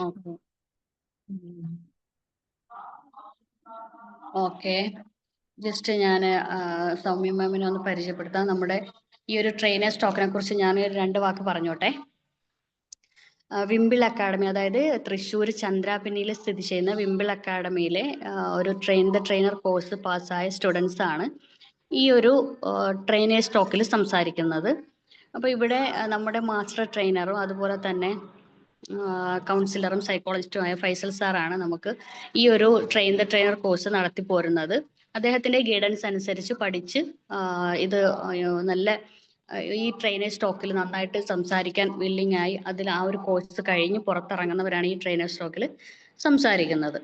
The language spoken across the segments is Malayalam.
ഓക്കെ ഓക്കെ ജസ്റ്റ് ഞാൻ സൗമ്യ മാമിനെ ഒന്ന് പരിചയപ്പെടുത്താം. നമ്മുടെ ഈ ഒരു ട്രെയിനേഴ്സ് ടോക്കനെ കുറിച്ച് ഞാൻ രണ്ട് വാക്ക് പറഞ്ഞോട്ടെ. വിംബിൾ അക്കാഡമി, അതായത് തൃശ്ശൂർ ചന്ദ്രാപിന്നിയിൽ സ്ഥിതി ചെയ്യുന്ന വിംബിൾ അക്കാഡമിയിലെ ഒരു ട്രെയിനർ കോഴ്സ് പാസ്സായ സ്റ്റുഡൻസ് ആണ് ഈ ഒരു ട്രെയിനേഴ്സ് ടോക്കിൽ സംസാരിക്കുന്നത്. അപ്പോൾ ഇവിടെ നമ്മുടെ മാസ്റ്റർ ട്രെയിനറും അതുപോലെ തന്നെ കൗൺസിലറും സൈക്കോളജിസ്റ്റുമായ ഫൈസൽ സാറാണ് നമുക്ക് ഈ ഒരു ട്രെയിനർ കോഴ്സ് നടത്തി പോരുന്നത്. അദ്ദേഹത്തിൻ്റെ ഗൈഡൻസ് അനുസരിച്ച് പഠിച്ച് ഇത് നല്ല ഈ ട്രെയിനേഴ്സ് ടോക്കിൽ നന്നായിട്ട് സംസാരിക്കാൻ വില്ലിംഗ് ആയി അതിൽ ആ ഒരു കോഴ്സ് കഴിഞ്ഞ് പുറത്തിറങ്ങുന്നവരാണ് ഈ ട്രെയിനേഴ്സ് ടോക്കിൽ സംസാരിക്കുന്നത്.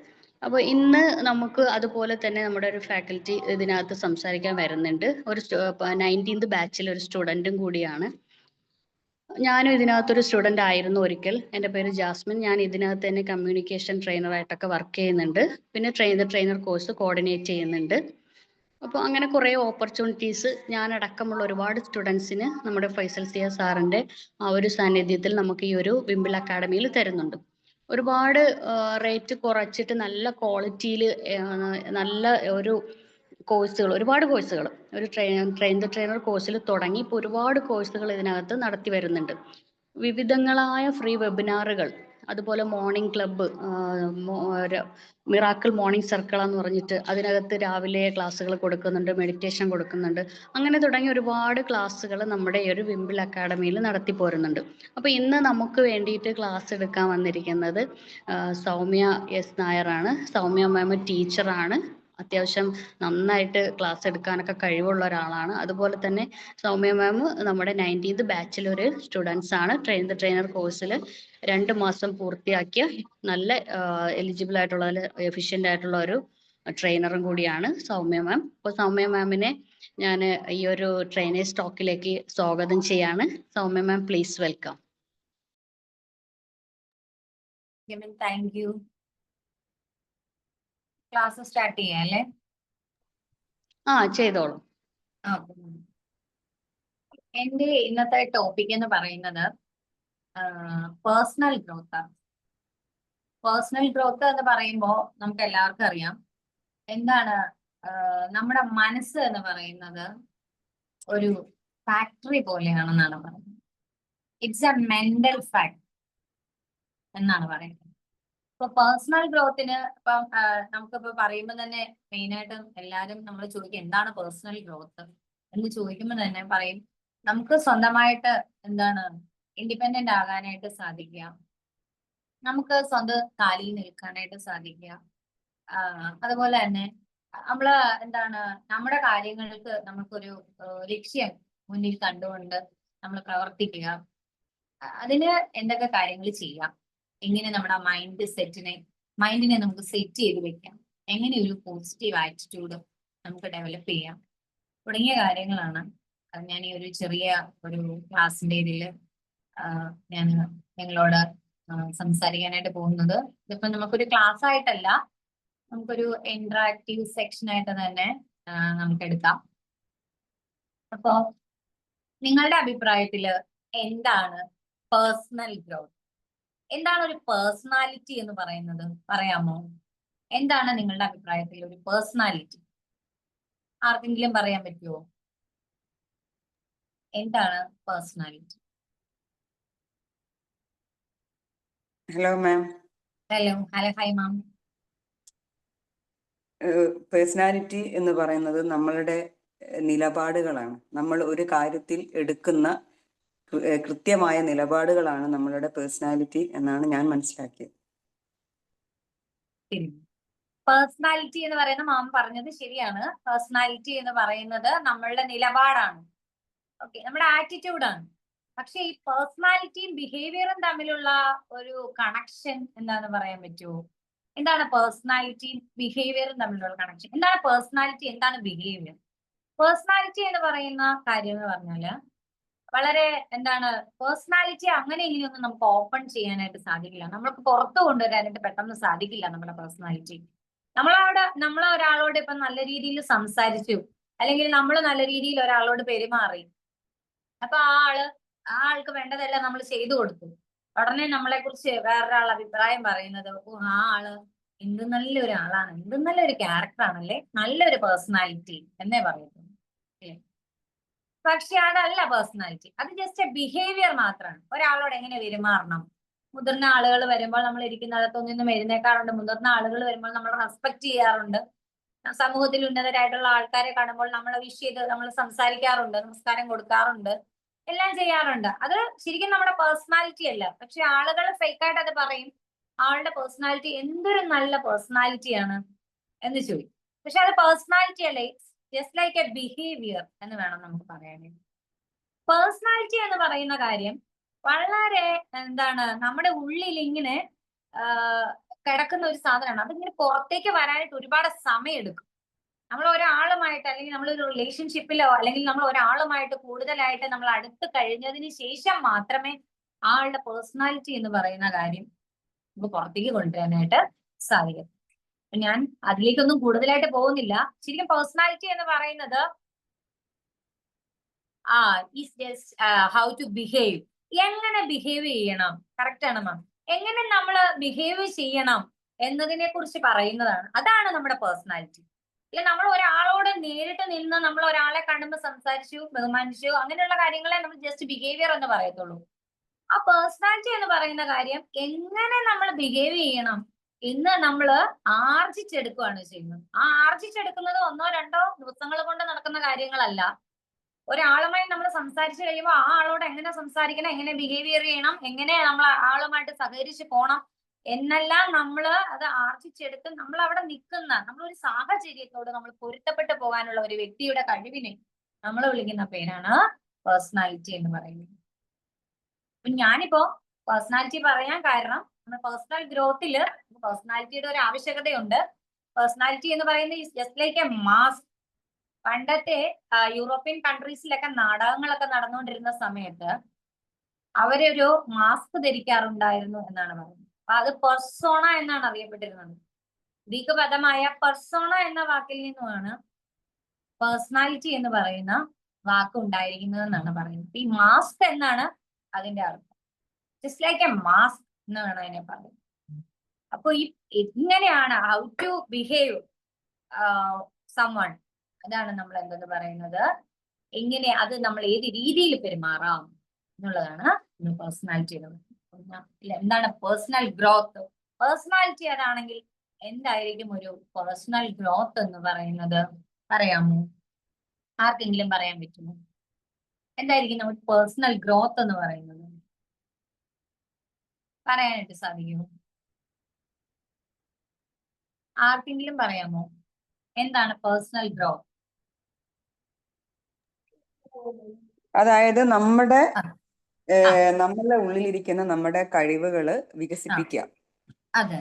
അപ്പോൾ ഇന്ന് നമുക്ക് അതുപോലെ തന്നെ നമ്മുടെ ഒരു ഫാക്കൽറ്റി ഇതിനകത്ത് സംസാരിക്കാൻ വരുന്നുണ്ട്. ഒരു 19th ബാച്ചിൽ ഒരു സ്റ്റുഡൻറ്റും കൂടിയാണ്. ഞാനും ഇതിനകത്തൊരു സ്റ്റുഡൻ്റ് ആയിരുന്നു ഒരിക്കൽ. എൻ്റെ പേര് ജാസ്മിൻ. ഞാൻ ഇതിനകത്ത് തന്നെ കമ്മ്യൂണിക്കേഷൻ ട്രെയിനറായിട്ടൊക്കെ വർക്ക് ചെയ്യുന്നുണ്ട്. പിന്നെ ട്രെയിനർ കോഴ്സ് കോർഡിനേറ്റ് ചെയ്യുന്നുണ്ട്. അപ്പോൾ അങ്ങനെ കുറേ ഓപ്പർച്യൂണിറ്റീസ് ഞാനടക്കമുള്ള ഒരുപാട് സ്റ്റുഡൻസിന് നമ്മുടെ ഫൈസൽ സിയ സാറിൻ്റെ ആ ഒരു സാന്നിധ്യത്തിൽ നമുക്ക് ഈ ഒരു വിംബിൾ അക്കാഡമിയിൽ തരുന്നുണ്ട്. ഒരുപാട് റേറ്റ് കുറച്ചിട്ട് നല്ല ക്വാളിറ്റിയിൽ നല്ല ഒരു കോഴ്സുകൾ, ഒരുപാട് കോഴ്സുകൾ ഒരു ട്രെയിനർ കോഴ്സിൽ തുടങ്ങി ഇപ്പോൾ ഒരുപാട് കോഴ്സുകൾ ഇതിനകത്ത് നടത്തി വരുന്നുണ്ട്. വിവിധങ്ങളായ ഫ്രീ വെബിനാറുകൾ, അതുപോലെ morning club, miracle morning circle എന്ന് പറഞ്ഞിട്ട് അതിനകത്ത് രാവിലെ ക്ലാസ്സുകൾ കൊടുക്കുന്നുണ്ട്, മെഡിറ്റേഷൻ കൊടുക്കുന്നുണ്ട്. അങ്ങനെ തുടങ്ങി ഒരുപാട് ക്ലാസ്സുകൾ നമ്മുടെ ഈ ഒരു വിംബിൾ അക്കാഡമിയിൽ നടത്തി പോരുന്നുണ്ട്. അപ്പോൾ ഇന്ന് നമുക്ക് വേണ്ടിയിട്ട് ക്ലാസ് എടുക്കാൻ വന്നിരിക്കുന്നത് സൗമ്യ എസ് നായരാണ്. സൗമ്യ മാം ടീച്ചറാണ്. അത്യാവശ്യം നന്നായിട്ട് ക്ലാസ് എടുക്കാനൊക്കെ കഴിവുള്ള ഒരാളാണ്. അതുപോലെ തന്നെ സൗമ്യ മാം നമ്മുടെ 19th ബാച്ചിലൊരു സ്റ്റുഡൻസ് ആണ്. ട്രെയിനർ കോഴ്സിൽ 2 മാസം പൂർത്തിയാക്കിയ നല്ല എലിജിബിൾ ആയിട്ടുള്ള എഫിഷ്യൻ്റ് ആയിട്ടുള്ള ഒരു ട്രെയിനറും കൂടിയാണ് സൗമ്യ മാം. അപ്പോൾ സൗമ്യ മാമിനെ ഞാൻ ഈ ഒരു ട്രെയിനേഴ്സ് ടോക്കിലേക്ക് സ്വാഗതം ചെയ്യാണ്. Soumya ma'am, please welcome. Thank you. Class start ചെയ്യാം അല്ലേ? ചെയ്തോളൂ. എന്റെ ഇന്നത്തെ ടോപ്പിക് എന്ന് പറയുന്നത് പേഴ്സണൽ ഗ്രോത്ത് ആണ്. പേഴ്സണൽ ഗ്രോത്ത് എന്ന് പറയുമ്പോൾ നമുക്ക് എല്ലാവർക്കും അറിയാം എന്താണ്. നമ്മുടെ മനസ്സ് എന്ന് പറയുന്നത് ഒരു ഫാക്ടറി പോലെയാണെന്നാണ് പറയുന്നത്. ഇറ്റ്സ് എ മെന്റൽ ഫാക്ടറി എന്നാണ് പറയുന്നത്. ഇപ്പൊ പേഴ്സണൽ ഗ്രോത്തിന് ഇപ്പം നമുക്കിപ്പോ പറയുമ്പോൾ തന്നെ മെയിനായിട്ടും എല്ലാവരും നമ്മൾ ചോദിക്കും എന്താണ് പേഴ്സണൽ ഗ്രോത്ത് എന്ന് ചോദിക്കുമ്പോൾ തന്നെ പറയും നമുക്ക് സ്വന്തമായിട്ട് എന്താണ് ഇൻഡിപെൻഡന്റ് ആകാനായിട്ട് സാധിക്കുക, നമുക്ക് സ്വന്തം കാലിൽ നിൽക്കാനായിട്ട് സാധിക്കുക. അതുപോലെ തന്നെ നമ്മള് എന്താണ് നമ്മുടെ കാര്യങ്ങൾക്ക് നമുക്കൊരു ലക്ഷ്യം മുന്നിൽ കണ്ടുകൊണ്ട് നമ്മൾ പ്രവർത്തിക്കുക. അതിന് എന്തൊക്കെ കാര്യങ്ങൾ ചെയ്യാം, എങ്ങനെ നമ്മുടെ മൈൻഡിനെ നമുക്ക് സെറ്റ് ചെയ്ത് വെക്കാം, എങ്ങനെ ഒരു പോസിറ്റീവ് ആറ്റിറ്റ്യൂഡ് നമുക്ക് ഡെവലപ്പ് ചെയ്യാം തുടങ്ങിയ കാര്യങ്ങളാണ് ഞാൻ ഈ ഒരു ചെറിയ ഒരു ക്ലാസ്സിന്റെ ഇതിൽ ഞാൻ നിങ്ങളോട് സംസാരിക്കാനായിട്ട് പോകുന്നത്. ഇതിപ്പോ നമുക്കൊരു ക്ലാസ് ആയിട്ടല്ല, നമുക്കൊരു ഇന്ററാക്റ്റീവ് സെക്ഷൻ ആയിട്ട് തന്നെ നമുക്ക് എടുക്കാം. അപ്പോ നിങ്ങളുടെ അഭിപ്രായത്തില് എന്താണ് പേഴ്സണൽ ഗ്രോത്ത്? എന്താണ് ഒരു പേഴ്സണാലിറ്റി എന്ന് പറയുന്നത് പറയാമോ? എന്താണ് നിങ്ങളുടെ അഭിപ്രായത്തിൽ ഒരു പേഴ്സണാലിറ്റി? ആർക്കെങ്കിലും പറയാൻ പറ്റുമോ? എന്താണ് personality? Hello ma'am. Hello. Hi ma'am. Personality എന്ന് പറയുന്നത് നമ്മളുടെ നിലപാടുകളാണ്. നമ്മൾ ഒരു കാര്യത്തിൽ എടുക്കുന്ന കൃത്യമായ നിലപാടുകളാണ് നമ്മളുടെ പേഴ്സണാലിറ്റി എന്നാണ് ഞാൻ മനസ്സിലാക്കിയത്. പേഴ്സണാലിറ്റി എന്ന് പറയുന്ന മാം പറഞ്ഞത് ശരിയാണ്. പേഴ്സണാലിറ്റി എന്ന് പറയുന്നത് നമ്മളുടെ നിലപാടാണ്, ഓക്കെ, നമ്മുടെ ആറ്റിറ്റ്യൂഡാണ്. പക്ഷെ ഈ പേഴ്സണാലിറ്റിയും ബിഹേവിയറും തമ്മിലുള്ള ഒരു കണക്ഷൻ എന്താന്ന് പറയാൻ പറ്റുമോ? എന്താണ് പേഴ്സണാലിറ്റിയും ബിഹേവിയറും തമ്മിലുള്ള കണക്ഷൻ? എന്താണ് പേഴ്സണാലിറ്റി, എന്താണ് ബിഹേവിയർ? പേഴ്സണാലിറ്റി എന്ന് പറയുന്ന കാര്യം എന്ന് പറഞ്ഞാല് വളരെ എന്താണ്, പേഴ്സണാലിറ്റി അങ്ങനെ ഇങ്ങനെയൊന്നും നമുക്ക് ഓപ്പൺ ചെയ്യാനായിട്ട് സാധിക്കില്ല, നമ്മൾക്ക് പുറത്തു കൊണ്ടുവരാനായിട്ട് പെട്ടെന്ന് സാധിക്കില്ല നമ്മുടെ പേഴ്സണാലിറ്റി. നമ്മൾ ഒരാളോട് ഇപ്പൊ നല്ല രീതിയിൽ സംസാരിച്ചു, അല്ലെങ്കിൽ നമ്മൾ നല്ല രീതിയിൽ ഒരാളോട് പെരുമാറി, അപ്പൊ ആ ആൾക്ക് വേണ്ടതെല്ലാം നമ്മൾ ചെയ്തു കൊടുത്തു. ഉടനെ നമ്മളെ കുറിച്ച് വേറൊരാൾ അഭിപ്രായം പറയുന്നത്, ഓ ആ ആള് എന്ത് നല്ലൊരു ആളാണ്, എന്ത് നല്ലൊരു ക്യാരക്ടർ ആണല്ലേ, നല്ലൊരു പേഴ്സണാലിറ്റി എന്നേ പറയുന്നു. പക്ഷെ അതല്ല പേഴ്സണാലിറ്റി, അത് ജസ്റ്റ് എ ബിഹേവിയർ മാത്രമാണ്. ഒരാളോട് എങ്ങനെ പെരുമാറണം, മുതിർന്ന ആളുകൾ വരുമ്പോൾ നമ്മൾ ഇരിക്കുന്നിടത്തൊന്നും നിന്നും എഴുന്നേക്കാറുണ്ട്, മുതിർന്ന ആളുകൾ വരുമ്പോൾ നമ്മൾ റെസ്പെക്ട് ചെയ്യാറുണ്ട്, സമൂഹത്തിൽ ഉന്നതരായിട്ടുള്ള ആൾക്കാരെ കാണുമ്പോൾ നമ്മൾ വിഷ് ചെയ്ത് നമ്മൾ സംസാരിക്കാറുണ്ട്, നമസ്കാരം കൊടുക്കാറുണ്ട്, എല്ലാം ചെയ്യാറുണ്ട്. അത് ശരിക്കും നമ്മുടെ പേഴ്സണാലിറ്റി അല്ല. പക്ഷെ ആളുകൾ ഫേക്കായിട്ട് അത് പറയും, ആളുടെ പേഴ്സണാലിറ്റി എന്തൊരു നല്ല പേഴ്സണാലിറ്റിയാണ് എന്ന് ചോദിക്കും. പക്ഷെ അത് പേഴ്സണാലിറ്റി അല്ലേ, ജസ്റ്റ് ലൈക്ക് എ ബിഹേവിയർ എന്ന് വേണം നമുക്ക് പറയാനായിട്ട്. പേഴ്സണാലിറ്റി എന്ന് പറയുന്ന കാര്യം വളരെ എന്താണ്, നമ്മുടെ ഉള്ളിൽ ഇങ്ങനെ കിടക്കുന്ന ഒരു സാധനമാണ്. അതിങ്ങനെ പുറത്തേക്ക് വരാനായിട്ട് ഒരുപാട് സമയം എടുക്കും. നമ്മൾ ഒരാളുമായിട്ട് അല്ലെങ്കിൽ നമ്മളൊരു റിലേഷൻഷിപ്പിലോ അല്ലെങ്കിൽ നമ്മൾ ഒരാളുമായിട്ട് കൂടുതലായിട്ട് നമ്മൾ അടുത്ത് കഴിഞ്ഞതിന് ശേഷം മാത്രമേ ആളുടെ പേഴ്സണാലിറ്റി എന്ന് പറയുന്ന കാര്യം നമുക്ക് പുറത്തേക്ക് കൊണ്ടുവരാനായിട്ട് സാധിക്കും. ഞാൻ അതിലേക്കൊന്നും കൂടുതലായിട്ട് പോകുന്നില്ല. ശരിക്കും പേഴ്സണാലിറ്റി എന്ന് പറയുന്നത് is just how to behave, എങ്ങനെ ബിഹേവ് ചെയ്യണം, കറക്റ്റ് ആണ് മാം, എങ്ങനെ നമ്മൾ ബിഹേവ് ചെയ്യണം എന്നതിനെ കുറിച്ച് പറയുന്നതാണ്. അതാണ് നമ്മുടെ പേഴ്സണാലിറ്റി. ഇല്ല നമ്മൾ ഒരാളോട് നേരിട്ട് നിന്ന് നമ്മൾ ഒരാളെ കാണുമ്പോൾ സംസാരിച്ചു ബഹുമാനിച്ചു അങ്ങനെയുള്ള കാര്യങ്ങളെ നമ്മൾ ജസ്റ്റ് ബിഹേവിയർ എന്ന് പറയത്തുള്ളൂ. ആ പേഴ്സണാലിറ്റി എന്ന് പറയുന്ന കാര്യം എങ്ങനെ നമ്മൾ ബിഹേവ് ചെയ്യണം എന്ന് നമ്മൾ ആർജിച്ചെടുക്കുകയാണ് ചെയ്യുന്നത്. ആ ആർജിച്ചെടുക്കുന്നത് 1-2 ദിവസങ്ങൾ കൊണ്ട് നടക്കുന്ന കാര്യങ്ങളല്ല. ഒരാളുമായി നമ്മൾ സംസാരിച്ചു കഴിയുമ്പോൾ ആ ആളോട് എങ്ങനെ സംസാരിക്കണം, എങ്ങനെ ബിഹേവിയർ ചെയ്യണം, എങ്ങനെ നമ്മൾ ആളുമായിട്ട് സഹകരിച്ച് പോകണം എന്നെല്ലാം നമ്മൾ അത് ആർജിച്ചെടുത്ത് നമ്മൾ അവിടെ നിൽക്കുന്ന നമ്മളൊരു സാഹചര്യത്തോട് നമ്മൾ പൊരുത്തപ്പെട്ടു പോകാനുള്ള ഒരു വ്യക്തിയുടെ കഴിവിനെ നമ്മൾ വിളിക്കുന്ന പേരാണ് പേഴ്സണാലിറ്റി എന്ന് പറയുന്നത്. അപ്പൊ ഞാനിപ്പോ പേഴ്സണാലിറ്റി പറയാൻ കാരണം നമ്മുടെ പേഴ്സണൽ ഗ്രോത്തില് പേഴ്സണാലിറ്റിയുടെ ഒരു ആവശ്യകതയുണ്ട്. പേഴ്സണാലിറ്റി എന്ന് പറയുന്നത് ജസ്റ്റ് ലൈക്ക് എ മാസ്ക്. പണ്ടത്തെ യൂറോപ്യൻ കൺട്രീസിലൊക്കെ നാടകങ്ങളൊക്കെ നടന്നുകൊണ്ടിരുന്ന സമയത്ത് അവരൊരു മാസ്ക് ധരിക്കാറുണ്ടായിരുന്നു എന്നാണ് പറയുന്നത്. അപ്പൊ അത് പെർസോണ എന്നാണ് അറിയപ്പെട്ടിരുന്നത്. ഗ്രീക്ക് പദമായ പെർസോണ എന്ന വാക്കിൽ നിന്നുമാണ് പേഴ്സണാലിറ്റി എന്ന് പറയുന്ന വാക്ക് ഉണ്ടായിരിക്കുന്നത് എന്നാണ് പറയുന്നത്. ഈ മാസ്ക് എന്നാണ് അതിന്റെ അർത്ഥം. ജസ്റ്റ് ലൈക്ക് എ മാസ്ക് എന്ന് വേണം അതിനെ പറയുന്നത്. അപ്പൊ ഈ എങ്ങനെയാണ് ഹൗ ടു ബിഹേവ് സംവൺ, അതാണ് നമ്മൾ എന്തെന്ന് പറയുന്നത്, എങ്ങനെ അത് നമ്മൾ ഏത് രീതിയിൽ പെരുമാറാം എന്നുള്ളതാണ് പേഴ്സണാലിറ്റി എന്ന് പറയുന്നത്. എന്താണ് പേഴ്സണൽ ഗ്രോത്ത്? പേഴ്സണാലിറ്റി അതാണെങ്കിൽ എന്തായിരിക്കും ഒരു പേഴ്സണൽ ഗ്രോത്ത് എന്ന് പറയുന്നത് പറയാമോ? ആർക്കെങ്കിലും പറയാൻ പറ്റുമോ? എന്തായിരിക്കും നമുക്ക് പേഴ്സണൽ ഗ്രോത്ത് എന്ന് പറയുന്നത് പറയാനായിട്ട് സാധിക്കുമോ? ആർക്കെങ്കിലും പറയാമോ എന്താണ് പേഴ്സണൽ ഗ്രോത്ത്? അതായത് നമ്മുടെ നമ്മളുടെ ഉള്ളിലിരിക്കുന്ന നമ്മുടെ കഴിവുകള് വികസിപ്പിക്കുക. അതെ.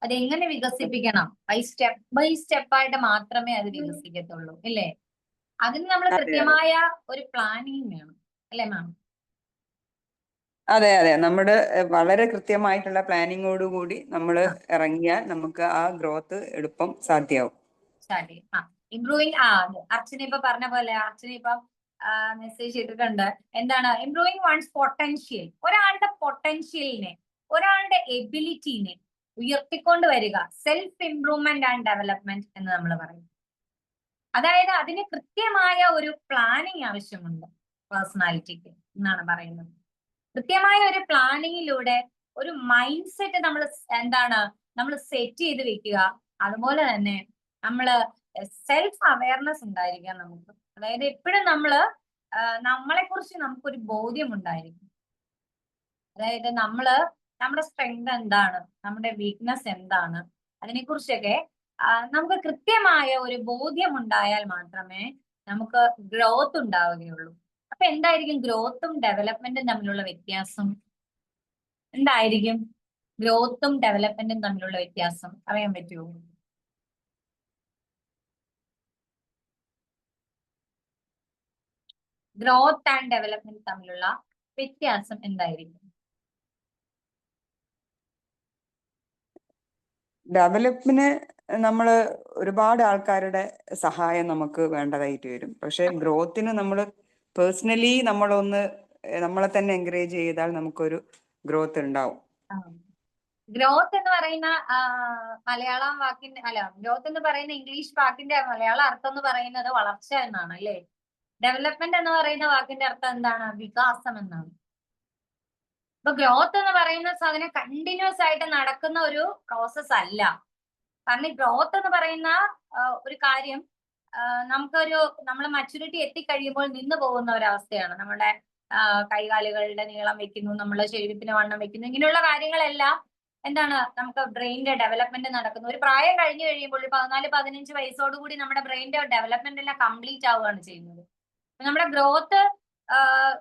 അതെങ്ങനെ വികസിപ്പിക്കണം? ബൈ സ്റ്റെപ്പായിട്ട് മാത്രമേ അത് വികസിക്കത്തുള്ളൂ അല്ലേ? അതിന് നമ്മൾ കൃത്യമായ ഒരു പ്ലാനിങ് വേണം അല്ലേ മാം? അതെ അതെ, നമ്മുടെ വളരെ കൃത്യമായിട്ടുള്ള പ്ലാനിങ്ങോടുകൂടി നമ്മൾ ഇറങ്ങിയാൽ നമുക്ക് ആ ഗ്രോത്ത് എളുപ്പം സാധ്യമാവും. ഇംപ്രൂവിങ് അർച്ചന ഇപ്പൊ പറഞ്ഞ പോലെ, അർച്ചന ഇപ്പം മെസ്സേജ് ഇട്ടിട്ടുണ്ട്. എന്താണ് ഇംപ്രൂവിങ് വൺസ് പൊട്ടൻഷ്യൽ? ഒരാളുടെ പൊട്ടൻഷ്യലിനെ, ഒരാളുടെ എബിലിറ്റിനെ ഉയർത്തിക്കൊണ്ട് വരിക, സെൽഫ് ഇംപ്രൂവ്മെന്റ് ആൻഡ് ഡെവലപ്മെന്റ് എന്ന് നമ്മൾ പറയും. അതായത് അതിന് കൃത്യമായ ഒരു പ്ലാനിങ് ആവശ്യമുണ്ട് പേഴ്സണാലിറ്റിക്ക് എന്നാണ് പറയുന്നത്. കൃത്യമായ ഒരു പ്ലാനിങ്ങിലൂടെ ഒരു മൈൻഡ് സെറ്റ് നമ്മൾ സെറ്റ് ചെയ്ത് വെക്കുക. അതുപോലെ തന്നെ നമ്മള് സെൽഫ് അവയർനെസ് ഉണ്ടായിരിക്കാം നമുക്ക്. അതായത് എപ്പോഴും നമ്മളെ കുറിച്ച് നമുക്കൊരു ബോധ്യം ഉണ്ടായിരിക്കും. അതായത് നമ്മുടെ സ്ട്രെങ്ത് എന്താണ്, നമ്മുടെ വീക്ക്നെസ് എന്താണ്, അതിനെക്കുറിച്ചൊക്കെ നമുക്ക് കൃത്യമായ ഒരു ബോധ്യം ഉണ്ടായാൽ മാത്രമേ നമുക്ക് ഗ്രോത്ത് ഉണ്ടാവുകയുള്ളൂ. അപ്പൊ എന്തായിരിക്കും ഗ്രോത്തും ഡെവലപ്മെന്റും തമ്മിലുള്ള വ്യത്യാസം? എന്തായിരിക്കും ഗ്രോത്തും ഡെവലപ്മെന്റും തമ്മിലുള്ള വ്യത്യാസം അറിയാൻ പറ്റുമോ? ഗ്രോത്ത് ആൻഡ് ഡെവലപ്മെന്റ് തമ്മിലുള്ള വ്യത്യാസം എന്തായിരിക്കും? ഡെവലപ്പിന് നമ്മൾ ഒരുപാട് ആൾക്കാരുടെ സഹായം നമുക്ക് വേണ്ടതായിട്ട് വരും. പക്ഷെ ഗ്രോത്തിന് നമ്മൾ പേഴ്സണലി നമ്മളൊന്ന് നമ്മളെ തന്നെ എൻകറേജ് ചെയ്താൽ നമുക്കൊരു ഗ്രോത്ത് ഉണ്ടാവും. ഗ്രോത്ത് എന്ന് പറയുന്ന മലയാളം വാക്കിന്റെ ഗ്രോത്ത് എന്ന് പറയുന്ന ഇംഗ്ലീഷ് വാക്കിന്റെ മലയാള അർത്ഥം എന്ന് പറയുന്നത് വളർച്ച എന്നാണ് അല്ലേ? ഡെവലപ്മെന്റ് എന്ന് പറയുന്ന വാക്കിന്റെ അർത്ഥം എന്താണ്? വികാസം എന്നാണ്. അപ്പൊ ഗ്രോത്ത് എന്ന് പറയുന്ന സാധനം കണ്ടിന്യൂസ് ആയിട്ട് നടക്കുന്ന ഒരു പ്രോസസ് അല്ല. കാരണം ഈ ഗ്രോത്ത് എന്ന് പറയുന്ന ഒരു കാര്യം നമ്മൾ മച്യൂരിറ്റി എത്തിക്കഴിയുമ്പോൾ നിന്ന് പോകുന്ന ഒരവസ്ഥയാണ്. നമ്മുടെ കൈകാലുകളുടെ നീളം വെക്കുന്നു, നമ്മളെ ശരീരത്തിന് വണ്ണം വെക്കുന്നു, ഇങ്ങനെയുള്ള കാര്യങ്ങളെല്ലാം എന്താണ് നമുക്ക് ബ്രെയിനിന്റെ ഡെവലപ്മെന്റ് നടക്കുന്നു. ഒരു പ്രായം കഴിഞ്ഞു കഴിയുമ്പോൾ 14-15 വയസ്സോടുകൂടി നമ്മുടെ ബ്രെയിനിന്റെ ഡെവലപ്മെന്റ് എല്ലാം കംപ്ലീറ്റ് ആവുകയാണ് ചെയ്യുന്നത്. നമ്മുടെ ഗ്രോത്ത്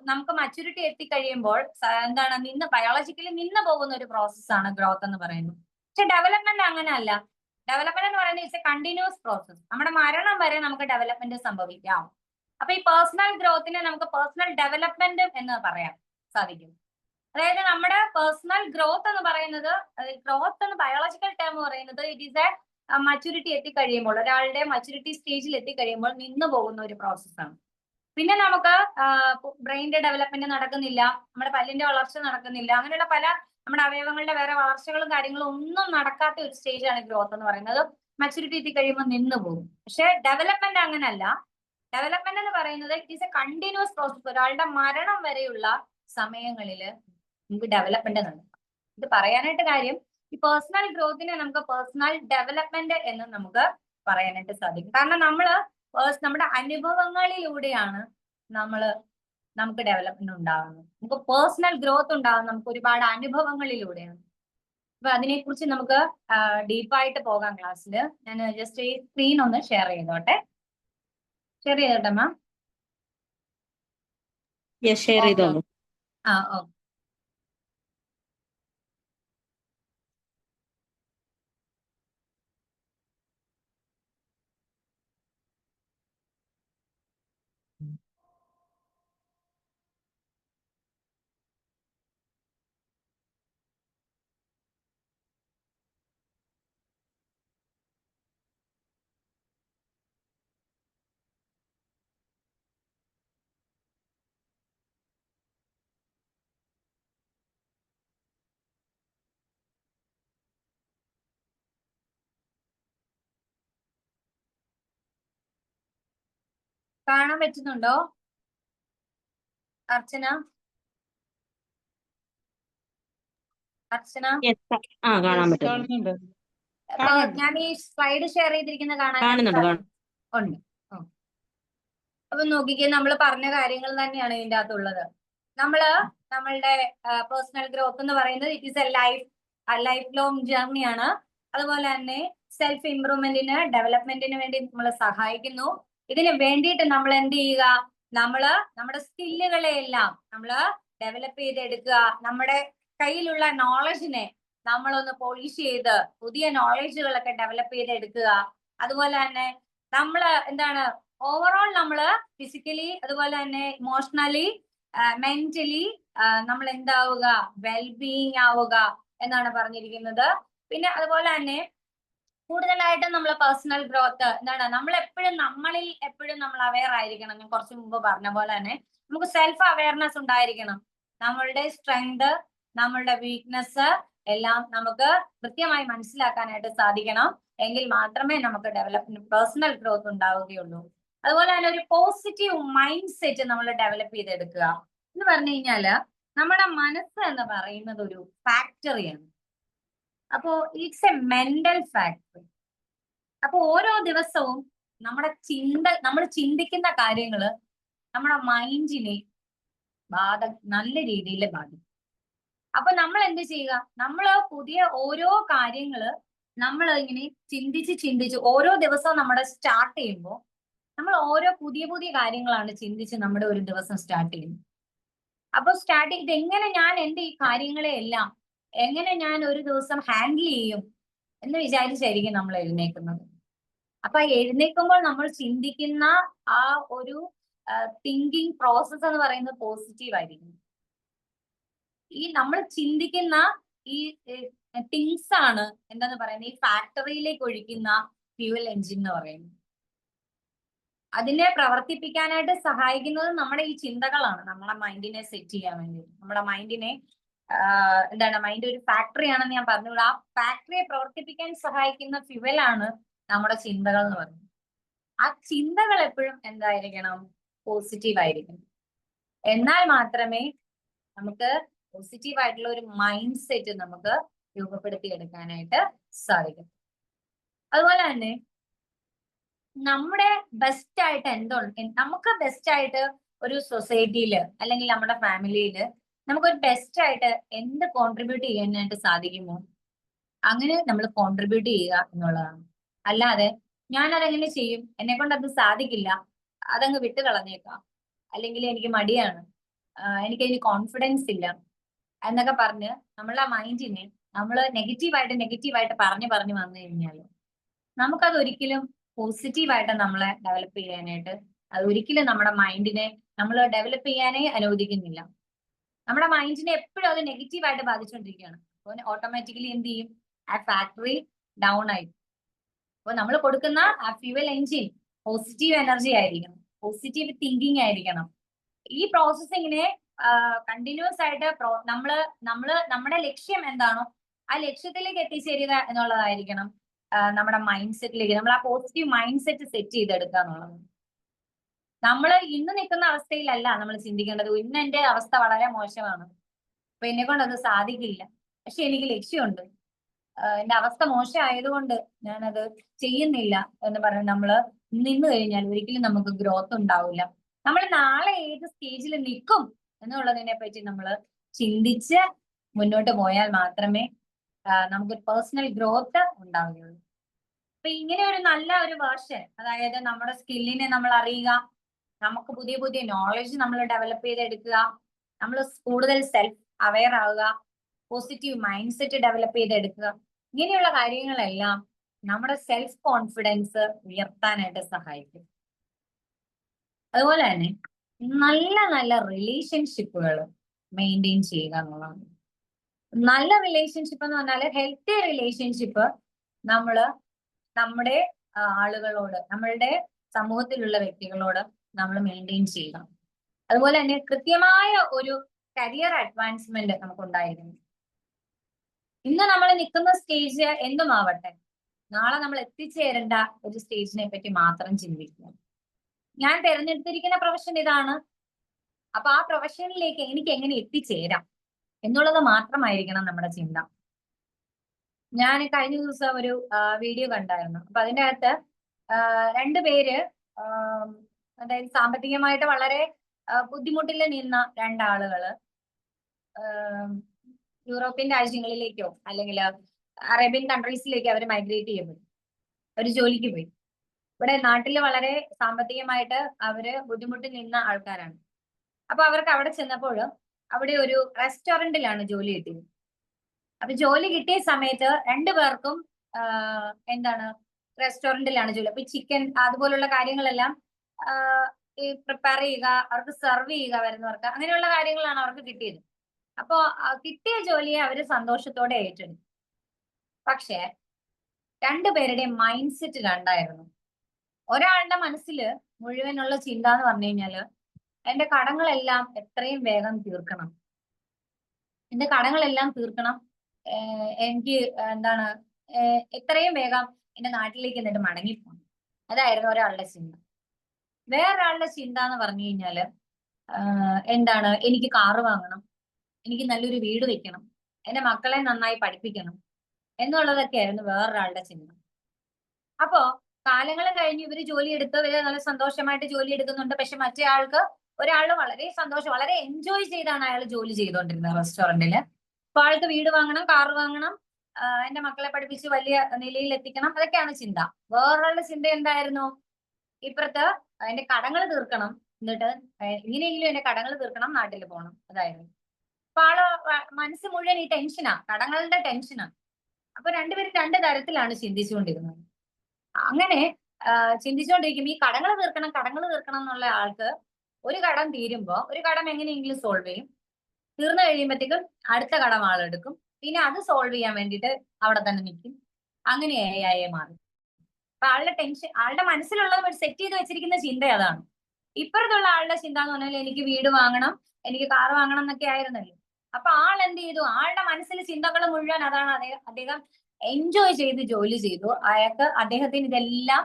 നമുക്ക് മച്യൂരിറ്റി എത്തിക്കഴിയുമ്പോൾ എന്താണ് ബയോളജിക്കലി നിന്ന് പോകുന്ന ഒരു പ്രോസസ്സാണ് ഗ്രോത്ത് എന്ന് പറയുന്നത്. പക്ഷെ ഡെവലപ്മെന്റ് അങ്ങനെയല്ല. ഡെവലപ്മെന്റ് എന്ന് പറയുന്നത് ഇറ്റ്സ് എ കണ്ടിന്യൂസ് പ്രോസസ്. നമ്മുടെ മരണം വരെ നമുക്ക് ഡെവലപ്മെന്റ് സംഭവിക്കാം. അപ്പൊ ഈ പേഴ്സണൽ ഗ്രോത്തിനെ നമുക്ക് പേഴ്സണൽ ഡെവലപ്മെന്റ് എന്ന് പറയാൻ സാധിക്കും. അതായത് നമ്മുടെ പേഴ്സണൽ ഗ്രോത്ത് എന്ന് പറയുന്നത്, ഗ്രോത്ത് എന്ന് ബയോളജിക്കൽ ടേം പറയുന്നത് ഇറ്റ് ഈസ് എ മച്യൂരിറ്റി എത്തിക്കഴിയുമ്പോൾ, ഒരാളുടെ മച്യൂരിറ്റി സ്റ്റേജിൽ എത്തിക്കഴിയുമ്പോൾ നിന്ന് പോകുന്ന ഒരു പ്രോസസ്സാണ്. പിന്നെ നമുക്ക് ബ്രെയിനിന്റെ ഡെവലപ്മെന്റ് നടക്കുന്നില്ല, നമ്മുടെ പല്ലിന്റെ വളർച്ച നടക്കുന്നില്ല, അങ്ങനെയുള്ള പല നമ്മുടെ അവയവങ്ങളുടെ വേറെ വളർച്ചകളും കാര്യങ്ങളും ഒന്നും നടക്കാത്ത ഒരു സ്റ്റേജാണ് ഗ്രോത്ത് എന്ന് പറയുന്നത്. മച്യൂരിറ്റി എത്തിക്കഴിയുമ്പോൾ നിന്ന് പോകും. പക്ഷെ ഡെവലപ്മെന്റ് അങ്ങനല്ല. ഡെവലപ്മെന്റ് എന്ന് പറയുന്നത് it is A continuous process. ഒരാളുടെ മരണം വരെയുള്ള സമയങ്ങളിൽ നമുക്ക് ഡെവലപ്മെന്റ് നടക്കും. ഇത് പറയാനായിട്ട് കാര്യം, ഈ പേഴ്സണൽ ഗ്രോത്തിനെ നമുക്ക് പേഴ്സണൽ ഡെവലപ്മെന്റ് എന്ന് നമുക്ക് പറയാനായിട്ട് സാധിക്കും. കാരണം നമ്മുടെ അനുഭവങ്ങളിലൂടെയാണ് നമുക്ക് ഡെവലപ്മെന്റ് ഉണ്ടാകുന്നത്. നമുക്ക് പേഴ്സണൽ ഗ്രോത്ത് ഉണ്ടാകുന്നത് നമുക്ക് ഒരുപാട് അനുഭവങ്ങളിലൂടെയാണ്. അപ്പൊ അതിനെക്കുറിച്ച് നമുക്ക് ഡീപ്പായിട്ട് പോകാം ക്ലാസ്സിൽ. ഞാൻ ജസ്റ്റ് ഈ സ്ക്രീൻ ഒന്ന് ഷെയർ ചെയ്തോട്ടെ. ഷെയർ ചെയ്തോട്ടെ മാം. ഷെയർ ചെയ്തോളൂ. ഓക്കെ. കാണാൻ പറ്റുന്നുണ്ടോ അർച്ചന? കാണാൻ പറ്റുന്നുണ്ട്. ഞാൻ ഈ സ്ലൈഡ് ഷെയർ ചെയ്തിരിക്കുന്ന കാണുന്നുണ്ട്. ഉണ്ട്. അപ്പൊ നോക്കിക്കേ, നമ്മൾ പറഞ്ഞ കാര്യങ്ങൾ തന്നെയാണ് ഇതിന്റെ അകത്തുള്ളത്. നമ്മളുടെ പേഴ്സണൽ ഗ്രോത്ത് എന്ന് പറയുന്നത് it is a life long ജേർണിയാണ്. അതുപോലെ തന്നെ സെൽഫ് ഇംപ്രൂവ്മെന്റിന്, ഡെവലപ്മെന്റിന് വേണ്ടി നമ്മൾ സഹായിക്കുന്നു. ഇതിന് വേണ്ടിയിട്ട് നമ്മൾ എന്ത് ചെയ്യുക? നമ്മുടെ സ്കില്ലുകളെ എല്ലാം ഡെവലപ്പ് ചെയ്തെടുക്കുക. നമ്മുടെ കയ്യിലുള്ള നോളജിനെ നമ്മളൊന്ന് പോളിഷ് ചെയ്ത് പുതിയ നോളജുകളൊക്കെ ഡെവലപ്പ് ചെയ്തെടുക്കുക. അതുപോലെ തന്നെ ഓവറോൾ ഫിസിക്കലി, അതുപോലെ തന്നെ ഇമോഷണലി, മെന്റലി നമ്മൾ എന്താവുക? വെൽബീയിങ് ആവുക എന്നാണ് പറഞ്ഞിരിക്കുന്നത്. പിന്നെ അതുപോലെ തന്നെ കൂടുതലായിട്ടും നമ്മൾ പേഴ്സണൽ ഗ്രോത്ത് നമ്മളിൽ എപ്പോഴും നമ്മൾ അവെയർ ആയിരിക്കണം. ഞാൻ കുറച്ച് മുമ്പ് പറഞ്ഞ പോലെ തന്നെ നമുക്ക് സെൽഫ് അവെയർനെസ് ഉണ്ടായിരിക്കണം. നമ്മളുടെ സ്ട്രെങ്ത്, നമ്മളുടെ വീക്ക്നെസ് എല്ലാം നമുക്ക് കൃത്യമായി മനസ്സിലാക്കാനായിട്ട് സാധിക്കണം. എങ്കിൽ മാത്രമേ നമുക്ക് പേഴ്സണൽ ഗ്രോത്ത് ഉണ്ടാവുകയുള്ളൂ. അതുപോലെ തന്നെ ഒരു പോസിറ്റീവ് മൈൻഡ് സെറ്റ് നമ്മൾ ഡെവലപ്പ് ചെയ്തെടുക്കുക എന്ന് പറഞ്ഞു കഴിഞ്ഞാല്, നമ്മുടെ മനസ്സ് എന്ന് പറയുന്നത് ഒരു ഫാക്ടറിയാണ്. അപ്പോ ഇറ്റ്സ് എ മെന്റൽ ഫാക്ടറി. അപ്പൊ ഓരോ ദിവസവും നമ്മൾ ചിന്തിക്കുന്ന കാര്യങ്ങള് നമ്മുടെ മൈൻഡിനെ നല്ല രീതിയിൽ ബാധിക്കും. അപ്പൊ നമ്മൾ എന്ത് ചെയ്യുക? പുതിയ ഓരോ കാര്യങ്ങള് ഇങ്ങനെ ചിന്തിച്ച് ഓരോ ദിവസവും നമ്മുടെ സ്റ്റാർട്ട് ചെയ്യുമ്പോൾ നമ്മൾ ഓരോ പുതിയ കാര്യങ്ങളാണ് ചിന്തിച്ച് നമ്മുടെ ഒരു ദിവസം സ്റ്റാർട്ട് ചെയ്യുന്നത്. അപ്പൊ ഇതെങ്ങനെ ഞാൻ ഈ കാര്യങ്ങളെ എല്ലാം എങ്ങനെ ഞാൻ ഒരു ദിവസം ഹാൻഡിൽ ചെയ്യും എന്ന് വിചാരിച്ചായിരിക്കും നമ്മൾ എഴുന്നേക്കുന്നത്. അപ്പൊ എഴുന്നേൽക്കുമ്പോൾ നമ്മൾ ചിന്തിക്കുന്ന ആ ഒരു തിങ്കിങ് പ്രോസസ് എന്ന് പറയുന്നത് പോസിറ്റീവ് ആയിരിക്കും. ഈ നമ്മൾ ചിന്തിക്കുന്ന ഈ തിങ്സ് ആണ് എന്താന്ന് പറയുന്നത് ഈ ഫാക്ടറിയിലേക്ക് ഒഴിക്കുന്ന ഫ്യൂവൽ എഞ്ചിൻ എന്ന് പറയുന്നത്. അതിനെ പ്രവർത്തിപ്പിക്കാനായിട്ട് സഹായിക്കുന്നത് നമ്മുടെ ഈ ചിന്തകളാണ്. നമ്മളെ മൈൻഡിനെ സെറ്റ് ചെയ്യാൻ വേണ്ടി, നമ്മുടെ മൈൻഡിനെ എന്താണ്, മൈൻഡ് ഒരു ഫാക്ടറി ആണെന്ന് ഞാൻ പറഞ്ഞു. ആ ഫാക്ടറിയെ പ്രവർത്തിപ്പിക്കാൻ സഹായിക്കുന്ന ഫ്യുവലാണ് നമ്മുടെ ചിന്തകൾ എന്ന് പറയുന്നത്. ആ ചിന്തകൾ എപ്പോഴും എന്തായിരിക്കണം? പോസിറ്റീവ് ആയിരിക്കണം. എന്നാൽ മാത്രമേ നമുക്ക് പോസിറ്റീവ് ആയിട്ടുള്ള ഒരു മൈൻഡ് സെറ്റ് നമുക്ക് രൂപപ്പെടുത്തി എടുക്കാനായിട്ട് സാധിക്കും. അതുപോലെ തന്നെ നമ്മുടെ ബെസ്റ്റ് ആയിട്ട് നമുക്ക് ബെസ്റ്റ് ആയിട്ട് ഒരു സൊസൈറ്റിയിൽ അല്ലെങ്കിൽ നമ്മുടെ ഫാമിലിയിൽ നമുക്കൊരു ബെസ്റ്റ് ആയിട്ട് എന്ത് കോൺട്രിബ്യൂട്ട് ചെയ്യാനായിട്ട് സാധിക്കുമോ അങ്ങനെ നമ്മൾ കോൺട്രിബ്യൂട്ട് ചെയ്യുക എന്നുള്ളതാണ്. അല്ലാതെ ഞാൻ അതെങ്ങനെ ചെയ്യും, എന്നെ കൊണ്ട് അത് സാധിക്കില്ല, അതങ്ങ് വിട്ട് കളഞ്ഞേക്കാം, അല്ലെങ്കിൽ എനിക്ക് മടിയാണ്, എനിക്കതിന് കോൺഫിഡൻസ് ഇല്ല എന്നൊക്കെ പറഞ്ഞ് നമ്മളെ മൈൻഡിനെ നമ്മൾ നെഗറ്റീവായിട്ട് പറഞ്ഞു വന്നു കഴിഞ്ഞാൽ നമുക്കത് ഒരിക്കലും പോസിറ്റീവായിട്ട് നമ്മളെ ഡെവലപ്പ് ചെയ്യാനായിട്ട്, അത് ഒരിക്കലും നമ്മുടെ മൈൻഡിനെ നമ്മൾ ഡെവലപ്പ് ചെയ്യാനേ അനുവദിക്കുന്നില്ല. നമ്മുടെ മൈൻഡിനെ എപ്പോഴും അത് നെഗറ്റീവായിട്ട് ബാധിച്ചുകൊണ്ടിരിക്കുകയാണ്. അപ്പോൾ ഓട്ടോമാറ്റിക്കലി എന്ത് ചെയ്യും? ആ ഫാക്ടറി ഡൗൺ ആയി. അപ്പോൾ നമ്മൾ കൊടുക്കുന്ന ആ ഫ്യൂവൽ എൻജിൻ പോസിറ്റീവ് എനർജി ആയിരിക്കണം, പോസിറ്റീവ് തിങ്കിങ് ആയിരിക്കണം. ഈ പ്രോസസ്സിങ്ങിനെ കണ്ടിന്യൂസ് ആയിട്ട് നമ്മുടെ ലക്ഷ്യം എന്താണോ ആ ലക്ഷ്യത്തിലേക്ക് എത്തിച്ചേരുക എന്നുള്ളതായിരിക്കണം. നമ്മുടെ മൈൻഡ് സെറ്റിലേക്ക് നമ്മൾ ആ പോസിറ്റീവ് മൈൻഡ് സെറ്റ് ചെയ്തെടുക്കുക എന്നുള്ളത്. നമ്മൾ ഇന്ന് നിൽക്കുന്ന അവസ്ഥയിലല്ല നമ്മൾ ചിന്തിക്കേണ്ടത്. ഇന്ന് എന്റെ അവസ്ഥ വളരെ മോശമാണ്, അപ്പൊ എന്നെ കൊണ്ട് അത് സാധിക്കില്ല, പക്ഷെ എനിക്ക് ലക്ഷ്യമുണ്ട്, എന്റെ അവസ്ഥ മോശമായതുകൊണ്ട് ഞാനത് ചെയ്യുന്നില്ല എന്ന് പറഞ്ഞ് നമ്മൾ നിന്ന് കഴിഞ്ഞാൽ ഒരിക്കലും നമുക്ക് ഗ്രോത്ത് ഉണ്ടാവില്ല. നമ്മൾ നാളെ ഏത് സ്റ്റേജിൽ നിൽക്കും എന്നുള്ളതിനെ പറ്റി നമ്മൾ ചിന്തിച്ച് മുന്നോട്ട് പോയാൽ മാത്രമേ നമുക്ക് പേഴ്സണൽ ഗ്രോത്ത് ഉണ്ടാവുകയുള്ളൂ. അപ്പൊ ഇങ്ങനെ ഒരു നല്ല ഒരു വേർഷൻ, അതായത് നമ്മുടെ സ്കില്ലിനെ നമ്മൾ അറിയുക, നമുക്ക് പുതിയ പുതിയ നോളജ് നമ്മൾ ഡെവലപ്പ് ചെയ്തെടുക്കുക, നമ്മൾ കൂടുതൽ സെൽഫ് അവെയർ ആവുക, പോസിറ്റീവ് മൈൻഡ് സെറ്റ് ഡെവലപ്പ് ചെയ്തെടുക്കുക, ഇങ്ങനെയുള്ള കാര്യങ്ങളെല്ലാം നമ്മുടെ സെൽഫ് കോൺഫിഡൻസ് ഉയർത്താനായിട്ട് സഹായിക്കും. അതുപോലെ തന്നെ നല്ല നല്ല റിലേഷൻഷിപ്പുകൾ മെയിൻറ്റെയിൻ ചെയ്യുക എന്നുള്ളതാണ്. നല്ല റിലേഷൻഷിപ്പ് എന്ന് പറഞ്ഞാൽ ഹെൽത്തി റിലേഷൻഷിപ്പ് നമ്മുടെ ആളുകളോട്, നമ്മളുടെ സമൂഹത്തിലുള്ള വ്യക്തികളോട് നമ്മൾ മെയിൻറ്റെയിൻ ചെയ്യുക. അതുപോലെ തന്നെ കൃത്യമായ ഒരു കരിയർ അഡ്വാൻസ്മെന്റ് നമുക്ക് ഉണ്ടായിരുന്നു. ഇന്ന് നമ്മൾ നിൽക്കുന്ന സ്റ്റേജ് എന്തുമാവട്ടെ, നാളെ നമ്മൾ എത്തിച്ചേരേണ്ട ഒരു സ്റ്റേജിനെ പറ്റി മാത്രം ചിന്തിക്കുക. ഞാൻ തിരഞ്ഞെടുത്തിരിക്കുന്ന പ്രൊഫഷൻ ഇതാണ്, അപ്പൊ ആ പ്രൊഫഷനിലേക്ക് എനിക്ക് എങ്ങനെ എത്തിച്ചേരാം എന്നുള്ളത് മാത്രമായിരിക്കണം നമ്മുടെ ചിന്ത. ഞാൻ കഴിഞ്ഞ ദിവസം ഒരു വീഡിയോ കണ്ടായിരുന്നു. അപ്പൊ അതിൻ്റെ അകത്ത് രണ്ടുപേര്, അതായത് സാമ്പത്തികമായിട്ട് വളരെ ബുദ്ധിമുട്ടിൽ നിന്ന രണ്ടാളുകള് യൂറോപ്യൻ രാജ്യങ്ങളിലേക്കോ അല്ലെങ്കിൽ അറേബ്യൻ കൺട്രീസിലേക്കോ അവർ മൈഗ്രേറ്റ് ചെയ്യപ്പെട്ടു, അവർ ജോലിക്ക് പോയി. ഇവിടെ നാട്ടിൽ വളരെ സാമ്പത്തികമായിട്ട് അവര് ബുദ്ധിമുട്ടിൽ നിന്ന ആൾക്കാരാണ്. അപ്പൊ അവർക്ക് അവിടെ ചെന്നപ്പോൾ അവിടെ ഒരു റെസ്റ്റോറന്റിലാണ് ജോലി കിട്ടിയത്. അപ്പൊ ജോലി കിട്ടിയ സമയത്ത് രണ്ടുപേർക്കും എന്താണ്, റെസ്റ്റോറന്റിലാണ് ജോലി. അപ്പൊ ചിക്കൻ അതുപോലുള്ള കാര്യങ്ങളെല്ലാം പ്രിപ്പയർ ചെയ്യുക, അവർക്ക് സെർവ് ചെയ്യുക വരുന്നവർക്ക്, അങ്ങനെയുള്ള കാര്യങ്ങളാണ് അവർക്ക് കിട്ടിയത്. അപ്പോ കിട്ടിയ ജോലിയെ അവര് സന്തോഷത്തോടെ ഏറ്റെടുത്തു. പക്ഷെ രണ്ടുപേരുടെയും മൈൻഡ് സെറ്റ് രണ്ടായിരുന്നു. ഒരാളുടെ മനസ്സിൽ മുഴുവനുള്ള ചിന്ത എന്ന് പറഞ്ഞു കഴിഞ്ഞാല് എന്റെ കടങ്ങളെല്ലാം എത്രയും വേഗം തീർക്കണം, എന്റെ കടങ്ങളെല്ലാം തീർക്കണം, എനിക്ക് എന്താണ് എത്രയും വേഗം എന്റെ നാട്ടിലേക്ക് എന്നിട്ട് മടങ്ങിപ്പോണം. അതായിരുന്നു ഒരാളുടെ ചിന്ത. വേറൊരാളുടെ ചിന്ത എന്ന് പറഞ്ഞു കഴിഞ്ഞാല് എന്താണ്, എനിക്ക് കാറ് വാങ്ങണം, എനിക്ക് നല്ലൊരു വീട് വെക്കണം, എന്റെ മക്കളെ നന്നായി പഠിപ്പിക്കണം എന്നുള്ളതൊക്കെ ആയിരുന്നു വേറൊരാളുടെ ചിന്ത. അപ്പോ കാലങ്ങൾ കഴിഞ്ഞ് ഇവര് ജോലിയെടുത്ത് ഇവര് നല്ല സന്തോഷമായിട്ട് ജോലി എടുക്കുന്നുണ്ട്. പക്ഷെ മറ്റേ ഒരാള് വളരെ വളരെ എൻജോയ് ചെയ്താണ് അയാൾ ജോലി ചെയ്തുകൊണ്ടിരുന്നത് റെസ്റ്റോറന്റില്. അപ്പൊ ആൾക്ക് വീട് വാങ്ങണം, കാറ് വാങ്ങണം, എന്റെ മക്കളെ പഠിപ്പിച്ച് വലിയ നിലയിൽ എത്തിക്കണം, അതൊക്കെയാണ് ചിന്ത. വേറൊരാളുടെ ചിന്ത എന്തായിരുന്നു? ഇപ്പുറത്ത് എന്റെ കടങ്ങൾ തീർക്കണം, എന്നിട്ട് എങ്ങനെയെങ്കിലും എന്റെ കടങ്ങൾ തീർക്കണം, നാട്ടിൽ പോകണം, അതായിരുന്നു. അപ്പൊ മനസ്സ് മുഴുവൻ ഈ ടെൻഷനാ, കടങ്ങളുടെ ടെൻഷനാ. അപ്പൊ രണ്ടുപേരും രണ്ട് തരത്തിലാണ് ചിന്തിച്ചുകൊണ്ടിരുന്നത്. അങ്ങനെ ചിന്തിച്ചുകൊണ്ടിരിക്കുമ്പോ ഈ കടങ്ങൾ തീർക്കണം എന്നുള്ള ആൾക്ക് ഒരു കടം തീരുമ്പോ ഒരു കടം എങ്ങനെയെങ്കിലും സോൾവ് ചെയ്യും, തീർന്നു കഴിയുമ്പോഴത്തേക്കും അടുത്ത കടം ആളെടുക്കും, പിന്നെ അത് സോൾവ് ചെയ്യാൻ വേണ്ടിയിട്ട് അവിടെ തന്നെ നിൽക്കും, അങ്ങനെ AI മാറും. അപ്പൊ ആളുടെ മനസ്സിലുള്ളത് ഒരു സെറ്റ് ചെയ്ത് വെച്ചിരിക്കുന്ന ചിന്ത അതാണ്. ഇപ്പുറത്തുള്ള ആളുടെ ചിന്ത എന്ന് പറഞ്ഞാൽ എനിക്ക് വീട് വാങ്ങണം, എനിക്ക് കാർ വാങ്ങണം എന്നൊക്കെ ആയിരുന്നല്ലോ. അപ്പൊ ആൾ എന്ത് ചെയ്തു? ആളുടെ മനസ്സിൽ ചിന്തകൾ മുഴുവൻ അതാണ്. അദ്ദേഹം എൻജോയ് ചെയ്ത് ജോലി ചെയ്തു. അദ്ദേഹത്തിന് ഇതെല്ലാം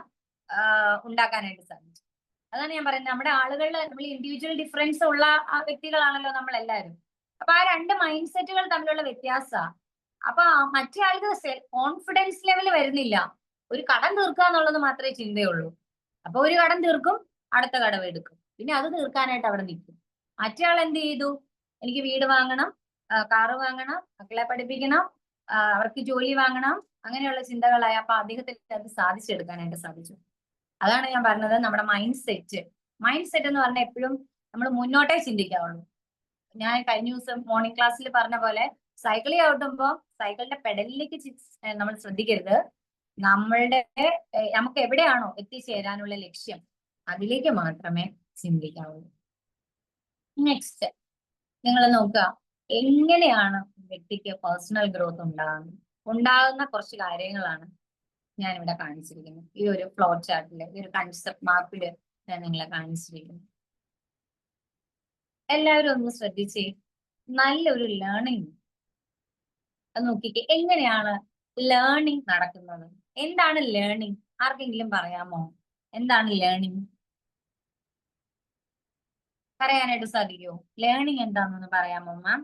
ഉണ്ടാക്കാനായിട്ട് സാധിച്ചു. അതാണ് ഞാൻ പറയുന്നത്, നമ്മുടെ ആളുകളിൽ നമ്മൾ ഇൻഡിവിജ്വൽ ഡിഫറൻസ് ഉള്ള വ്യക്തികളാണല്ലോ നമ്മൾ എല്ലാവരും. അപ്പൊ ആ രണ്ട് മൈൻഡ് സെറ്റുകൾ തമ്മിലുള്ള വ്യത്യാസമാണ്. അപ്പൊ മറ്റേ ആൾക്ക് കോൺഫിഡൻസ് ലെവൽ വരുന്നില്ല. ഒരു കടം തീർക്കുക എന്നുള്ളത് മാത്രമേ ചിന്തയുള്ളൂ. അപ്പൊ ഒരു കടം തീർക്കും, അടുത്ത കടം എടുക്കും, പിന്നെ അത് തീർക്കാനായിട്ട് അവിടെ നിൽക്കും. മറ്റേ ആൾ എന്ത് ചെയ്തു? എനിക്ക് വീട് വാങ്ങണം, കാറ് വാങ്ങണം, മക്കളെ പഠിപ്പിക്കണം, അവർക്ക് ജോലി വാങ്ങണം, അങ്ങനെയുള്ള ചിന്തകളായി. അപ്പൊ അദ്ദേഹത്തിന് അത് സാധിച്ചെടുക്കാനായിട്ട് സാധിച്ചു. അതാണ് ഞാൻ പറഞ്ഞത്, നമ്മുടെ മൈൻഡ് സെറ്റ് എന്ന് പറഞ്ഞാൽ എപ്പോഴും നമ്മൾ മുന്നോട്ടേ ചിന്തിക്കാവുള്ളൂ. ഞാൻ കഴിഞ്ഞ ദിവസം മോർണിംഗ് ക്ലാസ്സിൽ പറഞ്ഞ പോലെ സൈക്കിൾ ചവിട്ടുമ്പോൾ സൈക്കിളിന്റെ പെഡലിലേക്ക് നമ്മൾ ശ്രദ്ധിക്കരുത്. നമുക്ക് എവിടെയാണോ എത്തിച്ചേരാനുള്ള ലക്ഷ്യം അതിലേക്ക് മാത്രമേ ചിന്തിക്കാവുള്ളൂ. നെക്സ്റ്റ് നിങ്ങൾ നോക്കുക, എങ്ങനെയാണ് വ്യക്തിക്ക് പേഴ്സണൽ ഗ്രോത്ത് ഉണ്ടാകുന്ന കുറച്ച് കാര്യങ്ങളാണ് ഞാൻ ഇവിടെ കാണിച്ചിരിക്കുന്നത്. ഈ ഒരു ഫ്ലോ ചാർട്ടില്, ഈ ഒരു കൺസെപ്റ്റ് മാപ്പില് ഞാൻ നിങ്ങളെ കാണിച്ചിരിക്കുന്നു. എല്ലാവരും ഒന്ന് ശ്രദ്ധിച്ചേ. നല്ലൊരു ലേണിംഗ് അത് നോക്കിക്കേ. എങ്ങനെയാണ് ലേണിംഗ് നടക്കുന്നത്? എന്താണ് ലേണിംഗ്? ആർക്കെങ്കിലും പറയാമോ എന്താണ് ലേണിംഗ്? പറയാനായിട്ട് സാധിക്കുമോ? ലേണിംഗ് എന്താണെന്ന് പറയാമോ മാം?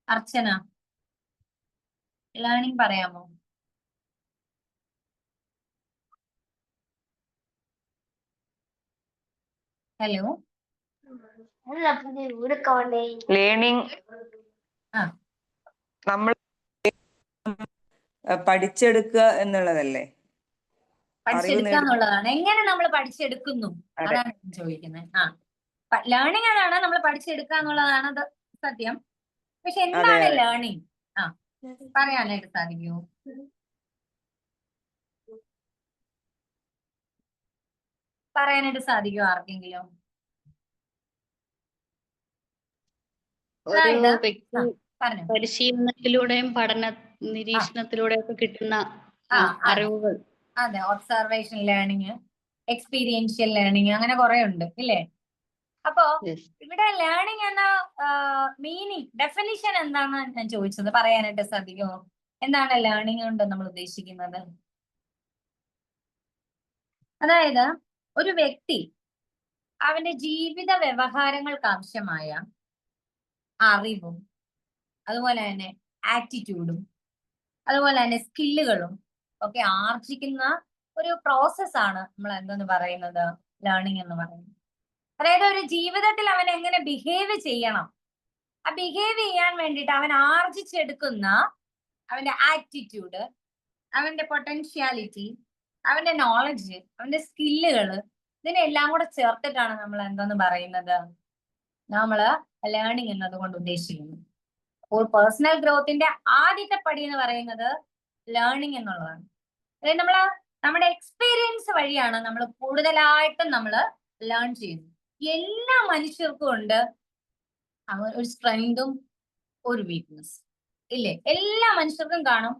അർച്ചന, ലേണിംഗ് പറയാമോ? ഹലോ, ലേണിംഗ് ആ നമ്മൾ പഠിച്ചെടുക്കുക എന്നുള്ളതല്ലേ? പഠിച്ചെടുക്കുക എന്നുള്ളതാണ്. എങ്ങനെ നമ്മൾ പഠിച്ചെടുക്കുന്നു അതാണ് ഞാൻ ചോദിക്കുന്നത്. ലേണിംഗ് അതാണ്, നമ്മൾ പഠിച്ചെടുക്കുക എന്നുള്ളതാണ് അത് സത്യം. പക്ഷെ എന്താണ് ലേണിംഗ്? പറയാനായിട്ട് സാധിക്കുമോ? പറയാനായിട്ട് സാധിക്കുമോ ആർക്കെങ്കിലും? ഒരു വ്യക്തി പറഞ്ഞു. പരിശീലനത്തിലൂടെയും പഠന നിരീക്ഷണത്തിലൂടെയും ഒക്കെ കിട്ടുന്ന അറിവുകൾ. അതെ, ഒബ്സർവേഷൻ ലേണിംഗ്, എക്സ്പീരിയൻഷ്യൽ ലേണിംഗ്, അങ്ങനെ കുറെ ഉണ്ട് ഇല്ലേ? അപ്പോ ഇവിടെ ലേണിംഗ് എന്ന മീനിങ്, ഡെഫിനിഷൻ എന്താണെന്ന് ഞാൻ ചോദിച്ചത്. പറയാനായിട്ട് സാധിക്കുമോ? എന്താണ് ലേണിംഗ് കൊണ്ട് നമ്മൾ ഉദ്ദേശിക്കുന്നത്? അതായത് ഒരു വ്യക്തി അവന്റെ ജീവിത വ്യവഹാരങ്ങൾക്ക് ആവശ്യമായ അറിവും അതുപോലെ തന്നെ ആറ്റിറ്റ്യൂഡും അതുപോലെ തന്നെ സ്കില്ലുകളും ഒക്കെ ആർജിക്കുന്ന ഒരു പ്രോസസ്സാണ് നമ്മൾ എന്തെന്ന് പറയുന്നത്, ലേണിംഗ് എന്ന് പറയുന്നത്. അതായത് ഒരു ജീവിതത്തിൽ അവൻ എങ്ങനെ ബിഹേവ് ചെയ്യണം, ആ ബിഹേവ് ചെയ്യാൻ വേണ്ടിയിട്ട് അവൻ ആർജിച്ചെടുക്കുന്ന അവന്റെ ആറ്റിറ്റ്യൂഡ്, അവന്റെ പൊട്ടൻഷ്യാലിറ്റി, അവന്റെ നോളജ്, അവന്റെ സ്കില്ലുകൾ, ഇതിനെല്ലാം കൂടെ ചേർത്തിട്ടാണ് നമ്മൾ എന്തെന്ന് പറയുന്നത്, നമ്മള് ലേണിംഗ് എന്നതുകൊണ്ട് ഉദ്ദേശിക്കുന്നത്. അപ്പോൾ പേഴ്സണൽ ഗ്രോത്തിന്റെ ആദ്യത്തെ പടി എന്ന് പറയുന്നത് ലേണിംഗ് എന്നുള്ളതാണ്. അതായത് നമ്മുടെ എക്സ്പീരിയൻസ് വഴിയാണ് നമ്മൾ കൂടുതലായിട്ടും നമ്മൾ ലേൺ ചെയ്യുന്നത്. എല്ലാ മനുഷ്യർക്കും ഉണ്ട് ഒരു സ്ട്രെങ്തും ഒരു വീക്ക്നെസ് ഇല്ലേ? എല്ലാ മനുഷ്യർക്കും കാണും.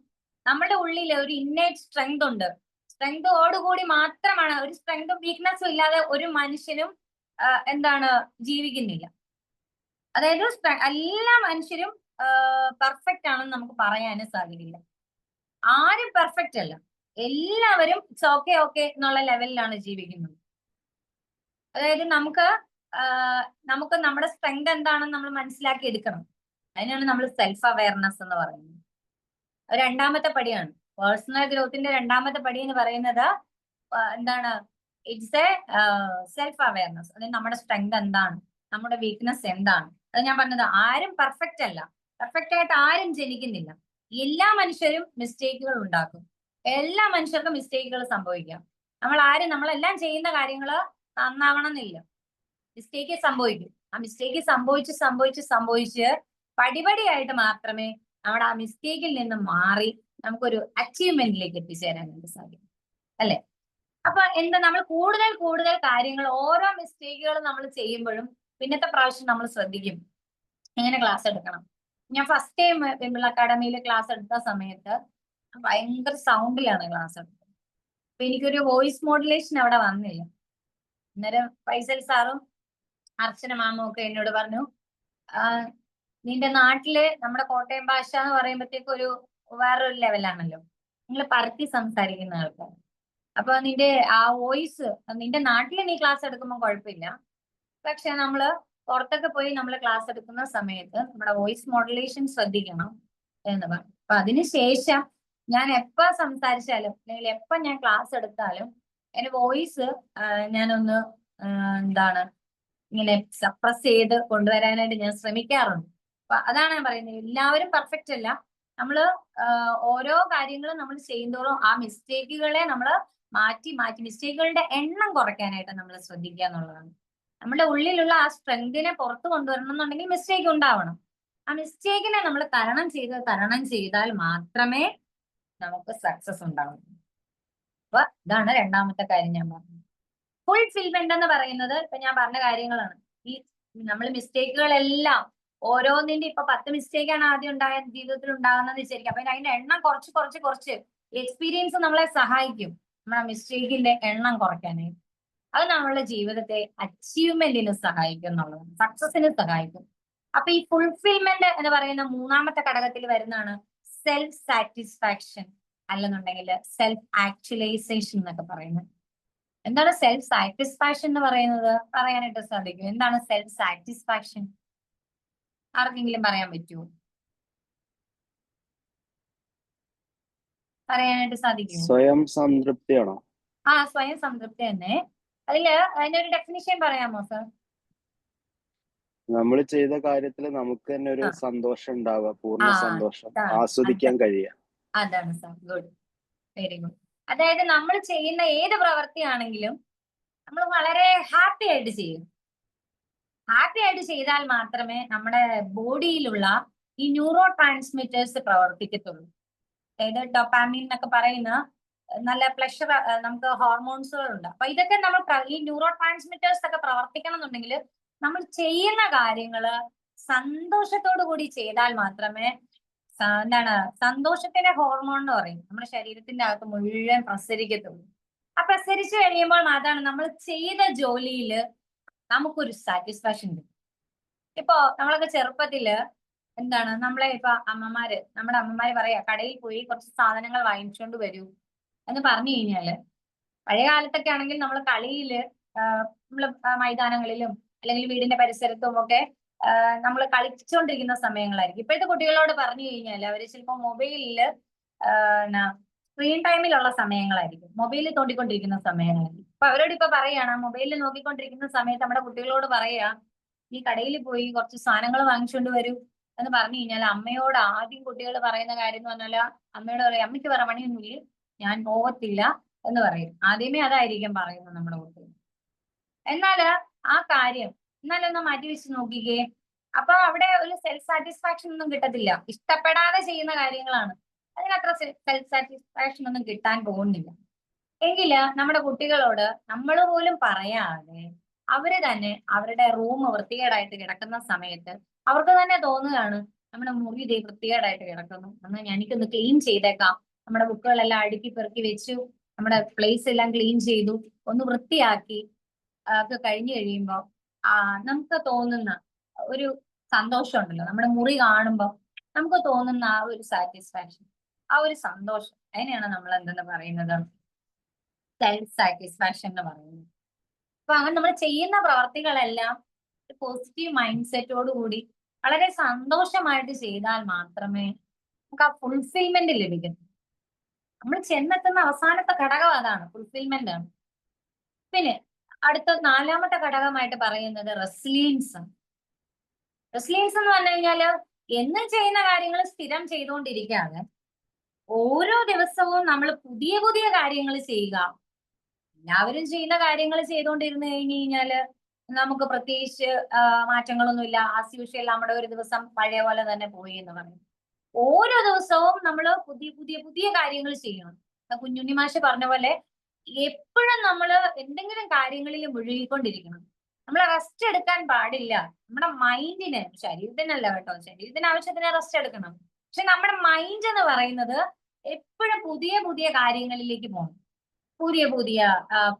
നമ്മുടെ ഉള്ളിൽ ഒരു ഇന്നേറ്റ് സ്ട്രെങ്ത് ഉണ്ട്. സ്ട്രെങ്തോടുകൂടി മാത്രമാണ്, ഒരു സ്ട്രെങ്തും വീക്ക്നെസ്സും ഇല്ലാതെ ഒരു മനുഷ്യനും ജീവിക്കുന്നില്ല. അതായത് എല്ലാ മനുഷ്യരും പെർഫെക്റ്റ് ആണെന്ന് നമുക്ക് പറയാനും സാധിക്കില്ല. ആരും പെർഫെക്റ്റ് അല്ല, എല്ലാവരും ഓക്കെ എന്നുള്ള ലെവലിലാണ് ജീവിക്കുന്നത്. അതായത് നമുക്ക് നമ്മുടെ സ്ട്രെങ്ത് എന്താണെന്ന് നമ്മൾ മനസ്സിലാക്കി എടുക്കണം. അതിനാണ് നമ്മൾ സെൽഫ് അവയർനെസ് എന്ന് പറയുന്നത്. രണ്ടാമത്തെ പടിയാണ് പേഴ്സണൽ ഗ്രോത്തിന്റെ രണ്ടാമത്തെ പടി എന്ന് പറയുന്നത്. എന്താണ്? It's A self awareness. അതായത് നമ്മുടെ സ്ട്രെങ്ത് എന്താണ്, നമ്മുടെ വീക്ക്നെസ് എന്താണ്. അത് ഞാൻ പറഞ്ഞത്, ആരും പെർഫെക്റ്റ് അല്ല, പെർഫെക്റ്റ് ആയിട്ട് ആരും ജനിക്കുന്നില്ല. എല്ലാ മനുഷ്യരും മിസ്റ്റേക്കുകൾ ഉണ്ടാക്കും. എല്ലാ മനുഷ്യർക്കും മിസ്റ്റേക്കുകൾ സംഭവിക്കാം. നമ്മളെല്ലാം ചെയ്യുന്ന കാര്യങ്ങൾ നന്നാവണം എന്നില്ല, മിസ്റ്റേക്ക് സംഭവിക്കും. ആ മിസ്റ്റേക്ക് സംഭവിച്ച് പടിപടിയായിട്ട് മാത്രമേ നമ്മുടെ ആ മിസ്റ്റേക്കിൽ നിന്ന് മാറി നമുക്കൊരു അച്ചീവ്മെന്റിലേക്ക് എത്തിച്ചേരാനായിട്ട് സാധിക്കും, അല്ലെ? അപ്പൊ നമ്മൾ കൂടുതൽ കാര്യങ്ങൾ, ഓരോ മിസ്റ്റേക്കുകളും നമ്മൾ ചെയ്യുമ്പോഴും പിന്നത്തെ പ്രാവശ്യം നമ്മൾ ശ്രദ്ധിക്കും എങ്ങനെ ക്ലാസ് എടുക്കണം. ഞാൻ ഫസ്റ്റ് ടൈം വിമ്പിൾ അക്കാഡമിയിൽ ക്ലാസ് എടുത്ത സമയത്ത് ഭയങ്കര സൗണ്ടിലാണ് ക്ലാസ് എടുത്തത്. അപ്പൊ എനിക്കൊരു വോയിസ് മോഡുലേഷൻ അവിടെ വന്നില്ല. അന്നേരം ഫൈസൽ സാറും അർച്ചന മാമും ഒക്കെ എന്നോട് പറഞ്ഞു, നിന്റെ നാട്ടില് നമ്മുടെ കോട്ടയം ഭാഷ എന്ന് പറയുമ്പോഴത്തേക്ക് ഒരു വേറൊരു ലെവലാണല്ലോ, നിങ്ങൾ പരത്തി സംസാരിക്കുന്ന ആൾക്കാർ. അപ്പൊ നിന്റെ ആ വോയിസ് നിന്റെ നാട്ടിൽ നീ ക്ലാസ് എടുക്കുമ്പോൾ കുഴപ്പമില്ല, പക്ഷെ നമ്മള് പുറത്തൊക്കെ പോയി നമ്മൾ ക്ലാസ് എടുക്കുന്ന സമയത്ത് നമ്മുടെ വോയിസ് മോഡുലേഷൻ ശ്രദ്ധിക്കണം എന്ന് പറഞ്ഞു. അപ്പൊ അതിനുശേഷം ഞാൻ എപ്പോ സംസാരിച്ചാലും അല്ലെങ്കിൽ എപ്പോ ഞാൻ ക്ലാസ് എടുത്താലും എന്റെ വോയിസ് ഞാനൊന്ന് എന്താണ് ഇങ്ങനെ സപ്രസ് ചെയ്ത് കൊണ്ടുവരാനായിട്ട് ഞാൻ ശ്രമിക്കാറുണ്ട്. അപ്പൊ അതാണ് ഞാൻ പറയുന്നത്, എല്ലാവരും പെർഫെക്റ്റ് അല്ല. നമ്മള് ഓരോ കാര്യങ്ങളും നമ്മൾ ചെയ്യുന്തോറും ആ മിസ്റ്റേക്കുകളെ നമ്മൾ മാറ്റി മിസ്റ്റേക്കുകളുടെ എണ്ണം കുറയ്ക്കാനായിട്ട് നമ്മൾ ശ്രദ്ധിക്കുക എന്നുള്ളതാണ്. നമ്മുടെ ഉള്ളിലുള്ള ആ സ്ട്രെങ്തിനെ പുറത്തു കൊണ്ടുവരണം എന്നുണ്ടെങ്കിൽ മിസ്റ്റേക്ക് ഉണ്ടാവണം. ആ മിസ്റ്റേക്കിനെ നമ്മൾ തരണം ചെയ്താൽ മാത്രമേ നമുക്ക് സക്സസ് ഉണ്ടാവൂ. അപ്പൊ ഇതാണ് രണ്ടാമത്തെ കാര്യം ഞാൻ പറഞ്ഞത്. ഫുൾഫിൽമെന്റ് എന്ന് പറയുന്നത് ഇപ്പൊ ഞാൻ പറഞ്ഞ കാര്യങ്ങളാണ്. ഈ നമ്മൾ മിസ്റ്റേക്കുകളെല്ലാം ഓരോന്നിന്റെ ഇപ്പൊ 10 മിസ്റ്റേക്കാണ് ആദ്യം ജീവിതത്തിൽ ഉണ്ടാകുന്നത് വിചാരിക്കും. അപ്പൊ അതിന്റെ എണ്ണം കുറച്ച് എക്സ്പീരിയൻസ് നമ്മളെ സഹായിക്കും നമ്മുടെ മിസ്റ്റേക്കിന്റെ എണ്ണം കുറയ്ക്കാനായിട്ട്. അത് നമ്മളുടെ ജീവിതത്തെ അച്ചീവ്മെന്റിന് സഹായിക്കും എന്നുള്ളതാണ്, സക്സസിന് സഹായിക്കും. അപ്പൊ ഈ ഫുൾഫിൽമെന്റ് എന്ന് പറയുന്ന മൂന്നാമത്തെ ഘടകത്തിൽ വരുന്നതാണ് സെൽഫ് സാറ്റിസ്ഫാക്ഷൻ, അല്ലെന്നുണ്ടെങ്കിൽ സെൽഫ് ആക്ച്വലൈസേഷൻ എന്നൊക്കെ പറയുന്നത്. എന്താണ് സെൽഫ് സാറ്റിസ്ഫാക്ഷൻ എന്ന് പറയുന്നത്? പറയാനായിട്ട് സാധിക്കും. എന്താണ് സെൽഫ് സാറ്റിസ്ഫാക്ഷൻ? ആർക്കെങ്കിലും പറയാൻ പറ്റുമോ? പറയാനായിട്ട് സാധിക്കുമോ? സ്വയം സംതൃപ്തിയാണോ? സ്വയം സംതൃപ്തി തന്നെ. അതിന്റെ ഒരു ഡെഫിനിഷൻ പറയാമോ സർ? നമ്മൾ ചെയ്ത കാര്യത്തിൽ നമുക്ക് തന്നെ ഒരു സന്തോഷം ഉണ്ടാവുക, പൂർണ്ണ സന്തോഷം ആസ്വദിക്കാൻ കഴിയുക. അതാണ് സർ. Good, very good. അതായത് നമ്മൾ ചെയ്യുന്ന ഏത് പ്രവൃത്തിയാണെങ്കിലും നമ്മൾ വളരെ ഹാപ്പി ആയിട്ട് ചെയ്യും. ഹാപ്പി ആയിട്ട് ചെയ്താൽ മാത്രമേ നമ്മുടെ ബോഡിയിലുള്ള ഈ ന്യൂറോ ട്രാൻസ്മിറ്റേഴ്സ് പ്രവർത്തിക്കത്തുള്ളൂ. അതായത് ഡോപാമിൻ എന്നൊക്കെ പറയുന്ന നല്ല പ്ലഷർ നമുക്ക് ഹോർമോൺസുകളുണ്ട്. അപ്പൊ ഇതൊക്കെ നമ്മൾ ഈ ന്യൂറോ ട്രാൻസ്മിറ്റേഴ്സ് ഒക്കെ പ്രവർത്തിക്കണം എന്നുണ്ടെങ്കിൽ നമ്മൾ ചെയ്യുന്ന കാര്യങ്ങള് സന്തോഷത്തോടു കൂടി ചെയ്താൽ മാത്രമേ എന്താണ് സന്തോഷത്തിന്റെ ഹോർമോൺ എന്ന് പറയും നമ്മുടെ ശരീരത്തിന്റെ അകത്ത് മുഴുവൻ പ്രസരിക്കത്തുള്ളൂ. ആ പ്രസരിച്ചു കഴിയുമ്പോൾ അതാണ് നമ്മൾ ചെയ്ത ജോലിയിൽ നമുക്കൊരു സാറ്റിസ്ഫാക്ഷൻ കിട്ടും. ഇപ്പോ നമ്മളൊക്കെ ചെറുപ്പത്തില് എന്താണ് നമ്മളെ ഇപ്പൊ നമ്മുടെ അമ്മമാര് പറയാ കടയിൽ പോയി കുറച്ച് സാധനങ്ങൾ വാങ്ങിച്ചുകൊണ്ട് വരൂ എന്ന് പറഞ്ഞു കഴിഞ്ഞാല്, പഴയ കാലത്തൊക്കെ ആണെങ്കിൽ നമ്മൾ കളിയില് നമ്മള് മൈതാനങ്ങളിലും അല്ലെങ്കിൽ വീടിന്റെ പരിസരത്തും ഒക്കെ നമ്മൾ കളിച്ചുകൊണ്ടിരിക്കുന്ന സമയങ്ങളായിരിക്കും. ഇപ്പോഴത്തെ കുട്ടികളോട് പറഞ്ഞു കഴിഞ്ഞാൽ അവര് ചിലപ്പോൾ മൊബൈലില് സ്ക്രീൻ ടൈമിലുള്ള സമയങ്ങളായിരിക്കും, മൊബൈലിൽ തോണ്ടിക്കൊണ്ടിരിക്കുന്ന സമയങ്ങളായിരിക്കും. അപ്പൊ അവരോട് ഇപ്പൊ പറയാണ്, മൊബൈലിൽ നോക്കിക്കൊണ്ടിരിക്കുന്ന സമയത്ത് നമ്മുടെ കുട്ടികളോട് പറയാ ഈ കടയിൽ പോയി കുറച്ച് സാധനങ്ങൾ വാങ്ങിച്ചുകൊണ്ട് വരൂ എന്ന് പറഞ്ഞു കഴിഞ്ഞാൽ അമ്മയോട് ആദ്യം കുട്ടികൾ പറയുന്ന കാര്യം എന്ന് പറഞ്ഞാൽ അമ്മയോട് പറയാം, അമ്മയ്ക്ക് വേറെ പണിയൊന്നുമില്ല, ഞാൻ പോകത്തില്ല എന്ന് പറയും. ആദ്യമേ അതായിരിക്കും പറയുന്നത് നമ്മുടെ കുട്ടികൾ. എന്നാല് ആ കാര്യം എന്നാലൊന്ന് മാറ്റി വെച്ച് നോക്കിക്കേ, അപ്പൊ അവിടെ ഒരു സെൽഫ് സാറ്റിസ്ഫാക്ഷൻ ഒന്നും കിട്ടത്തില്ല. ഇഷ്ടപ്പെടാതെ ചെയ്യുന്ന കാര്യങ്ങളാണ്, അതിനത്ര സെൽഫ് സാറ്റിസ്ഫാക്ഷൻ ഒന്നും കിട്ടാൻ പോകുന്നില്ല. എങ്കില് നമ്മുടെ കുട്ടികളോട് നമ്മൾ പോലും പറയാതെ അവര് തന്നെ അവരുടെ റൂം വൃത്തികേടായിട്ട് കിടക്കുന്ന സമയത്ത് അവർക്ക് തന്നെ തോന്നുകയാണ് നമ്മുടെ മുറി ഇതേ വൃത്തികേടായിട്ട് കിടക്കുന്നു, എന്നാൽ എനിക്കൊന്ന് ക്ലീൻ ചെയ്തേക്കാം. നമ്മുടെ ബുക്കുകളെല്ലാം അടുക്കി പെറുക്കി വെച്ചു, നമ്മുടെ പ്ലേസ് എല്ലാം ക്ലീൻ ചെയ്തു, ഒന്ന് വൃത്തിയാക്കി ഒക്കെ കഴിഞ്ഞു കഴിയുമ്പോൾ നമുക്ക് തോന്നുന്ന ഒരു സന്തോഷം ഉണ്ടല്ലോ, നമ്മുടെ മുറി കാണുമ്പോൾ നമുക്ക് തോന്നുന്ന ആ ഒരു സാറ്റിസ്ഫാക്ഷൻ, ആ ഒരു സന്തോഷം, അതിനെയാണ് നമ്മൾ എന്തെന്ന് പറയുന്നത് സെൽഫ് സാറ്റിസ്ഫാക്ഷൻ എന്ന് പറയുന്നത്. അപ്പൊ അങ്ങനെ നമ്മൾ ചെയ്യുന്ന പ്രവർത്തികളെല്ലാം പോസിറ്റീവ് മൈൻഡ് സെറ്റോട് കൂടി വളരെ സന്തോഷമായിട്ട് ചെയ്താൽ മാത്രമേ നമുക്ക് ആ ഫുൾഫിൽമെന്റ് ലഭിക്കത്തുള്ളൂ. നമ്മൾ ചെന്നെത്തുന്ന അവസാനത്തെ ഘടകം അതാണ്, ഫുൾഫിൽമെന്റ് ആണ്. പിന്നെ അടുത്ത നാലാമത്തെ ഘടകമായിട്ട് പറയുന്നത് റെസിലിയൻസ് ആണ്. റെസിലിയൻസ് എന്ന് പറഞ്ഞു കഴിഞ്ഞാല് എന്നും ചെയ്യുന്ന കാര്യങ്ങൾ സ്ഥിരം ചെയ്തുകൊണ്ടിരിക്കാതെ ഓരോ ദിവസവും നമ്മൾ പുതിയ പുതിയ കാര്യങ്ങൾ ചെയ്യുക. എല്ലാവരും ചെയ്യുന്ന കാര്യങ്ങൾ ചെയ്തുകൊണ്ടിരുന്നു കഴിഞ്ഞു കഴിഞ്ഞാല് നമുക്ക് പ്രത്യേകിച്ച് മാറ്റങ്ങളൊന്നുമില്ല, ആസ് യൂഷ്വൽ നമ്മുടെ ഒരു ദിവസം പഴയ പോലെ തന്നെ പോയി എന്ന് പറയും. ഓരോ ദിവസവും നമ്മൾ പുതിയ പുതിയ പുതിയ കാര്യങ്ങൾ ചെയ്യണം. കുഞ്ഞുണ്ണി മാഷ് പറഞ്ഞ പോലെ എപ്പോഴും നമ്മൾ എന്തെങ്കിലും കാര്യങ്ങളിൽ മുഴുകിക്കൊണ്ടിരിക്കണം. നമ്മൾ റെസ്റ്റ് എടുക്കാൻ പാടില്ല. നമ്മുടെ മൈൻഡിന്, ശരീരത്തിനല്ല കേട്ടോ, ശരീരത്തിന് ആവശ്യത്തിന് റെസ്റ്റ് എടുക്കണം, പക്ഷെ നമ്മുടെ മൈൻഡ് എന്ന് പറയുന്നത് എപ്പോഴും പുതിയ പുതിയ കാര്യങ്ങളിലേക്ക് പോകണം, പുതിയ പുതിയ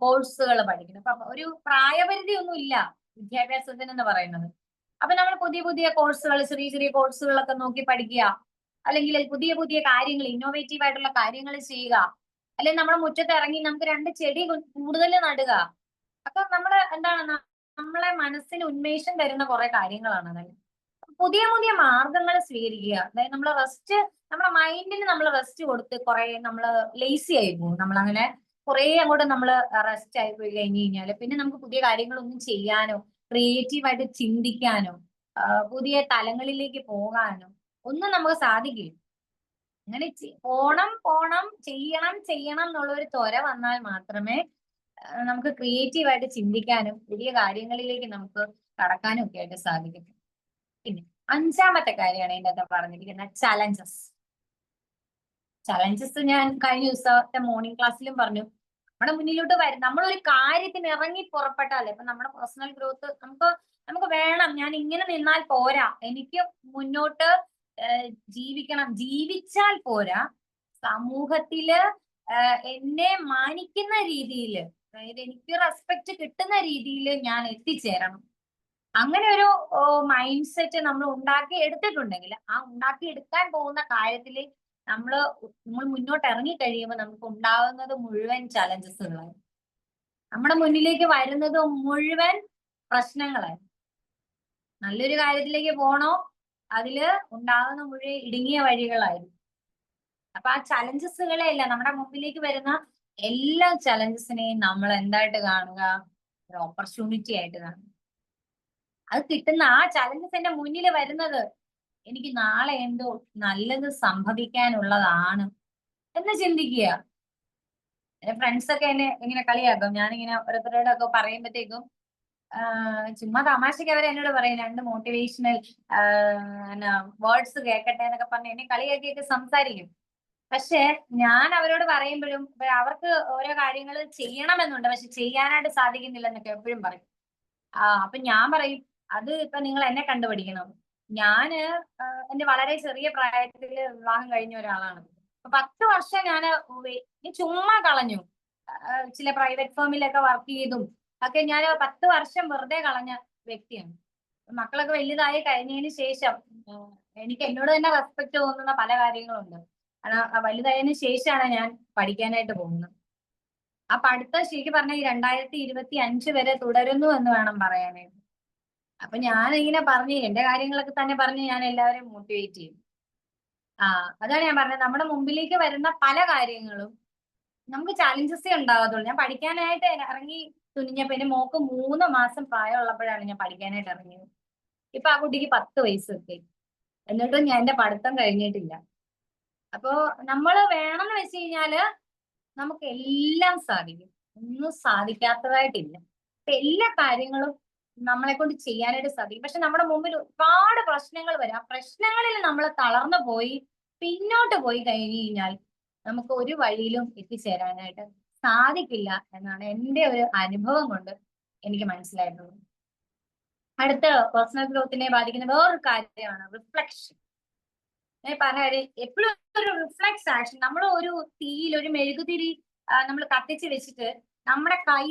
കോഴ്സുകൾ പഠിക്കണം. അപ്പൊ ഒരു പ്രായപരിധി ഒന്നും ഇല്ല വിദ്യാഭ്യാസത്തിന് എന്ന് പറയുന്നത്. അപ്പൊ നമ്മൾ പുതിയ പുതിയ കോഴ്സുകൾ, ചെറിയ ചെറിയ കോഴ്സുകളൊക്കെ നോക്കി പഠിക്കുക, അല്ലെങ്കിൽ പുതിയ പുതിയ കാര്യങ്ങൾ, ഇന്നോവേറ്റീവ് ആയിട്ടുള്ള കാര്യങ്ങൾ ചെയ്യുക, അല്ലെങ്കിൽ നമ്മുടെ മുറ്റത്ത് ഇറങ്ങി നമുക്ക് 2 ചെടി കൂടുതൽ നടുക. അപ്പൊ നമ്മള് എന്താണ്, നമ്മളെ മനസ്സിന് ഉന്മേഷം തരുന്ന കുറെ കാര്യങ്ങളാണ് അതൊക്കെ. പുതിയ പുതിയ മാർഗങ്ങൾ സ്വീകരിക്കുക. അതായത് നമ്മൾ റെസ്റ്റ്, നമ്മുടെ മൈൻഡിന് നമ്മൾ റെസ്റ്റ് കൊടുത്ത് കുറെ നമ്മൾ ലേസി ആയി പോകും. നമ്മളങ്ങനെ കുറെ അങ്ങോട്ട് നമ്മൾ റെസ്റ്റ് ആയി പോയി കഴിഞ്ഞു കഴിഞ്ഞാല് പിന്നെ നമുക്ക് പുതിയ കാര്യങ്ങളൊന്നും ചെയ്യാനോ ക്രിയേറ്റീവായിട്ട് ചിന്തിക്കാനോ പുതിയ തലങ്ങളിലേക്ക് പോകാനോ ഒന്നും നമുക്ക് സാധിക്കില്ല. അങ്ങനെ പോണം ചെയ്യണം എന്നുള്ള ഒരു ത്വര വന്നാൽ മാത്രമേ നമുക്ക് ക്രിയേറ്റീവായിട്ട് ചിന്തിക്കാനും പുതിയ കാര്യങ്ങളിലേക്ക് നമുക്ക് കടക്കാനും ഒക്കെ ആയിട്ട് സാധിക്കും. പിന്നെ 5ാമത്തെ കാര്യമാണ് ഇതിൻ്റെ അകത്ത് പറഞ്ഞിരിക്കുന്നത് ചലഞ്ചസ്. ചലഞ്ചസ് ഞാൻ കഴിഞ്ഞ ദിവസത്തെ മോർണിംഗ് ക്ലാസ്സിലും പറഞ്ഞു. നമ്മുടെ മുന്നിലോട്ട് വരും, നമ്മളൊരു കാര്യത്തിന് ഇറങ്ങി പുറപ്പെട്ടാലേ ഇപ്പൊ നമ്മുടെ പേഴ്സണൽ ഗ്രോത്ത് നമുക്ക് വേണം. ഞാൻ ഇങ്ങനെ നിന്നാൽ പോരാ, എനിക്ക് മുന്നോട്ട് ജീവിക്കണം. ജീവിച്ചാൽ പോരാ, സമൂഹത്തില് എന്നെ മാനിക്കുന്ന രീതിയിൽ, അതായത് എനിക്ക് റെസ്പെക്ട് കിട്ടുന്ന രീതിയിൽ ഞാൻ എത്തിച്ചേരണം. അങ്ങനെ ഒരു മൈൻഡ് സെറ്റ് നമ്മൾ ഉണ്ടാക്കി എടുത്തിട്ടുണ്ടെങ്കിൽ ആ ഉണ്ടാക്കി എടുക്കാൻ പോകുന്ന കാര്യത്തിൽ നമ്മൾ മുന്നോട്ട് ഇറങ്ങി കഴിയുമ്പോൾ നമുക്ക് ഉണ്ടാകുന്നത് മുഴുവൻ ചലഞ്ചസുകളാണ്. നമ്മുടെ മുന്നിലേക്ക് വരുന്നത് മുഴുവൻ പ്രശ്നങ്ങളാണ്. നല്ലൊരു കാര്യത്തിലേക്ക് പോണോ, അതില് ഉണ്ടാകുന്ന മുഴുവൻ ഇടുങ്ങിയ വഴികളായിരുന്നു. അപ്പൊ ആ ചലഞ്ചസുകളെ അല്ല, നമ്മുടെ മുമ്പിലേക്ക് വരുന്ന എല്ലാ ചലഞ്ചസിനെയും നമ്മൾ എന്തായിട്ട് കാണുക, ഒരു ഓപ്പർച്യൂണിറ്റി ആയിട്ട് കാണുക. അത് കിട്ടുന്ന ആ ചലഞ്ചസ് എന്റെ മുന്നിൽ വരുന്നത് എനിക്ക് നാളെ എന്തോ നല്ലത് സംഭവിക്കാനുള്ളതാണ് എന്ന് ചിന്തിക്കുക. എന്റെ ഫ്രണ്ട്സൊക്കെ എന്നെ ഇങ്ങനെ കളിയാക്കും. ഞാനിങ്ങനെ ഓരോരുത്തരോടൊക്കെ പറയുമ്പോഴത്തേക്കും ചുമ്മാ തമാശക്ക് അവർ എന്നോട് പറയും 2 മോട്ടിവേഷണൽ വേർഡ്സ് കേൾക്കട്ടെ എന്നൊക്കെ പറഞ്ഞ് എന്നെ കളിയാക്കിയൊക്കെ സംസാരിക്കും. പക്ഷെ ഞാൻ അവരോട് പറയുമ്പോഴും അവർക്ക് ഓരോ കാര്യങ്ങൾ ചെയ്യണമെന്നുണ്ട്, പക്ഷെ ചെയ്യാനായിട്ട് സാധിക്കുന്നില്ല എന്നൊക്കെ എപ്പോഴും പറയും. അപ്പൊ ഞാൻ പറയും, അത് ഇപ്പൊ നിങ്ങൾ എന്നെ കണ്ടുപിടിക്കണം. ഞാന് എന്റെ വളരെ ചെറിയ പ്രായത്തിൽ വിവാഹം കഴിഞ്ഞ ഒരാളാണ്. 10 വർഷം ഞാൻ ചുമ്മാ കളഞ്ഞു. ചില പ്രൈവറ്റ് ഫേമിലൊക്കെ വർക്ക് ചെയ്തും ഒക്കെ ഞാൻ 10 വർഷം വെറുതെ കളഞ്ഞ വ്യക്തിയാണ്. മക്കളൊക്കെ വലുതായി കഴിഞ്ഞതിന് ശേഷം എനിക്ക് എന്നോട് തന്നെ റെസ്പെക്ട് തോന്നുന്ന പല കാര്യങ്ങളുണ്ട്. വലുതായതിനു ശേഷമാണ് ഞാൻ പഠിക്കാനായിട്ട് പോകുന്നത്. ആ പഠിത്തം ശരിക്കും പറഞ്ഞാൽ ഈ 2025 വരെ തുടരുന്നു എന്ന് വേണം പറയാനായിട്ട്. അപ്പൊ ഞാൻ ഇങ്ങനെ പറഞ്ഞ് എന്റെ കാര്യങ്ങളൊക്കെ തന്നെ പറഞ്ഞ് ഞാൻ എല്ലാവരെയും മോട്ടിവേറ്റ് ചെയ്യും. അതാണ് ഞാൻ പറഞ്ഞത്, നമ്മുടെ മുമ്പിലേക്ക് വരുന്ന പല കാര്യങ്ങളും നമുക്ക് ചാലഞ്ചസേ ഉണ്ടാകത്തുള്ളൂ. ഞാൻ പഠിക്കാനായിട്ട് ഇറങ്ങി തുനിഞ്ഞപ്പോ എന്റെ മോക്ക് 3 മാസം പ്രായമുള്ളപ്പോഴാണ് ഞാൻ പഠിക്കാനായിട്ട് ഇറങ്ങിയത്. ഇപ്പൊ ആ കുട്ടിക്ക് 10 വയസ്സൊക്കെ, എന്നിട്ടും ഞാൻ എന്റെ പഠിത്തം കഴിഞ്ഞിട്ടില്ല. അപ്പോ നമ്മൾ വേണമെന്ന് വെച്ച് കഴിഞ്ഞാല് നമുക്ക് എല്ലാം സാധിക്കും, ഒന്നും സാധിക്കാത്തതായിട്ടില്ല. എല്ലാ കാര്യങ്ങളും നമ്മളെ കൊണ്ട് ചെയ്യാനായിട്ട് സാധിക്കും. പക്ഷെ നമ്മുടെ മുമ്പിൽ ഒരുപാട് പ്രശ്നങ്ങൾ വരും. ആ പ്രശ്നങ്ങളിൽ നമ്മൾ തളർന്നു പോയി പിന്നോട്ട് പോയി കഴിഞ്ഞു കഴിഞ്ഞാൽ നമുക്ക് ഒരു വഴിയിലും എത്തിച്ചേരാനായിട്ട് സാധിക്കില്ല എന്നാണ് എൻ്റെ ഒരു അനുഭവം കൊണ്ട് എനിക്ക് മനസ്സിലായിട്ടുള്ളത്. അടുത്ത പേഴ്സണൽ ഗ്രോത്തിനെ ബാധിക്കുന്ന വേറൊരു കാര്യമാണ് റിഫ്ലക്ഷൻ. ഞാൻ പറഞ്ഞ കാര്യം, എപ്പോഴും ഒരു റിഫ്ലക്സ് ആക്ഷൻ. നമ്മൾ ഒരു തീയിൽ ഒരു മെഴുകുതിരി നമ്മൾ കത്തിച്ച് വെച്ചിട്ട് നമ്മുടെ കൈ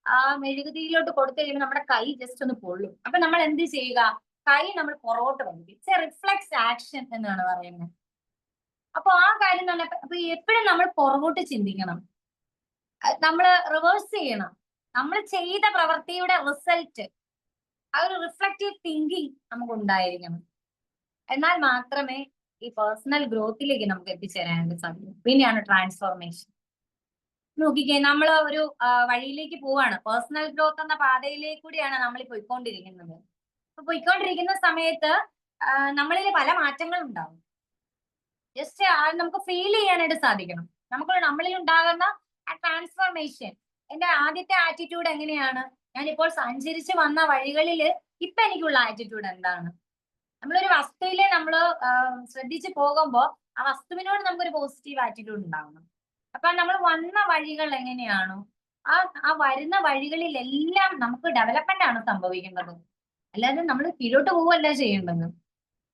ആ മെഴുകുതിരിയിലോട്ട് കൊടുത്തു കഴിയുമ്പോൾ നമ്മുടെ കൈ ജസ്റ്റ് ഒന്ന് പൊള്ളും. അപ്പൊ നമ്മൾ എന്ത് ചെയ്യുക, കൈ നമ്മൾ പുറകോട്ട് വലിക്കും. റിഫ്ലക്സ് ആക്ഷൻ എന്നാണ് പറയുന്നത്. അപ്പൊ ആ കാര്യം തന്നെ, അപ്പൊ എപ്പോഴും നമ്മൾ പുറകോട്ട് ചിന്തിക്കണം, നമ്മൾ റിവേഴ്സ് ചെയ്യണം. നമ്മൾ ചെയ്ത പ്രവൃത്തിയുടെ റിസൾട്ട്, ആ ഒരു റിഫ്ലക്റ്റീവ് തിങ്കിങ് നമുക്ക് ഉണ്ടായിരിക്കണം. എന്നാൽ മാത്രമേ ഈ പേഴ്സണൽ ഗ്രോത്തിലേക്ക് നമുക്ക് എത്തിച്ചേരാനായിട്ട് സാധിക്കും. പിന്നെയാണ് ട്രാൻസ്ഫോർമേഷൻ. നോക്കിക്കേ, നമ്മൾ ഒരു വഴിയിലേക്ക് പോവാണ്, പേഴ്സണൽ ഗ്രോത്ത് എന്ന പാതയിലേക്ക് കൂടിയാണ് നമ്മൾ പോയിക്കൊണ്ടിരിക്കുന്നത്. അപ്പൊ പോയിക്കൊണ്ടിരിക്കുന്ന സമയത്ത് നമ്മളിൽ പല മാറ്റങ്ങൾ ഉണ്ടാവും. ജസ്റ്റ് നമുക്ക് ഫീൽ ചെയ്യാനായിട്ട് സാധിക്കണം. നമ്മളിൽ ഉണ്ടാകുന്ന ആ ട്രാൻസ്ഫോർമേഷൻ. എന്റെ ആദ്യത്തെ ആറ്റിറ്റ്യൂഡ് എങ്ങനെയാണ്, ഞാനിപ്പോൾ സഞ്ചരിച്ച് വന്ന വഴികളിൽ ഇപ്പൊ എനിക്കുള്ള ആറ്റിറ്റ്യൂഡ് എന്താണ്. നമ്മളൊരു വസ്തുവിലെ നമ്മൾ ശ്രദ്ധിച്ചു പോകുമ്പോൾ ആ വസ്തുവിനോട് നമുക്കൊരു പോസിറ്റീവ് ആറ്റിറ്റ്യൂഡ് ഉണ്ടാവണം. അപ്പൊ നമ്മൾ വന്ന വഴികൾ എങ്ങനെയാണോ ആ വരുന്ന വഴികളിലെല്ലാം നമുക്ക് ഡെവലപ്മെന്റ് ആണ് സംഭവിക്കേണ്ടത്. അല്ലാതെ നമ്മൾ കീഴോട്ട് പോവല്ല ചെയ്യേണ്ടത്.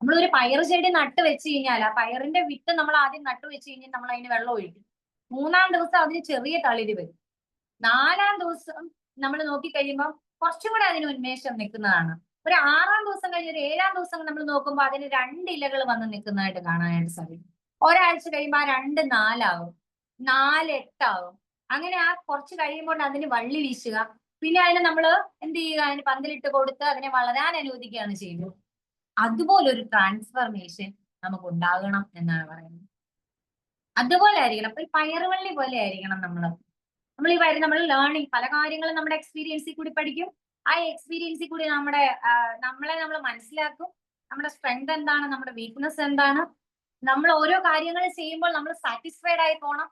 നമ്മളൊരു പയർ ചെടി നട്ട് വെച്ച് കഴിഞ്ഞാൽ ആ പയറിന്റെ വിത്ത് നമ്മൾ ആദ്യം നട്ട് വെച്ച് കഴിഞ്ഞാൽ നമ്മൾ അതിന് വെള്ളം ഒഴിക്കും. 3-ാം ദിവസം അതിന് ചെറിയ തളിര് വരും. 4-ാം ദിവസം നമ്മൾ നോക്കിക്കഴിയുമ്പോൾ കുറച്ചും കൂടെ അതിന് ഉന്മേഷം നിൽക്കുന്നതാണ്. ഒരു 6-ാം ദിവസം കഴിഞ്ഞ് ഒരു 7-ാം ദിവസം നമ്മൾ നോക്കുമ്പോൾ അതിന് 2 ഇലകൾ വന്ന് നിൽക്കുന്നതായിട്ട് കാണാനായിട്ട് സാധിക്കും. ഒരാഴ്ച കഴിയുമ്പോൾ ആ 2 4 ആവും, 4 8 ആവും. അങ്ങനെ ആ കുറച്ച് കഴിയുമ്പോൾ അതിന് വള്ളി വീശുക. പിന്നെ അതിനെ നമ്മൾ എന്ത് ചെയ്യുക, അതിന് പന്തലിട്ട് കൊടുത്ത് അതിനെ വളരാൻ അനുവദിക്കുകയാണ് ചെയ്യുന്നത്. അതുപോലൊരു ട്രാൻസ്ഫർമേഷൻ നമുക്ക് ഉണ്ടാകണം എന്നാണ് പറയുന്നത്. അതുപോലെ ആയിരിക്കണം. അപ്പൊ ഈ പയറുവള്ളി പോലെ ആയിരിക്കണം നമ്മൾ ഈ നമ്മൾ ലേണിംഗ് പല കാര്യങ്ങളും നമ്മുടെ എക്സ്പീരിയൻസിൽ കൂടി പഠിക്കും. ആ എക്സ്പീരിയൻസിൽ കൂടി നമ്മളെ നമ്മൾ മനസ്സിലാക്കും. നമ്മുടെ സ്ട്രെങ്ത് എന്താണ്, നമ്മുടെ വീക്ക്നെസ് എന്താണ്. നമ്മൾ ഓരോ കാര്യങ്ങൾ ചെയ്യുമ്പോൾ നമ്മൾ സാറ്റിസ്ഫൈഡ് ആയി പോകണം.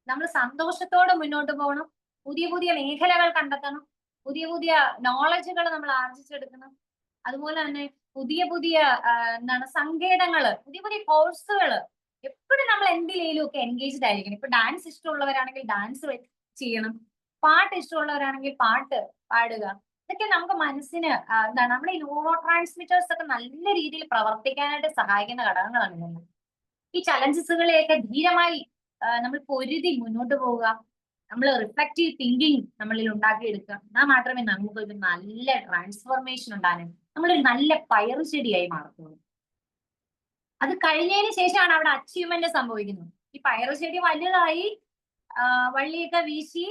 നമ്മൾ സന്തോഷത്തോടെ മുന്നോട്ട് പോകണം. പുതിയ പുതിയ മേഖലകൾ കണ്ടെത്തണം. പുതിയ പുതിയ നോളജുകൾ നമ്മൾ ആർജിച്ചെടുക്കണം. അതുപോലെ തന്നെ പുതിയ പുതിയ സങ്കേതങ്ങള്, പുതിയ പുതിയ കോഴ്സുകള് എപ്പോഴും നമ്മൾ എന്തിലേലും ഒക്കെ എൻഗേജ്ഡ് ആയിരിക്കണം. ഇപ്പൊ ഡാൻസ് ഇഷ്ടമുള്ളവരാണെങ്കിൽ ഡാൻസ് ചെയ്യണം, പാട്ട് ഇഷ്ടമുള്ളവരാണെങ്കിൽ പാട്ട് പാടുക. ഇതൊക്കെ നമുക്ക് മനസ്സിന് നമ്മുടെ ഈ ന്യൂറോ ട്രാൻസ്മിറ്റേഴ്സ് ഒക്കെ നല്ല രീതിയിൽ പ്രവർത്തിക്കാനായിട്ട് സഹായിക്കുന്ന ഘടകങ്ങളാണ് ഇതെല്ലാം. ഈ ചലഞ്ചസുകളെയൊക്കെ ധീരമായി നമ്മൾ പൊരുതി മുന്നോട്ട് പോവുക. നമ്മൾ റിഫ്ലക്റ്റീവ് തിങ്കിങ് നമ്മളിൽ ഉണ്ടാക്കിയെടുക്കുക. എന്നാൽ മാത്രമേ നമുക്ക് ഒരു നല്ല ട്രാൻസ്ഫോർമേഷൻ ഉണ്ടാകാൻ നമ്മളൊരു നല്ല പയറു ചെടിയായി മാറത്തുള്ളൂ. അത് കഴിഞ്ഞതിന് ശേഷമാണ് അവിടെ അച്ചീവ്മെന്റ് സംഭവിക്കുന്നത്. ഈ പയറു ചെടി വലുതായി വള്ളിയൊക്കെ വീശി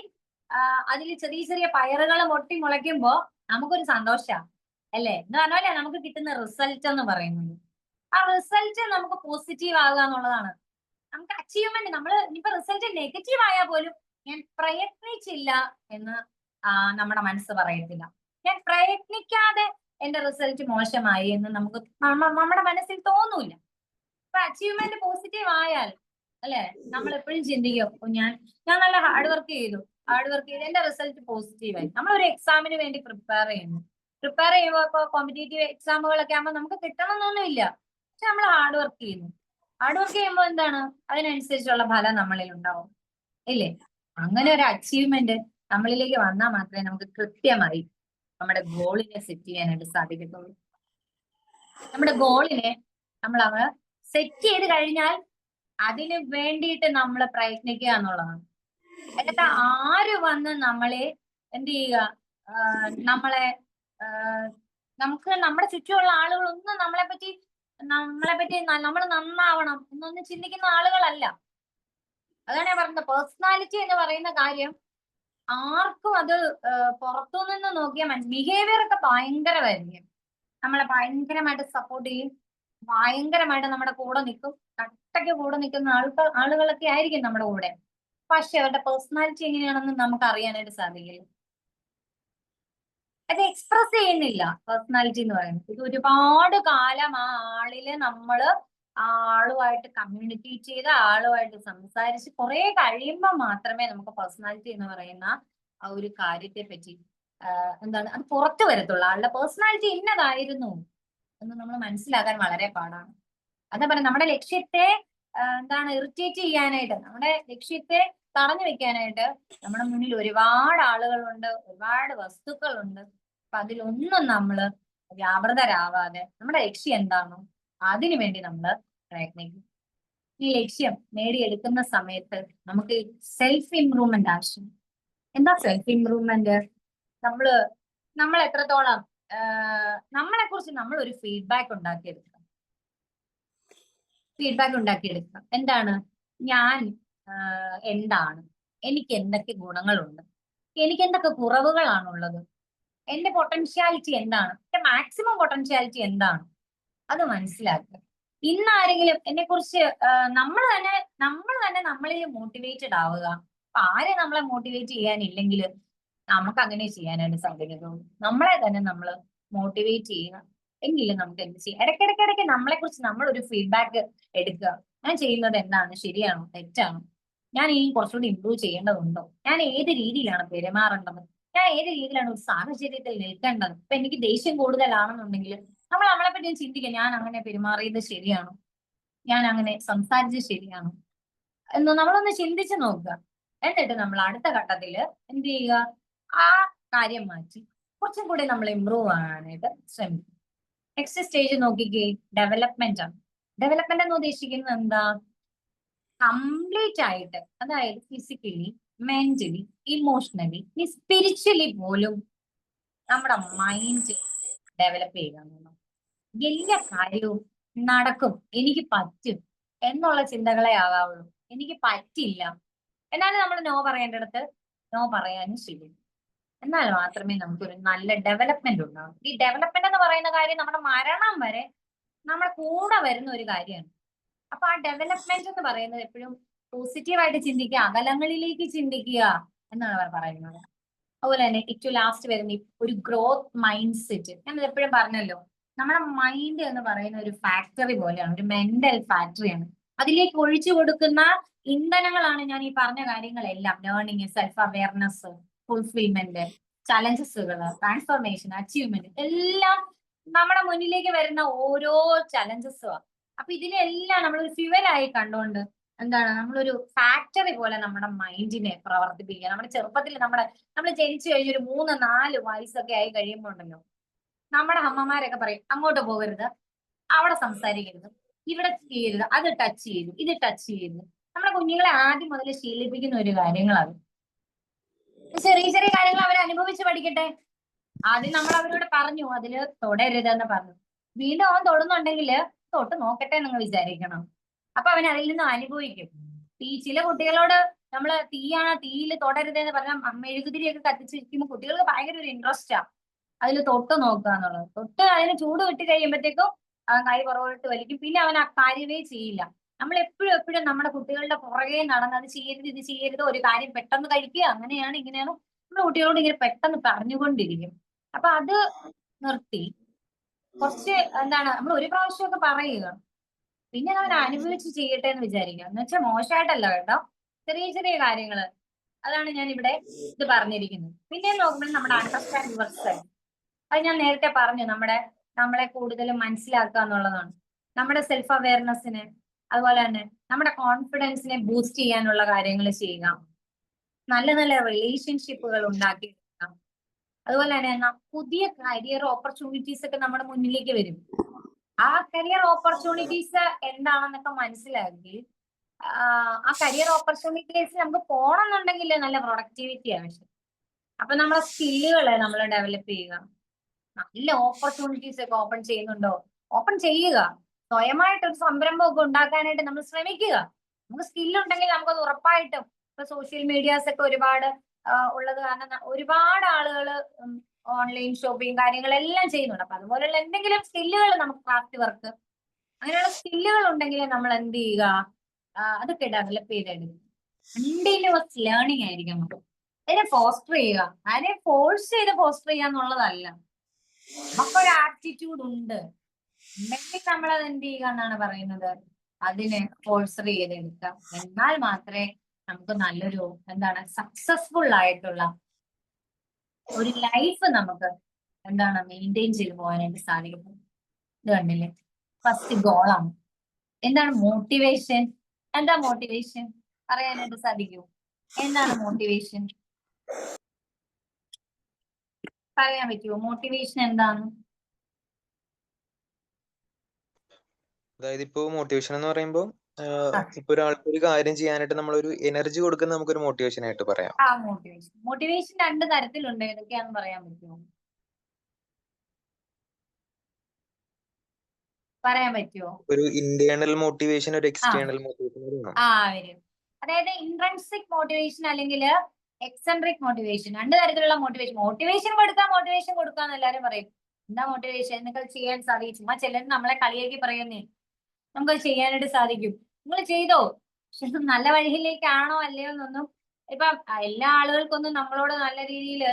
അതിൽ ചെറിയ ചെറിയ പയറുകൾ പൊട്ടി മുളയ്ക്കുമ്പോ നമുക്കൊരു സന്തോഷമാണ് അല്ലേ? എന്ന് പറഞ്ഞാലേ നമുക്ക് കിട്ടുന്ന റിസൾട്ട് എന്ന് പറയുന്നത്. ആ റിസൾട്ട് നമുക്ക് പോസിറ്റീവ് ആകുക എന്നുള്ളതാണ് നമുക്ക് അച്ചീവ്മെന്റ്. നമ്മൾ ഇനിയിപ്പോ റിസൾട്ട് നെഗറ്റീവ് ആയാൽ പോലും ഞാൻ പ്രയത്നിച്ചില്ല എന്ന് നമ്മുടെ മനസ്സ് പറയത്തില്ല. ഞാൻ പ്രയത്നിക്കാതെ എന്റെ റിസൾട്ട് മോശമായി എന്ന് നമുക്ക് നമ്മുടെ മനസ്സിൽ തോന്നൂല. അപ്പൊ അച്ചീവ്മെന്റ് പോസിറ്റീവ് ആയാൽ അല്ലെ, നമ്മൾ എപ്പോഴും ചിന്തിക്കും ഞാൻ നല്ല ഹാർഡ് വർക്ക് ചെയ്തു എന്റെ റിസൾട്ട് പോസിറ്റീവായി. നമ്മളൊരു എക്സാമിന് വേണ്ടി പ്രിപ്പയർ ചെയ്യുമ്പോൾ ഇപ്പൊ കോമ്പറ്റേറ്റീവ് എക്സാമുകളൊക്കെ ആകുമ്പോൾ നമുക്ക് കിട്ടണമെന്നൊന്നുമില്ല. പക്ഷെ നമ്മൾ ഹാർഡ് വർക്ക് ചെയ്യുമ്പോൾ എന്താണ്, അതിനനുസരിച്ചുള്ള ഫലം നമ്മളിൽ ഉണ്ടാവും ഇല്ലേ? അങ്ങനെ ഒരു അച്ചീവ്മെന്റ് നമ്മളിലേക്ക് വന്നാൽ മാത്രമേ നമുക്ക് കൃത്യമായി നമ്മുടെ ഗോളിനെ സെറ്റ് ചെയ്യാനായിട്ട് സാധിക്കത്തുള്ളൂ. നമ്മുടെ ഗോളിനെ നമ്മൾ സെറ്റ് ചെയ്ത് കഴിഞ്ഞാൽ അതിന് വേണ്ടിയിട്ട് നമ്മൾ പ്രയത്നിക്കുക എന്നുള്ളതാണ്. എന്നിട്ട് ആര് വന്ന് നമ്മളെ എന്ത് ചെയ്യുക, നമുക്ക് നമ്മുടെ ചുറ്റുമുള്ള ആളുകളൊന്നും നമ്മളെ പറ്റി നമ്മൾ നന്നാവണം എന്നൊന്നും ചിന്തിക്കുന്ന ആളുകളല്ല. അതാണ് ഞാൻ പറഞ്ഞത്, പേഴ്സണാലിറ്റി എന്ന് പറയുന്ന കാര്യം ആർക്കും അത് പുറത്തുനിന്ന് നോക്കിയാൽ ബിഹേവിയർ ഒക്കെ ഭയങ്കരമായിരിക്കും. നമ്മളെ ഭയങ്കരമായിട്ട് സപ്പോർട്ട് ചെയ്യും, ഭയങ്കരമായിട്ട് നമ്മുടെ കൂടെ നിൽക്കും, കട്ടയ്ക്ക് കൂടെ നിൽക്കുന്ന ആളുകളൊക്കെ ആയിരിക്കും നമ്മുടെ കൂടെ. പക്ഷെ അവരുടെ പേഴ്സണാലിറ്റി എങ്ങനെയാണെന്ന് നമുക്ക് അറിയാനായിട്ട് സാധിക്കില്ല. അത് എക്സ്പ്രസ് ചെയ്യുന്നില്ല പേഴ്സണാലിറ്റി എന്ന് പറയുന്നത്. ഇത് ഒരുപാട് കാലം ആ ആളില് നമ്മള് ആളുമായിട്ട് കമ്മ്യൂണിക്കേറ്റ് ചെയ്ത് ആളുമായിട്ട് സംസാരിച്ച് കുറെ കഴിയുമ്പോൾ മാത്രമേ നമുക്ക് പേഴ്സണാലിറ്റി എന്ന് പറയുന്ന ആ ഒരു കാര്യത്തെ പറ്റി അത് പുറത്തു വരത്തുള്ളൂ. ആളുടെ പേഴ്സണാലിറ്റി ഇന്നതായിരുന്നു എന്ന് നമ്മൾ മനസ്സിലാക്കാൻ വളരെ പാടാണ്. അതാ പറയുക, നമ്മുടെ ലക്ഷ്യത്തെ ഇറിറ്റേറ്റ് ചെയ്യാനായിട്ട്, നമ്മുടെ ലക്ഷ്യത്തെ തടഞ്ഞു വെക്കാനായിട്ട് നമ്മുടെ മുന്നിൽ ഒരുപാട് ആളുകളുണ്ട്, ഒരുപാട് വസ്തുക്കളുണ്ട്. അപ്പൊ അതിലൊന്നും നമ്മള് വ്യാപൃതരാവാതെ നമ്മുടെ ലക്ഷ്യം എന്താണോ അതിനു വേണ്ടി നമ്മൾ പ്രയത്നിക്കും. ഈ ലക്ഷ്യം നേടിയെടുക്കുന്ന സമയത്ത് നമുക്ക് സെൽഫ് ഇംപ്രൂവ്മെന്റ് ആവശ്യം. എന്താ സെൽഫ് ഇംപ്രൂവ്മെന്റ്? നമ്മൾ എത്രത്തോളം നമ്മളെ കുറിച്ച് നമ്മൾ ഒരു ഫീഡ്ബാക്ക് ഉണ്ടാക്കിയെടുക്കുക. എന്താണ് ഞാൻ, എന്താണ് എനിക്ക്, എന്തൊക്കെ ഗുണങ്ങളുണ്ട്, എനിക്ക് എന്തൊക്കെ കുറവുകളാണുള്ളത്, എന്റെ പൊട്ടൻഷ്യാലിറ്റി എന്താണ്, എന്റെ മാക്സിമം പൊട്ടൻഷ്യാലിറ്റി എന്താണ്, അത് മനസ്സിലാക്കുക. ഇന്ന് ആരെങ്കിലും എന്നെ കുറിച്ച് നമ്മൾ തന്നെ നമ്മളിൽ മോട്ടിവേറ്റഡ് ആവുക. അപ്പൊ ആരെ നമ്മളെ മോട്ടിവേറ്റ് ചെയ്യാനില്ലെങ്കിൽ നമുക്ക് അങ്ങനെ ചെയ്യാനായിട്ട് സാധിക്കത്തുള്ളൂ. നമ്മളെ തന്നെ നമ്മൾ മോട്ടിവേറ്റ് ചെയ്യുക. എങ്കിലും നമുക്ക് എന്ത് ചെയ്യാം, ഇടയ്ക്കിടയ്ക്ക് നമ്മളെ കുറിച്ച് നമ്മൾ ഒരു ഫീഡ്ബാക്ക് എടുക്കുക. ഞാൻ ചെയ്യുന്നത് എന്താണ്, ശരിയാണോ തെറ്റാണോ, ഞാൻ ഇനി കുറച്ചുകൂടി ഇമ്പ്രൂവ് ചെയ്യേണ്ടതുണ്ടോ, ഞാൻ ഏത് രീതിയിലാണ് പെരുമാറേണ്ടത്, ഞാൻ ഏത് രീതിയിലാണ് ഒരു സാഹചര്യത്തിൽ നിൽക്കേണ്ടത്. ഇപ്പൊ എനിക്ക് ദേഷ്യം കൂടുതലാണെന്നുണ്ടെങ്കിൽ നമ്മൾ നമ്മളെ പറ്റി ചിന്തിക്കുക, ഞാൻ അങ്ങനെ പെരുമാറിയത് ശരിയാണോ, ഞാൻ അങ്ങനെ സംസാരിച്ചത് ശരിയാണോ എന്ന് നമ്മളൊന്ന് ചിന്തിച്ചു നോക്കുക. എന്നിട്ട് നമ്മൾ അടുത്ത ഘട്ടത്തിൽ എന്ത് ചെയ്യുക, ആ കാര്യം മാറ്റി കുറച്ചും കൂടി നമ്മൾ ഇമ്പ്രൂവ് ആകാനായിട്ട് ശ്രമിക്കും. നെക്സ്റ്റ് സ്റ്റേജ് നോക്കിക്കേ, ഡെവലപ്മെന്റ് ആണ്. ഡെവലപ്മെന്റ് എന്ന് ഉദ്ദേശിക്കുന്നത് എന്താ? കംപ്ലീറ്റ് ആയിട്ട്, അതായത് ഫിസിക്കലി, മെന്റലി, ഇമോഷണലി, സ്പിരിച്വലി പോലും നമ്മുടെ മൈൻഡ് ഡെവലപ്പ് ചെയ്യുക. എല്ലാ കാര്യവും നടക്കും, എനിക്ക് പറ്റും എന്നുള്ള ചിന്തകളെ ആകാവുള്ളൂ. എനിക്ക് പറ്റില്ല എന്നാലും നമ്മൾ നോ പറയേണ്ടടുത്ത് നോ പറയാനും ശരി. എന്നാൽ മാത്രമേ നമുക്കൊരു നല്ല ഡെവലപ്മെന്റ് ഉണ്ടാവും. ഈ ഡെവലപ്മെന്റ് എന്ന് പറയുന്ന കാര്യം നമ്മുടെ മരണം വരെ നമ്മുടെ കൂടെ വരുന്ന ഒരു കാര്യമാണ്. അപ്പൊ ആ ഡെവലപ്മെന്റ് എന്ന് പറയുന്നത് എപ്പോഴും പോസിറ്റീവായിട്ട് ചിന്തിക്കുക, അകലങ്ങളിലേക്ക് ചിന്തിക്കുക എന്നാണ് അവർ പറയുന്നത്. അതുപോലെ തന്നെ ഏറ്റവും ലാസ്റ്റ് വരുന്ന ഒരു ഗ്രോത്ത് മൈൻഡ് സെറ്റ്. ഞാൻ എപ്പോഴും പറഞ്ഞല്ലോ, നമ്മുടെ മൈൻഡ് എന്ന് പറയുന്ന ഒരു ഫാക്ടറി പോലെയാണ്, ഒരു മെന്റൽ ഫാക്ടറിയാണ്. അതിലേക്ക് ഒഴിച്ചു കൊടുക്കുന്ന ഇന്ധനങ്ങളാണ് ഞാൻ ഈ പറഞ്ഞ കാര്യങ്ങളെല്ലാം. ലേണിംഗ്, സെൽഫ് അവയർനെസ്, ഫുൾഫിൽമെന്റ്, ചലഞ്ചസുകൾ, ട്രാൻസ്ഫോർമേഷൻ, അച്ചീവ്മെന്റ്, എല്ലാം നമ്മുടെ മുന്നിലേക്ക് വരുന്ന ഓരോ ചലഞ്ചസുമാണ്. അപ്പൊ ഇതിനെല്ലാം നമ്മളൊരു ഫ്യുവലായി കണ്ടുകൊണ്ട് എന്താണ്, നമ്മളൊരു ഫാക്ടറി പോലെ നമ്മുടെ മൈൻഡിനെ പ്രവർത്തിപ്പിക്കുക. നമ്മുടെ ചെറുപ്പത്തിൽ നമ്മൾ ജനിച്ചു കഴിഞ്ഞൊരു 3-4 വയസ്സൊക്കെ ആയി കഴിയുമ്പോൾ ഉണ്ടല്ലോ, നമ്മുടെ അമ്മമാരൊക്കെ പറയും അങ്ങോട്ട് പോകരുത്, അവിടെ സംസാരിക്കരുത്, ഇവിടെ ചെയ്യരുത്, അത് ടച്ച് ചെയ്യരുത്, ഇത് ടച്ച് ചെയ്യരുത്. നമ്മുടെ കുഞ്ഞുങ്ങളെ ആദ്യം മുതൽ ശീലിപ്പിക്കുന്ന ഒരു കാര്യങ്ങളാണ്. ചെറിയ ചെറിയ കാര്യങ്ങൾ അവർ അനുഭവിച്ച് പഠിക്കട്ടെ. ആദ്യം നമ്മൾ അവരോട് പറഞ്ഞു അതില് തൊടരുതെന്ന് പറഞ്ഞു. വീണ്ടും അവൻ തൊടുന്നുണ്ടെങ്കിൽ തൊട്ട് നോക്കട്ടെ നിങ്ങൾ വിചാരിക്കണം. അപ്പൊ അവൻ അതിൽ നിന്ന് അനുഭവിക്കും. ചില കുട്ടികളോട് നമ്മള് തീയിൽ തൊടരുതെന്ന് പറഞ്ഞാൽ മെഴുകുതിരിയൊക്കെ കത്തിച്ചിരിക്കുമ്പോൾ കുട്ടികൾക്ക് ഭയങ്കര ഒരു ഇൻട്രസ്റ്റാ അതിൽ തൊട്ട് നോക്കുക എന്നുള്ളത്. തൊട്ട് അതിന് ചൂട് വിട്ട് കഴിയുമ്പോഴത്തേക്കും അവൻ കൈ പുറകോട്ട് വലിക്കും. പിന്നെ അവൻ ആ കാര്യമേ ചെയ്യില്ല. നമ്മൾ എപ്പോഴും നമ്മുടെ കുട്ടികളുടെ പുറകെ നടന്ന് അത് ചെയ്യരുത്, ഇത് ചെയ്യരുത്, ഒരു കാര്യം പെട്ടെന്ന് കഴിക്കുക, അങ്ങനെയാണ് ഇങ്ങനെയാണ് നമ്മുടെ കുട്ടികളോട് ഇങ്ങനെ പെട്ടെന്ന് പറഞ്ഞുകൊണ്ടിരിക്കും. അപ്പൊ അത് നിർത്തി കുറച്ച് എന്താണ്, നമ്മൾ ഒരു പ്രാവശ്യമൊക്കെ പറയുക, പിന്നെ അവൻ അനുഭവിച്ച് ചെയ്യട്ടെ എന്ന് വിചാരിക്കുക. എന്ന് വെച്ചാൽ മോശമായിട്ടല്ല കേട്ടോ, ചെറിയ ചെറിയ കാര്യങ്ങള്. അതാണ് ഞാൻ ഇവിടെ ഇത് പറഞ്ഞിരിക്കുന്നത്. പിന്നെ നോക്കുമ്പോൾ നമ്മുടെ അണ്ടർസ്റ്റാൻഡ് യുവർ സെൽഫ്, അത് ഞാൻ നേരത്തെ പറഞ്ഞു, നമ്മളെ കൂടുതലും മനസ്സിലാക്കുക എന്നുള്ളതാണ്. നമ്മുടെ സെൽഫ് അവയർനെസ്സിന്, അതുപോലെ തന്നെ നമ്മുടെ കോൺഫിഡൻസിനെ ബൂസ്റ്റ് ചെയ്യാനുള്ള കാര്യങ്ങൾ ചെയ്യുക. നല്ല നല്ല റിലേഷൻഷിപ്പുകൾ ഉണ്ടാക്കിയെടുക്കുക. അതുപോലെ തന്നെ പുതിയ കരിയർ ഓപ്പർച്യൂണിറ്റീസ് ഒക്കെ നമ്മുടെ മുന്നിലേക്ക് വരും. ആ കരിയർ ഓപ്പർച്യൂണിറ്റീസ് എന്താണെന്നൊക്കെ മനസ്സിലാക്കി ആ കരിയർ ഓപ്പർച്യൂണിറ്റീസ് നമുക്ക് പോകണമെന്നുണ്ടെങ്കിൽ നല്ല പ്രൊഡക്ടിവിറ്റി ആവശ്യം. അപ്പൊ നമ്മളെ സ്കില്ലുകളെ നമ്മൾ ഡെവലപ്പ് ചെയ്യുക. നല്ല ഓപ്പർച്യൂണിറ്റീസ് ഒക്കെ ഓപ്പൺ ചെയ്യുന്നുണ്ടോ, ഓപ്പൺ ചെയ്യുക. സ്വയമായിട്ടൊരു സംരംഭം ഒക്കെ ഉണ്ടാക്കാനായിട്ട് നമ്മൾ ശ്രമിക്കുക. നമുക്ക് സ്കില്ലുണ്ടെങ്കിൽ നമുക്കത് ഉറപ്പായിട്ടും, ഇപ്പൊ സോഷ്യൽ മീഡിയാസ് ഒക്കെ ഒരുപാട് ഉള്ളത് കാരണം ഒരുപാട് ആളുകൾ ഓൺലൈൻ ഷോപ്പിംഗ് കാര്യങ്ങളെല്ലാം ചെയ്യുന്നുണ്ട്. അപ്പൊ അതുപോലെയുള്ള എന്തെങ്കിലും സ്കില്ലുകൾ, നമുക്ക് ക്രാഫ്റ്റ് വർക്ക്, അങ്ങനെയുള്ള സ്കില്ലുകൾ ഉണ്ടെങ്കിൽ നമ്മൾ എന്ത് ചെയ്യുക, അതൊക്കെ ഡെവലപ്പ് ചെയ്തെടുക്കും. കണ്ടിന്യൂസ് ലേണിംഗ് ആയിരിക്കും നമുക്ക്. അതിനെ ഫോസ്റ്റർ ചെയ്യുക. അതിനെ ഫോഴ്സ് ചെയ്ത് ഫോസ്റ്റർ ചെയ്യുക എന്നുള്ളതല്ല. നമുക്കൊരു ആപ്റ്റിറ്റ്യൂഡ് ഉണ്ട് ഉണ്ടെങ്കിൽ നമ്മളത് എന്ത് ചെയ്യുക എന്നാണ് പറയുന്നത്, അതിനെ ഫോഴ്സർ ചെയ്തെടുക്കുക. എന്നാൽ മാത്രമേ നമുക്ക് നല്ലൊരു എന്താണ് സക്സസ്ഫുൾ ആയിട്ടുള്ള ഒരു ലൈഫ് നമുക്ക് എന്താണ് മെയിൻറ്റെയിൻ ചെയ്ത് പോകാനായിട്ട് സാധിക്കും. ഇത് കണ്ടില്ലേ, ഫസ്റ്റ് ഗോളാണ്. എന്താണ് മോട്ടിവേഷൻ? എന്താ മോട്ടിവേഷൻ പറയാനായിട്ട് സാധിക്കൂ? എന്താണ് മോട്ടിവേഷൻ പറയാൻ പറ്റുമോ? മോട്ടിവേഷൻ എന്താണ്? അതായത് ഇപ്പോ മോട്ടിവേഷൻ എന്ന് പറയുമ്പോൾ ഇപ്പൊ ഒരാൾക്ക് ഒരു കാര്യം ചെയ്യാനായിട്ട് നമ്മളൊരു എനർജി കൊടുക്കുന്ന നമുക്കൊരു മോട്ടിവേഷൻ ആയിട്ട് പറയാം. മോട്ടിവേഷൻ 2 തരത്തിലുണ്ട്. ഏതൊക്കെയാണെന്ന് പറയാൻ പറ്റുമോ? പറയാൻ പറ്റുമോ? ഒരു ഇന്റേണൽ മോട്ടിവേഷൻ, ഒരു എക്സ്റ്റേണൽ മോട്ടിവേഷൻ വരും. അതായത് ഇൻട്രൻസിക് മോട്ടിവേഷൻ അല്ലെങ്കിൽ എക്സെൻട്രിക് മോട്ടിവേഷൻ. 2 തരത്തിലുള്ള മോട്ടിവേഷൻ. മോട്ടിവേഷൻ കൊടുക്കാന്ന് എല്ലാവരും പറയും. എന്താ മോട്ടിവേഷൻ? നിങ്ങൾക്ക് ചെയ്യാൻ സാധിക്കും. ചുമ്മാ ചിലർ നമ്മളെ കളിയാക്കി പറയുന്നേ, നമുക്ക് ചെയ്യാനായിട്ട് സാധിക്കും, നിങ്ങൾ ചെയ്തോ. പക്ഷെ നല്ല വഴിയിലേക്കാണോ അല്ലയോ എന്നൊന്നും ഇപ്പൊ എല്ലാ ആളുകൾക്കൊന്നും നമ്മളോട്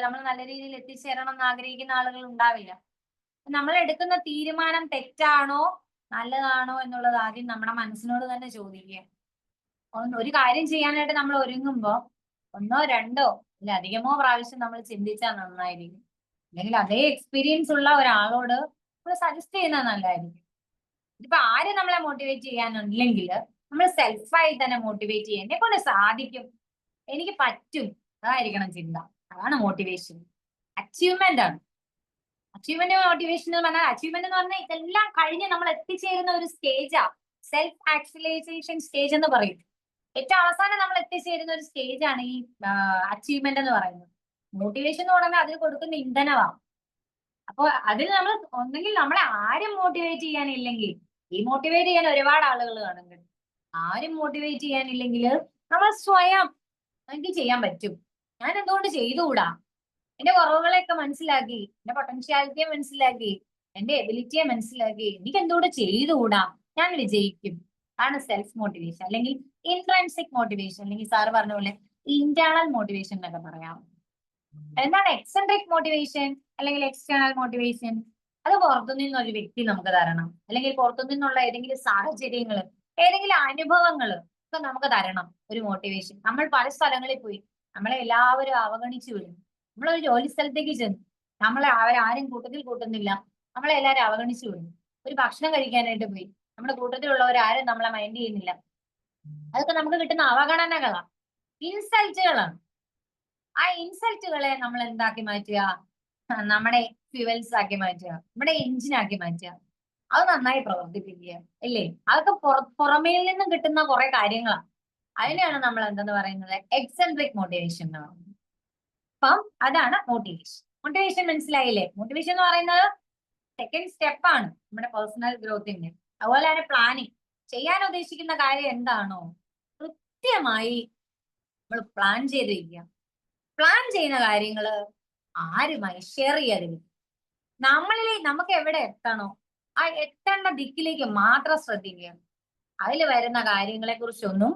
നമ്മൾ നല്ല രീതിയിൽ എത്തിച്ചേരണം എന്ന് ആഗ്രഹിക്കുന്ന ആളുകൾ ഉണ്ടാവില്ല. നമ്മൾ എടുക്കുന്ന തീരുമാനം തെറ്റാണോ നല്ലതാണോ എന്നുള്ളത് ആദ്യം നമ്മുടെ മനസ്സിനോട് തന്നെ ചോദിക്കുക. ഒരു കാര്യം ചെയ്യാനായിട്ട് നമ്മൾ ഒരുങ്ങുമ്പോ 1, 2 അധികമോ പ്രാവശ്യം നമ്മൾ ചിന്തിച്ചാൽ നന്നായിരിക്കും. അല്ലെങ്കിൽ അതേ എക്സ്പീരിയൻസ് ഉള്ള ഒരാളോട് നമ്മൾ സജസ്റ്റ് ചെയ്യുന്നത് നല്ലതായിരിക്കും. ഇതിപ്പോ ആര് നമ്മളെ മോട്ടിവേറ്റ് ചെയ്യാനില്ലെങ്കിൽ നമ്മൾ സെൽഫായി തന്നെ മോട്ടിവേറ്റ് ചെയ്യാൻ എന്നെ കൊണ്ട് സാധിക്കും, എനിക്ക് പറ്റും, അതായിരിക്കണം ചിന്ത. അതാണ് മോട്ടിവേഷൻ. അച്ചീവ്മെന്റ് ആണ്. അച്ചീവ്മെന്റ് മോട്ടിവേഷൻ എന്ന് പറഞ്ഞാൽ അച്ചീവ്മെന്റ് എന്ന് പറഞ്ഞാൽ ഇതെല്ലാം കഴിഞ്ഞ് നമ്മൾ എത്തിച്ചേരുന്ന ഒരു സ്റ്റേജാ സെൽഫ് ആക്ച്വലൈസേഷൻ സ്റ്റേജ് എന്ന് പറയും. ഏറ്റവും അവസാനം നമ്മൾ എത്തിച്ചേരുന്ന ഒരു സ്റ്റേജ് ആണ് ഈ അച്ചീവ്മെന്റ് എന്ന് പറയുന്നത്. മോട്ടിവേഷൻ എന്ന് പറഞ്ഞാൽ അതിന് കൊടുക്കുന്ന ഇന്ധനമാണ്. അപ്പൊ അതിൽ നമ്മൾ ഒന്നെങ്കിൽ നമ്മളെ ആരും മോട്ടിവേറ്റ് ചെയ്യാനില്ലെങ്കിൽ, ഈ മോട്ടിവേറ്റ് ചെയ്യാൻ ഒരുപാട് ആളുകൾ കാണുന്നുണ്ട്, ആരും മോട്ടിവേറ്റ് ചെയ്യാനില്ലെങ്കിൽ നമ്മൾ സ്വയം എനിക്ക് ചെയ്യാൻ പറ്റും, ഞാൻ എന്തുകൊണ്ട് ചെയ്തുകൂടാ, എന്റെ കുറവുകളെയൊക്കെ മനസ്സിലാക്കി, എന്റെ പൊട്ടൻഷ്യാലിറ്റിയെ മനസ്സിലാക്കി, എന്റെ എബിലിറ്റിയെ മനസ്സിലാക്കി, എനിക്ക് എന്തുകൊണ്ട് ചെയ്തുകൂടാ, ഞാൻ വിജയിക്കും. ആണ് സെൽഫ് മോട്ടിവേഷൻ. അല്ലെങ്കിൽ ഇൻട്രൻസിക് മോട്ടിവേഷൻ, അല്ലെങ്കിൽ സാറ് പറഞ്ഞ പോലെ ഇന്റേണൽ മോട്ടിവേഷൻ എന്നൊക്കെ പറയാം. എന്താണ് എക്സെൻട്രിക് മോട്ടിവേഷൻ അല്ലെങ്കിൽ എക്സ്റ്റേണൽ മോട്ടിവേഷൻ? അത് പുറത്തുനിന്ന് ഒരു വ്യക്തി നമുക്ക് തരണം, അല്ലെങ്കിൽ പുറത്തുനിന്നുള്ള ഏതെങ്കിലും സാഹചര്യങ്ങൾ, ഏതെങ്കിലും അനുഭവങ്ങൾ ഒക്കെ നമുക്ക് തരണം ഒരു മോട്ടിവേഷൻ. നമ്മൾ പല സ്ഥലങ്ങളിൽ പോയി നമ്മളെ എല്ലാവരും അവഗണിച്ചു വിടും. നമ്മളൊരു ജോലി സ്ഥലത്തേക്ക് ചെന്നു, നമ്മളെ അവരാരും കൂട്ടത്തിൽ കൂട്ടുന്നില്ല, നമ്മളെ എല്ലാവരും അവഗണിച്ചു വിടും. ഒരു ഭക്ഷണം കഴിക്കാനായിട്ട് പോയി, നമ്മുടെ കൂട്ടത്തിലുള്ളവരാരും നമ്മളെ മൈൻഡ് ചെയ്യുന്നില്ല. അതൊക്കെ നമുക്ക് കിട്ടുന്ന അവഗണനകളാണ്, ഇൻസൾട്ടുകളാണ്. ആ ഇൻസൾട്ടുകളെ നമ്മൾ എന്താക്കി മാറ്റുക? നമ്മുടെ ഫ്യൂവൽസ് ആക്കി മാറ്റുക, നമ്മുടെ എഞ്ചിനാക്കി മാറ്റുക, അത് നന്നായി പ്രവർത്തിപ്പിക്കുക, അല്ലേ? അതൊക്കെ പുറമേൽ നിന്നും കിട്ടുന്ന കുറെ കാര്യങ്ങളാണ്. അതിനെയാണ് നമ്മൾ എന്തെന്ന് പറയുന്നത്? എക്സെൻട്രിക് മോട്ടിവേഷൻ എന്ന് പറയുന്നത്. അപ്പം അതാണ് മോട്ടിവേഷൻ. മോട്ടിവേഷൻ മനസ്സിലായില്ലേ? മോട്ടിവേഷൻ എന്ന് പറയുന്നത് സെക്കൻഡ് സ്റ്റെപ്പാണ് നമ്മുടെ പേഴ്സണൽ ഗ്രോത്തിന്റെ. അതുപോലെ തന്നെ പ്ലാനിങ്. ചെയ്യാൻ ഉദ്ദേശിക്കുന്ന കാര്യം എന്താണോ കൃത്യമായി നമ്മൾ പ്ലാൻ ചെയ്ത് വയ്ക്കുക. പ്ലാൻ ചെയ്യുന്ന കാര്യങ്ങള് ആരുമായി ഷെയർ ചെയ്യാതിരിക്കും. നമുക്ക് എവിടെ എത്തണോ ആ എത്തേണ്ട ദിക്കിലേക്ക് മാത്രം ശ്രദ്ധിക്കുക. അതിൽ വരുന്ന കാര്യങ്ങളെ കുറിച്ചൊന്നും,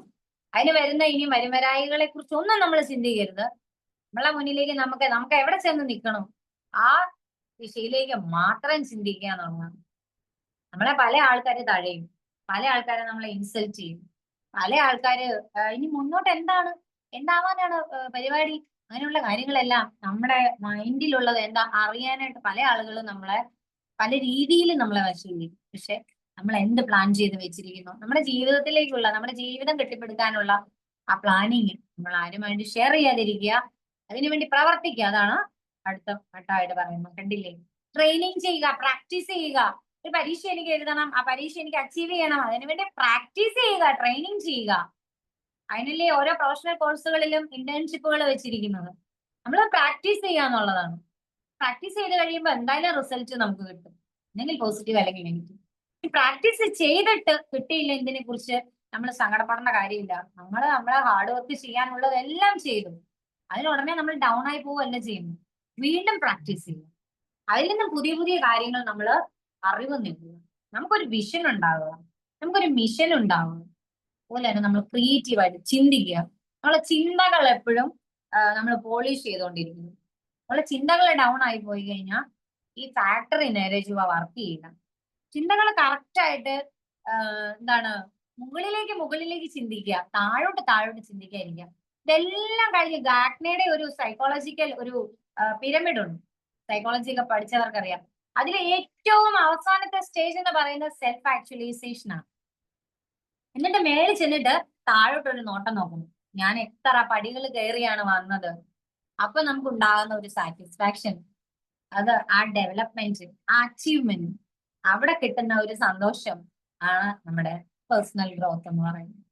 അതിന് വരുന്ന ഇനി വരുംവരായികളെ കുറിച്ചൊന്നും നമ്മൾ ചിന്തിക്കരുത്. നമ്മളെ മുന്നിലേക്ക് നമുക്ക് എവിടെ ചെന്ന് നിൽക്കണം ആ ദിശയിലേക്ക് മാത്രം ചിന്തിക്കുക എന്നുള്ളതാണ്. നമ്മളെ പല ആൾക്കാര് തഴയും, പല ആൾക്കാരെ നമ്മളെ ഇൻസൾട്ട് ചെയ്യും, പല ആൾക്കാര് ഇനി മുന്നോട്ട് എന്താവാനാണ് പരിപാടി, അങ്ങനെയുള്ള കാര്യങ്ങളെല്ലാം നമ്മുടെ മൈൻഡിലുള്ളത് എന്താ അറിയാനായിട്ട് പല ആളുകളും നമ്മളെ പല രീതിയിൽ നമ്മളെ വശീകരിക്കും. പക്ഷെ നമ്മൾ എന്ത് പ്ലാൻ ചെയ്ത് വെച്ചിരിക്കുന്നു, നമ്മുടെ ജീവിതത്തിലേക്കുള്ള, നമ്മുടെ ജീവിതം കെട്ടിപ്പടുക്കാനുള്ള ആ പ്ലാനിങ് നമ്മൾ ആരുമായിട്ട് ഷെയർ ചെയ്യാതിരിക്കുക, അതിനുവേണ്ടി പ്രവർത്തിക്കുക. അതാണ് അടുത്ത ഘട്ടമായിട്ട് പറയുന്നത്. കണ്ടില്ലേ? ട്രെയിനിങ് ചെയ്യുക, പ്രാക്ടീസ് ചെയ്യുക. ഒരു പരീക്ഷ എനിക്ക് എഴുതണം, ആ പരീക്ഷ എനിക്ക് അച്ചീവ് ചെയ്യണം, അതിനുവേണ്ടി പ്രാക്ടീസ് ചെയ്യുക, ട്രെയിനിങ് ചെയ്യുക. അതിനല്ലേ ഓരോ പ്രൊഫഷണൽ കോഴ്സുകളിലും ഇന്റേൺഷിപ്പുകൾ വെച്ചിരിക്കുന്നത്. നമ്മൾ പ്രാക്ടീസ് ചെയ്യുക എന്നുള്ളതാണ്. പ്രാക്ടീസ് ചെയ്ത് കഴിയുമ്പോൾ എന്തായാലും റിസൾട്ട് നമുക്ക് കിട്ടും, അല്ലെങ്കിൽ പോസിറ്റീവ് അല്ലെങ്കിൽ നെഗറ്റീവ്. പ്രാക്ടീസ് ചെയ്തിട്ട് കിട്ടിയില്ല ഇതിനെ കുറിച്ച് നമ്മൾ സങ്കടപ്പെടേണ്ട കാര്യമില്ല. നമ്മളെ ഹാർഡ് വർക്ക് ചെയ്യാനുള്ളതെല്ലാം ചെയ്തു, അതിനുടനെ നമ്മൾ ഡൗൺ ആയി പോവല്ല ചെയ്യുന്നു. വീണ്ടും പ്രാക്ടീസ് ചെയ്യുക, അതിൽ നിന്ന് പുതിയ പുതിയ കാര്യങ്ങൾ നമ്മൾ അറിവ് നേടുക, നമുക്കൊരു വിഷൻ ഉണ്ടാവുക, നമുക്കൊരു മിഷൻ ഉണ്ടാവുക. അതുപോലെ തന്നെ നമ്മൾ ക്രിയേറ്റീവായിട്ട് ചിന്തിക്കുക. നമ്മളെ ചിന്തകൾ എപ്പോഴും നമ്മൾ പോളിഷ് ചെയ്തുകൊണ്ടിരിക്കുന്നു. നമ്മളെ ചിന്തകൾ ഡൗൺ ആയി പോയി കഴിഞ്ഞാൽ ഈ ഫാക്ടറി നേരെ ചുവ വർക്ക് ചെയ്യുക. ചിന്തകൾ കറക്റ്റായിട്ട് എന്താണ് മുകളിലേക്ക് ചിന്തിക്കുക, താഴോട്ട് ചിന്തിക്കാതിരിക്കുക. ഇതെല്ലാം കഴിഞ്ഞ് ഗാഗ്നയുടെ ഒരു സൈക്കോളജിക്കൽ ഒരു പിരമിഡ് ഉണ്ട്, സൈക്കോളജി ഒക്കെ പഠിച്ചവർക്കറിയാം. അതിൽ ഏറ്റവും അവസാനത്തെ സ്റ്റേജ് എന്ന് പറയുന്നത് സെൽഫ് ആക്ച്വലൈസേഷൻ ആണ്. എന്നിട്ട് മേളിൽ ചെന്നിട്ട് താഴോട്ടൊരു നോട്ടം നോക്കുന്നു, ഞാൻ എത്ര പടികൾ കയറിയാണ് വന്നത്. അപ്പൊ നമുക്ക് ഉണ്ടാകുന്ന ഒരു സാറ്റിസ്ഫാക്ഷൻ, അത് ആ ഡെവലപ്മെന്റ്, ആ അച്ചീവ്മെന്റ്, അവിടെ കിട്ടുന്ന ഒരു സന്തോഷം ആണ് നമ്മുടെ പേഴ്സണൽ ഗ്രോത്ത് എന്ന് പറയുന്നത്.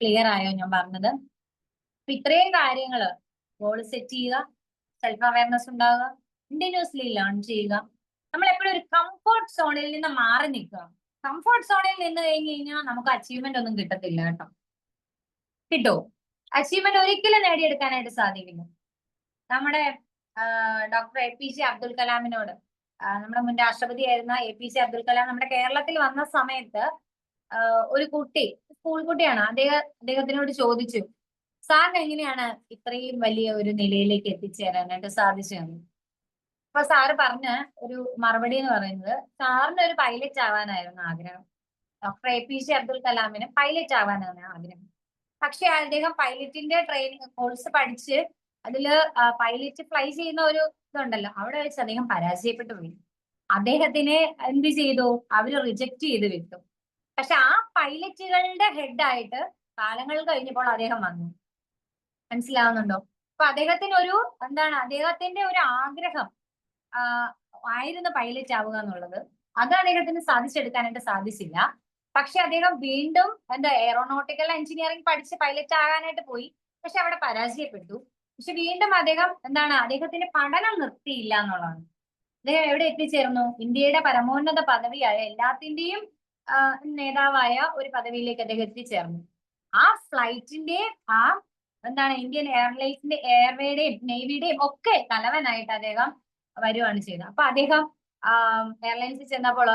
ക്ലിയർ ആയോ ഞാൻ പറഞ്ഞത്? അപ്പൊ ഇത്രയും കാര്യങ്ങള്, ഗോൾ സെറ്റ് ചെയ്യുക, സെൽഫ് അവയർനെസ് ഉണ്ടാവുക, കണ്ടിന്യൂസ്ലി ലേൺ ചെയ്യുക. നമ്മൾ എപ്പോഴും ഒരു കംഫർട്ട് സോണിൽ നിന്ന് മാറി നിൽക്കുക. കംഫർട്ട് സോണിൽ നിന്ന് കഴിഞ്ഞ് കഴിഞ്ഞാൽ നമുക്ക് അച്ചീവ്മെന്റ് ഒന്നും കിട്ടത്തില്ല കേട്ടോ. കിട്ടുമോ? അച്ചീവ്മെന്റ് ഒരിക്കലും നേടിയെടുക്കാനായിട്ട് സാധിക്കില്ല. നമ്മുടെ ഡോക്ടർ APJ അബ്ദുൽ കലാമിനോട്, നമ്മുടെ മുൻ രാഷ്ട്രപതി ആയിരുന്ന APJ അബ്ദുൽ കലാം നമ്മുടെ കേരളത്തിൽ വന്ന സമയത്ത് ഒരു കുട്ടി, സ്കൂൾ കുട്ടിയാണ്, അദ്ദേഹത്തിനോട് ചോദിച്ചു, സാറിന് എങ്ങനെയാണ് ഇത്രയും വലിയ ഒരു നിലയിലേക്ക് എത്തിച്ചേരാനായിട്ട് സാധിച്ചതെന്ന്. അപ്പൊ സാറ് പറഞ്ഞ ഒരു മറുപടി എന്ന് പറയുന്നത്, സാറിന് ഒരു പൈലറ്റ് ആവാനായിരുന്നു ആഗ്രഹം. ഡോക്ടർ APJ അബ്ദുൽ കലാമിന് പൈലറ്റ് ആവാനാണ് ആഗ്രഹം. പക്ഷെ അദ്ദേഹം പൈലറ്റിന്റെ ട്രെയിനിങ് കോഴ്സ് പഠിച്ച് അതില് പൈലറ്റ് ഫ്ലൈ ചെയ്യുന്ന ഒരു ഇതുണ്ടല്ലോ, അവിടെ വെച്ച് അദ്ദേഹം പരാജയപ്പെട്ടു പോയി. അദ്ദേഹത്തിനെ എന്ത് ചെയ്തു? അവര് റിജക്ട് ചെയ്ത് വിട്ടു. പക്ഷെ ആ പൈലറ്റുകളുടെ ഹെഡായിട്ട് കാലങ്ങൾ കഴിഞ്ഞപ്പോൾ അദ്ദേഹം വന്നു. മനസ്സിലാവുന്നുണ്ടോ? അപ്പൊ അദ്ദേഹത്തിന് ഒരു എന്താണ്, അദ്ദേഹത്തിന്റെ ഒരു ആഗ്രഹം ആയിരുന്നു പൈലറ്റ് ആവുക എന്നുള്ളത്. അത് അദ്ദേഹത്തിന് സാധിച്ചെടുക്കാനായിട്ട് സാധിച്ചില്ല. പക്ഷെ അദ്ദേഹം വീണ്ടും എയറോനോട്ടിക്കൽ എഞ്ചിനീയറിംഗ് പഠിച്ച് പൈലറ്റ് ആകാനായിട്ട് പോയി. പക്ഷെ അവിടെ പരാജയപ്പെട്ടു. പക്ഷെ വീണ്ടും അദ്ദേഹം അദ്ദേഹത്തിന്റെ പഠനം നിർത്തിയില്ല എന്നുള്ളതാണ്. അദ്ദേഹം എവിടെ എത്തിച്ചേർന്നു? ഇന്ത്യയുടെ പരമോന്നത പദവിയായ എല്ലാത്തിന്റെയും നേതാവായ ഒരു പദവിയിലേക്ക് അദ്ദേഹം എത്തിച്ചേർന്നു. ആ ഫ്ലൈറ്റിന്റെ ഇന്ത്യൻ എയർലൈൻസിന്റെ എയർവേയുടെയും നേവിയുടെയും ഒക്കെ തലവനായിട്ട് അദ്ദേഹം വരുവാണ് ചെയ്തത്. അപ്പൊ അദ്ദേഹം എയർലൈൻസിൽ ചെന്നപ്പോൾ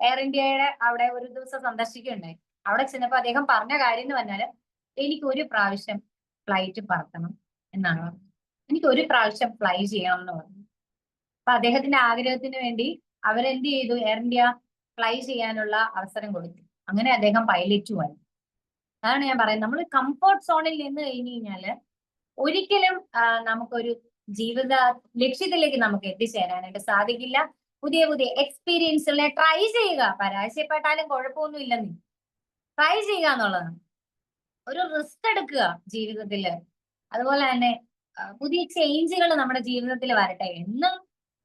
എയർ ഇന്ത്യയുടെ അവിടെ ഒരു ദിവസം സന്ദർശിക്കുകയുണ്ടായി. അവിടെ ചെന്നപ്പോൾ അദ്ദേഹം പറഞ്ഞ കാര്യം എന്ന് പറഞ്ഞാല് എനിക്ക് ഒരു പ്രാവശ്യം ഫ്ലൈറ്റ് പറത്തണം എന്നാണ് പറഞ്ഞത്. എനിക്ക് ഒരു പ്രാവശ്യം ഫ്ലൈ ചെയ്യണം എന്ന് പറഞ്ഞു. അപ്പൊ അദ്ദേഹത്തിന്റെ ആഗ്രഹത്തിന് വേണ്ടി അവരെന്ത് ചെയ്തു? എയർ ഇന്ത്യ ഫ്ലൈ ചെയ്യാനുള്ള അവസരം കൊടുത്തു. അങ്ങനെ അദ്ദേഹം പൈലറ്റുമായി. അതാണ് ഞാൻ പറയുന്നത്, നമ്മൾ കംഫർട്ട് സോണിൽ നിന്ന് കഴിഞ്ഞു കഴിഞ്ഞാല് ഒരിക്കലും നമുക്കൊരു ജീവിത ലക്ഷ്യത്തിലേക്ക് നമുക്ക് എത്തിച്ചേരാനായിട്ട് സാധിക്കില്ല. പുതിയ പുതിയ എക്സ്പീരിയൻസുകളെ ട്രൈ ചെയ്യുക. പരാജയപ്പെട്ടാലും കുഴപ്പമൊന്നും ഇല്ലെന്ന് ട്രൈ ചെയ്യുക എന്നുള്ളതാണ്. ഒരു റിസ്ക് എടുക്കുക ജീവിതത്തില്. അതുപോലെ തന്നെ പുതിയ ചേഞ്ചുകൾ നമ്മുടെ ജീവിതത്തിൽ വരട്ടെ. എന്നും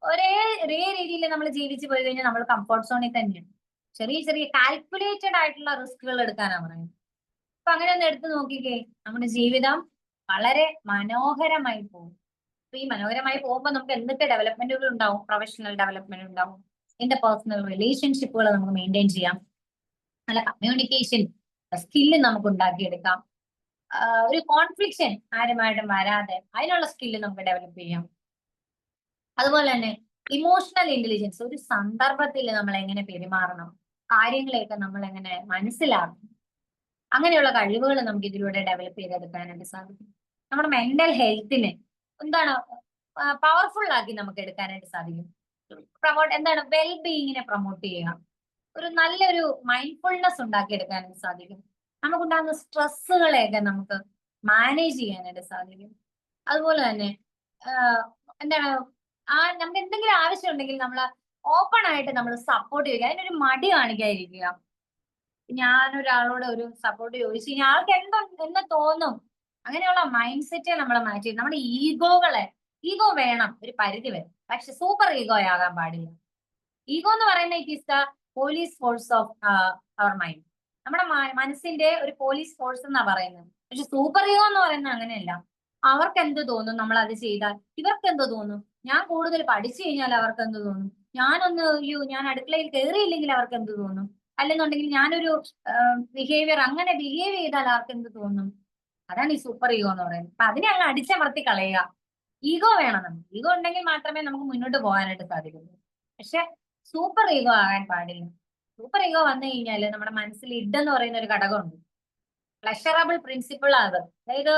ഒരേ രീതിയിൽ നമ്മൾ ജീവിച്ചു പോയി കഴിഞ്ഞാൽ നമ്മൾ കംഫർട്ട് സോണിൽ തന്നെയാണ്. ചെറിയ ചെറിയ കാൽക്കുലേറ്റഡ് ആയിട്ടുള്ള റിസ്കുകൾ എടുക്കാനാണ് പറയുന്നത്. അപ്പൊ അങ്ങനെ ഒന്ന് എടുത്തു നോക്കിക്കേ, നമ്മുടെ ജീവിതം വളരെ മനോഹരമായി പോകും. അപ്പൊ ഈ മനോഹരമായി പോകുമ്പോൾ നമുക്ക് എന്തൊക്കെ ഡെവലപ്മെന്റുകൾ ഉണ്ടാവും? പ്രൊഫഷണൽ ഡെവലപ്മെന്റ് ഉണ്ടാവും, ഇന്റർപേഴ്സണൽ റിലേഷൻഷിപ്പുകൾ നമുക്ക് മെയിൻറ്റെയിൻ ചെയ്യാം, നല്ല കമ്മ്യൂണിക്കേഷൻ സ്കില്ല് നമുക്ക് ഉണ്ടാക്കിയെടുക്കാം, ഒരു കോൺഫ്ലിക്ഷൻ ആരുമായിട്ടും വരാതെ അതിനുള്ള സ്കില്ല് നമുക്ക് ഡെവലപ്പ് ചെയ്യാം. അതുപോലെ തന്നെ ഇമോഷണൽ ഇന്റലിജൻസ്, ഒരു സന്ദർഭത്തിൽ നമ്മൾ എങ്ങനെ പെരുമാറണം, കാര്യങ്ങളെയൊക്കെ നമ്മൾ എങ്ങനെ മനസ്സിലാക്കണം, അങ്ങനെയുള്ള കഴിവുകൾ നമുക്ക് ഇതിലൂടെ ഡെവലപ്പ് ചെയ്തെടുക്കാനായിട്ട് സാധിക്കും. നമ്മുടെ മെന്റൽ ഹെൽത്തിനെ പവർഫുൾ ആക്കി നമുക്ക് എടുക്കാനായിട്ട് സാധിക്കും. വെൽബീയിങ്ങിനെ പ്രൊമോട്ട് ചെയ്യുക, ഒരു നല്ലൊരു മൈൻഡ്ഫുൾനെസ് ഉണ്ടാക്കിയെടുക്കാനായിട്ട് സാധിക്കും. നമുക്കുണ്ടാകുന്ന സ്ട്രെസ്സുകളെയൊക്കെ നമുക്ക് മാനേജ് ചെയ്യാനായിട്ട് സാധിക്കും. അതുപോലെ തന്നെ നമുക്ക് എന്തെങ്കിലും ആവശ്യം ഉണ്ടെങ്കിൽ നമ്മൾ ഓപ്പൺ ആയിട്ട് നമ്മൾ സപ്പോർട്ട് ചെയ്യുക. അതിനൊരു മടി കാണിക്കാതിരിക്കുക. ഞാനൊരാളോട് ഒരു സപ്പോർട്ട് ചോദിച്ചു കഴിഞ്ഞാൽ ആൾക്ക് എന്ന് തോന്നും. അങ്ങനെയുള്ള മൈൻഡ് സെറ്റ് നമ്മൾ മാറ്റി നമ്മുടെ ഈഗോ വേണം ഒരു പരിധി വരെ, പക്ഷെ സൂപ്പർ ഈഗോ ആകാൻ പാടില്ല. ഈഗോ എന്ന് പറയുന്നത് it is the police force of our mind. നമ്മുടെ മനസ്സിന്റെ ഒരു പോലീസ് ഫോഴ്സ് എന്നാ പറയുന്നത്. പക്ഷെ സൂപ്പർ ഈഗോ എന്ന് പറയുന്നത് അങ്ങനെയല്ല. അവർക്ക് എന്ത് തോന്നും നമ്മൾ അത് ചെയ്താൽ? ഇവർക്ക് എന്ത് തോന്നും? ഞാൻ കൂടുതൽ പഠിച്ചു കഴിഞ്ഞാൽ അവർക്ക് എന്ത് തോന്നും? ഞാൻ അടുക്കളയിൽ കയറിയില്ലെങ്കിൽ അവർക്ക് എന്ത് തോന്നും? അല്ലെന്നുണ്ടെങ്കിൽ ഞാനൊരു ബിഹേവിയർ അങ്ങനെ ബിഹേവ് ചെയ്താൽ ആർക്ക് എന്ത് തോന്നും? അതാണ് ഈ സൂപ്പർ ഈഗോ എന്ന് പറയുന്നത്. അപ്പൊ അതിനെ അങ്ങ് അടിച്ചമർത്തി കളയുക. ഈഗോ വേണം നമുക്ക്. ഈഗോ ഉണ്ടെങ്കിൽ മാത്രമേ നമുക്ക് മുന്നോട്ട് പോകാനായിട്ട് സാധിക്കുള്ളൂ. പക്ഷെ സൂപ്പർ ഈഗോ ആകാൻ പാടില്ല. സൂപ്പർ ഈഗോ വന്നു കഴിഞ്ഞാൽ നമ്മുടെ മനസ്സിൽ എന്ന് പറയുന്ന ഒരു ഘടകമുണ്ട്. പ്ലഷറബിൾ പ്രിൻസിപ്പിൾ ആണ്. അതായത്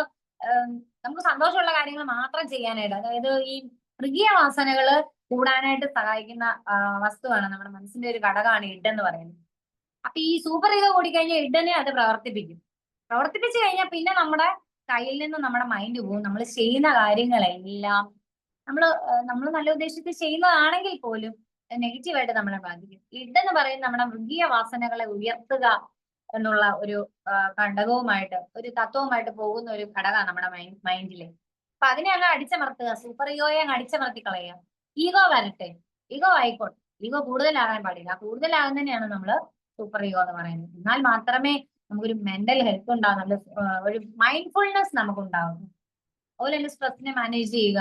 നമുക്ക് സന്തോഷമുള്ള കാര്യങ്ങൾ മാത്രം ചെയ്യാനായിട്ട്, അതായത് ഈ മൃഗീയ വാസനകള് കൂടാനായിട്ട് സഹായിക്കുന്ന വസ്തുവാണ് നമ്മുടെ മനസ്സിന്റെ ഒരു ഘടകമാണ് എന്ന് പറയുന്നത്. അപ്പൊ ഈ സൂപ്പർ ഈഗോ കൂടിക്കഴിഞ്ഞാൽ ഇഡനെ അത് പ്രവർത്തിപ്പിച്ചു കഴിഞ്ഞാൽ പിന്നെ നമ്മുടെ കയ്യിൽ നിന്ന് നമ്മുടെ മൈൻഡ് പോകും. നമ്മൾ ചെയ്യുന്ന കാര്യങ്ങളെല്ലാം നമ്മൾ നല്ല ഉദ്ദേശത്തിൽ ചെയ്യുന്നതാണെങ്കിൽ പോലും നെഗറ്റീവായിട്ട് നമ്മളെ ബാധിക്കും. ഇഡെന്ന് പറയുന്നത് നമ്മുടെ മൃഗീയ വാസനകളെ ഉയർത്തുക എന്നുള്ള ഒരു ഘടകവുമായിട്ട്, ഒരു തത്വവുമായിട്ട് പോകുന്ന ഒരു ഘടകമാണ് നമ്മുടെ മൈൻഡില്. അപ്പൊ അതിനെ അങ്ങ് അടിച്ചമർത്തുക, സൂപ്പർ ഈഗോയെ അങ്ങ് അടിച്ചമർത്തി കളയുക. ഈഗോ വരട്ടെ, ഈഗോ ആയിക്കോട്ടെ, ഈഗോ കൂടുതലാകാൻ പാടില്ല. കൂടുതലാകുന്നതിനെയാണ് നമ്മൾ സൂപ്പർ ഈഗോ എന്ന് പറയുന്നത്. എന്നാൽ മാത്രമേ നമുക്കൊരു മെന്റൽ ഹെൽത്ത് ഉണ്ടാകും, നല്ല ഒരു മൈൻഡ്ഫുൾനെസ് നമുക്ക് ഉണ്ടാകും. അതുപോലെ തന്നെ സ്ട്രെസ്സിനെ മാനേജ് ചെയ്യുക,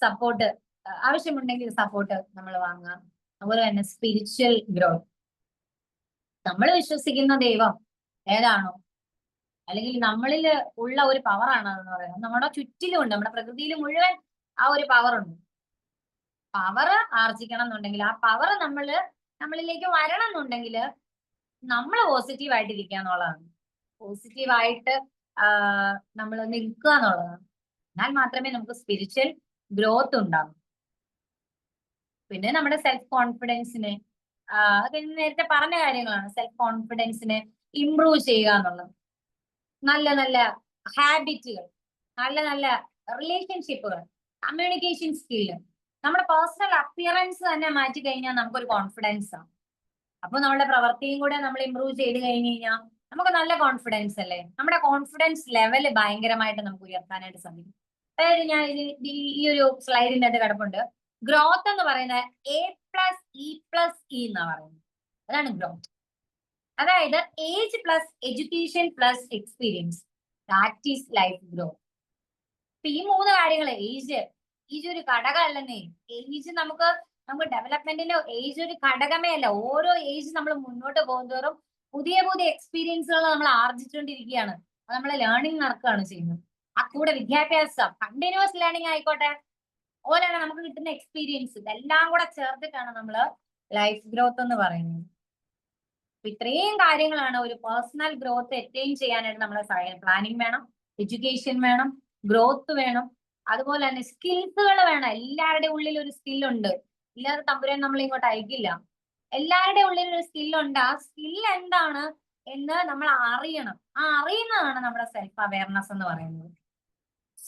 സപ്പോർട്ട് ആവശ്യമുണ്ടെങ്കിൽ സപ്പോർട്ട് നമ്മൾ വാങ്ങുക. അതുപോലെ തന്നെ സ്പിരിച്വൽ ഗ്രോത്ത്, നമ്മൾ വിശ്വസിക്കുന്ന ദൈവം ഏതാണോ, അല്ലെങ്കിൽ നമ്മളിൽ ഉള്ള ഒരു പവറാണ് അതെന്ന് പറയുന്നത്. നമ്മുടെ ചുറ്റിലും ഉണ്ട്, നമ്മുടെ പ്രകൃതിയിൽ മുഴുവൻ ആ ഒരു പവർ ഉണ്ട്. പവർ ആർജിക്കണം എന്നുണ്ടെങ്കിൽ, ആ പവർ നമ്മളിലേക്ക് വരണം എന്നുണ്ടെങ്കിൽ നമ്മൾ പോസിറ്റീവായിട്ടിരിക്കുക എന്നുള്ളതാണ്. പോസിറ്റീവായിട്ട് നമ്മൾ നിൽക്കുക എന്നുള്ളതാണ്. എന്നാൽ മാത്രമേ നമുക്ക് സ്പിരിച്വൽ ഗ്രോത്ത് ഉണ്ടാകും. പിന്നെ നമ്മുടെ സെൽഫ് കോൺഫിഡൻസിനെ, അത് നേരത്തെ പറഞ്ഞ കാര്യങ്ങളാണ്. സെൽഫ് കോൺഫിഡൻസിനെ ഇംപ്രൂവ് ചെയ്യുക എന്നുള്ളത്, നല്ല നല്ല ഹാബിറ്റുകൾ, നല്ല നല്ല റിലേഷൻഷിപ്പുകൾ, കമ്മ്യൂണിക്കേഷൻ സ്കില്ല്, നമ്മുടെ പേഴ്സണൽ അപ്പിയറൻസ് തന്നെ മാറ്റി കഴിഞ്ഞാൽ നമുക്കൊരു കോൺഫിഡൻസ് ആണ്. അപ്പൊ നമ്മുടെ പ്രവൃത്തിയും കൂടെ നമ്മൾ ഇംപ്രൂവ് ചെയ്ത് കഴിഞ്ഞ് കഴിഞ്ഞാൽ നമുക്ക് നല്ല കോൺഫിഡൻസ് അല്ലേ? നമ്മുടെ കോൺഫിഡൻസ് ലെവൽ ഭയങ്കരമായിട്ട് നമുക്ക് ഉയർത്താനായിട്ട് സാധിക്കും. അതായത് ഞാൻ ഈ ഒരു സ്ലൈഡിൻ്റെ അത് കിടപ്പുണ്ട്. ഗ്രോത്ത് എന്ന് പറയുന്നത് A+E+E എന്നാ പറയുന്നത്. അതാണ് ഗ്രോത്ത്. അതായത് age plus education plus experience, that is life growth. അപ്പൊ ഈ 3 കാര്യങ്ങൾ, ഏജ് ഒരു ഘടകമല്ലെന്നേ. ഏജ് നമുക്ക് ഡെവലപ്മെന്റിന്റെ ഏജ് ഒരു ഘടകമേ അല്ല. ഓരോ ഏജ് നമ്മൾ മുന്നോട്ട് പോകുന്തോറും പുതിയ പുതിയ എക്സ്പീരിയൻസുകൾ നമ്മൾ ആർജിച്ചുകൊണ്ടിരിക്കുകയാണ്. അത് നമ്മൾ ലേണിംഗ് നടക്കുകയാണ് ചെയ്യുന്നത്. ആ കൂടെ വിദ്യാഭ്യാസം, കണ്ടിന്യൂസ് ലേണിംഗ് ആയിക്കോട്ടെ, അതുപോലെയാണ് നമുക്ക് കിട്ടുന്ന എക്സ്പീരിയൻസ്, ഇതെല്ലാം കൂടെ ചേർത്തിട്ടാണ് നമ്മൾ ലൈഫ് ഗ്രോത്ത് എന്ന് പറയുന്നത്. അപ്പൊ ഇത്രയും കാര്യങ്ങളാണ് ഒരു പേഴ്സണൽ ഗ്രോത്ത് അറ്റൈൻ ചെയ്യാനായിട്ട് നമ്മൾ പ്ലാനിങ് വേണം, എഡ്യൂക്കേഷൻ വേണം, ഗ്രോത്ത് വേണം, അതുപോലെ തന്നെ സ്കിൽസുകൾ വേണം. എല്ലാവരുടെയും ഉള്ളിൽ ഒരു സ്കില്ലുണ്ട്. ഇല്ലാതെ തമ്പുരാൻ നമ്മൾ ഇങ്ങോട്ട് അയക്കില്ല. എല്ലാവരുടെയും ഉള്ളിൽ ഒരു സ്കില്ലുണ്ട്. ആ സ്കിൽ എന്താണ് എന്ന് നമ്മൾ അറിയണം. ആ അറിയുന്നതാണ് നമ്മുടെ സെൽഫ് അവയർനെസ് എന്ന് പറയുന്നത്.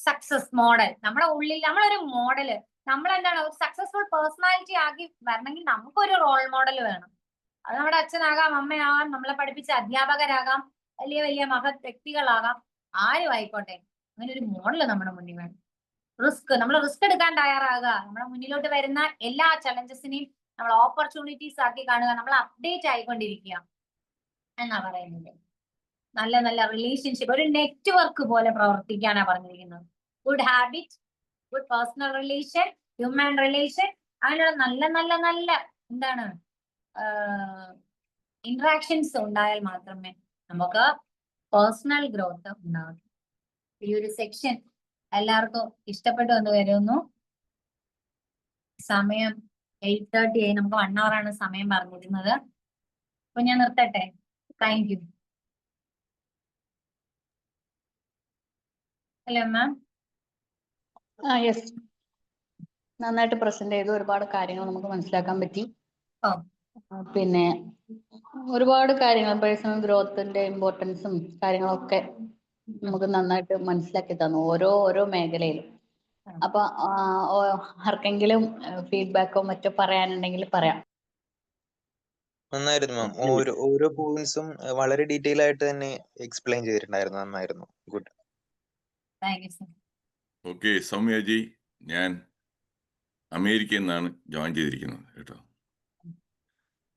സക്സസ് മോഡൽ നമ്മുടെ ഉള്ളിൽ, നമ്മളൊരു മോഡല്, നമ്മളെന്താണ് ഒരു സക്സസ്ഫുൾ പേഴ്സണാലിറ്റി ആക്കി വരണമെങ്കിൽ നമുക്കൊരു റോൾ മോഡൽ വേണം. അത് നമ്മുടെ അച്ഛനാകാം, അമ്മയാകാം, നമ്മളെ പഠിപ്പിച്ച അധ്യാപകരാകാം, വലിയ വലിയ മഹത് വ്യക്തികളാകാം, ആരും ആയിക്കോട്ടെ. അങ്ങനെ ഒരു മോഡൽ നമ്മുടെ മുന്നിൽ വേണം. നമ്മൾ റിസ്ക് എടുക്കാൻ തയ്യാറാകുക. നമ്മുടെ മുന്നിലോട്ട് വരുന്ന എല്ലാ ചലഞ്ചസിനെയും നമ്മൾ ഓപ്പർച്യൂണിറ്റീസ് ആക്കി കാണുക. നമ്മൾ അപ്ഡേറ്റ് ആയിക്കൊണ്ടിരിക്കുക എന്നാ പറയുന്നത്. നല്ല നല്ല റിലേഷൻഷിപ്പ്, ഒരു നെറ്റ്വർക്ക് പോലെ പ്രവർത്തിക്കാനാ പറഞ്ഞിരിക്കുന്നത്. Good habit, good personal relation, human relation, അങ്ങനെയുള്ള നല്ല നല്ല നല്ല എന്താണ് ഇന്ററാക്ഷൻസ് ഉണ്ടായാൽ മാത്രമേ നമുക്ക് പേഴ്സണൽ ഗ്രോത്ത് ഉണ്ടാകൂ. ഈ ഒരു സെക്ഷൻ എല്ലാവർക്കും ഇഷ്ടപ്പെട്ടു എന്ന് വരുന്നു. സമയം 8:30 ആയി. നമുക്ക് 1 hour ആണ് സമയം പറഞ്ഞിരുന്നത്. അപ്പൊ ഞാൻ നിർത്തട്ടെ. Thank you. Hello ma'am. Yes, നന്നായിട്ട് പ്രസന്റ് ചെയ്തു. ഒരുപാട് കാര്യങ്ങൾ നമുക്ക് മനസ്സിലാക്കാൻ പറ്റി. ഓ. പിന്നെ ഒരുപാട് കാര്യങ്ങൾ പേഴ്സണൽ ഗ്രോത്തിന്റെ ഇമ്പോർട്ടൻസും കാര്യങ്ങളൊക്കെ നമുക്ക് നന്നായിട്ട് മനസ്സിലാക്കി തന്നു, ഓരോ മേഖലയിലും. അപ്പൊ ആർക്കെങ്കിലും ഫീഡ്ബാക്കോ മറ്റോ പറയാനുണ്ടെങ്കിൽ പറയാം. നന്നായിരുന്നു മാം. ഓരോ പോയിന്റ്സും വളരെ ഡീറ്റെയിൽ ആയിട്ട് തന്നെ എക്സ്പ്ലെയിൻ ചെയ്തിട്ടുണ്ടായിരുന്നു. നന്നായിരുന്നു. Good. Thank you sir. Okay Soumyaji, ഞാൻ അമേരിക്കയിൽ നിന്നാണ് ജോയിൻ ചെയ്തിരിക്കുന്നത് കേട്ടോ.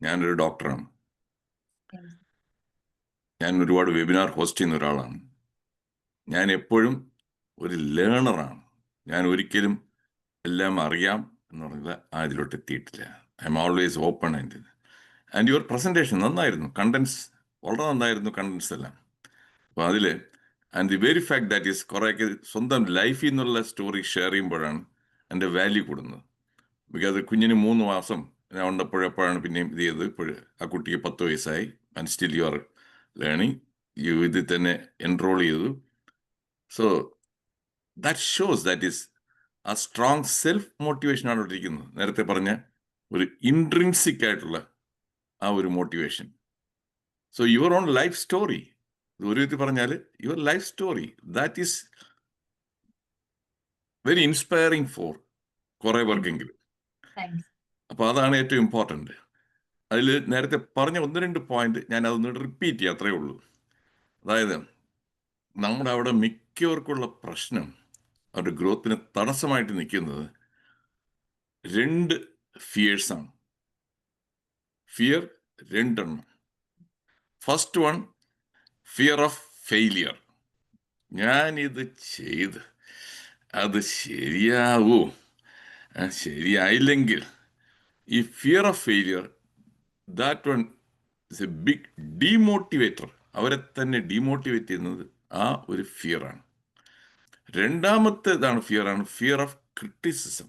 ഞാനൊരു ഡോക്ടറാണ്. ഞാൻ ഒരുപാട് വെബിനാർ ഹോസ്റ്റ് ചെയ്യുന്ന ഒരാളാണ്. ഞാൻ എപ്പോഴും ഒരു ലേണറാണ്. ഞാൻ ഒരിക്കലും എല്ലാം അറിയാം എന്ന് പറഞ്ഞാൽ അതിലോട്ട് എത്തിയിട്ടില്ല. I M always open and your presentation നന്നായിരുന്നു. കണ്ടൻസ് വളരെ നന്നായിരുന്നു, കണ്ടൻസ് എല്ലാം. അപ്പോൾ അതിൽ and the very fact that is കുറേയൊക്കെ സ്വന്തം ലൈഫിൽ നിന്നുള്ള സ്റ്റോറി ഷെയർ ചെയ്യുമ്പോഴാണ് എൻ്റെ വാല്യൂ കൂടുന്നത്. ബിക്കോസ് കുഞ്ഞിന് 3 മാസം ഞാൻ ഉണ്ടപ്പോഴെപ്പോഴാണ് പിന്നെയും ഇത് ചെയ്തത്. ഇപ്പോൾ ആ കുട്ടിക്ക് 10 വയസ്സായി. And still you are learning. ഇതിൽ തന്നെ എൻറോൾ ചെയ്തു. So that shows that is a strong self മോട്ടിവേഷനാണ് ഇരിക്കുന്നത്. നേരത്തെ പറഞ്ഞ ഒരു ഇൻട്രിൻസിക് ആയിട്ടുള്ള ആ ഒരു motivation. So your own life story, ഒരു വിധത്തിൽ പറഞ്ഞാൽ your life story that is very inspiring for കുറേ പേർക്കെങ്കിലും. അപ്പോൾ അതാണ് ഏറ്റവും ഇമ്പോർട്ടൻ്റ്. അതിൽ നേരത്തെ പറഞ്ഞ 1-2 പോയിന്റ് ഞാൻ അതൊന്ന് റിപ്പീറ്റ് ചെയ്യാം, അത്രയേ ഉള്ളൂ. അതായത് നമ്മുടെ അവിടെ മിക്കവർക്കുള്ള പ്രശ്നം, അവരുടെ ഗ്രോത്തിന് തടസ്സമായിട്ട് നിൽക്കുന്നത് 2 ഫിയേഴ്സാണ്. ഫിയർ 2 എണ്ണം. First one, fear of failure. ഞാനിത് ചെയ്ത് അത് ശരിയാവൂ, ശരിയായില്ലെങ്കിൽ ഈ fear of failure, that one is a big demotivator. അവരെ തന്നെ ഡീമോട്ടിവേറ്റ് ചെയ്യുന്നത് ആ ഒരു ഫിയറാണ്. രണ്ടാമത്തേതാണ് ഫിയർ ഓഫ് ക്രിറ്റിസിസം.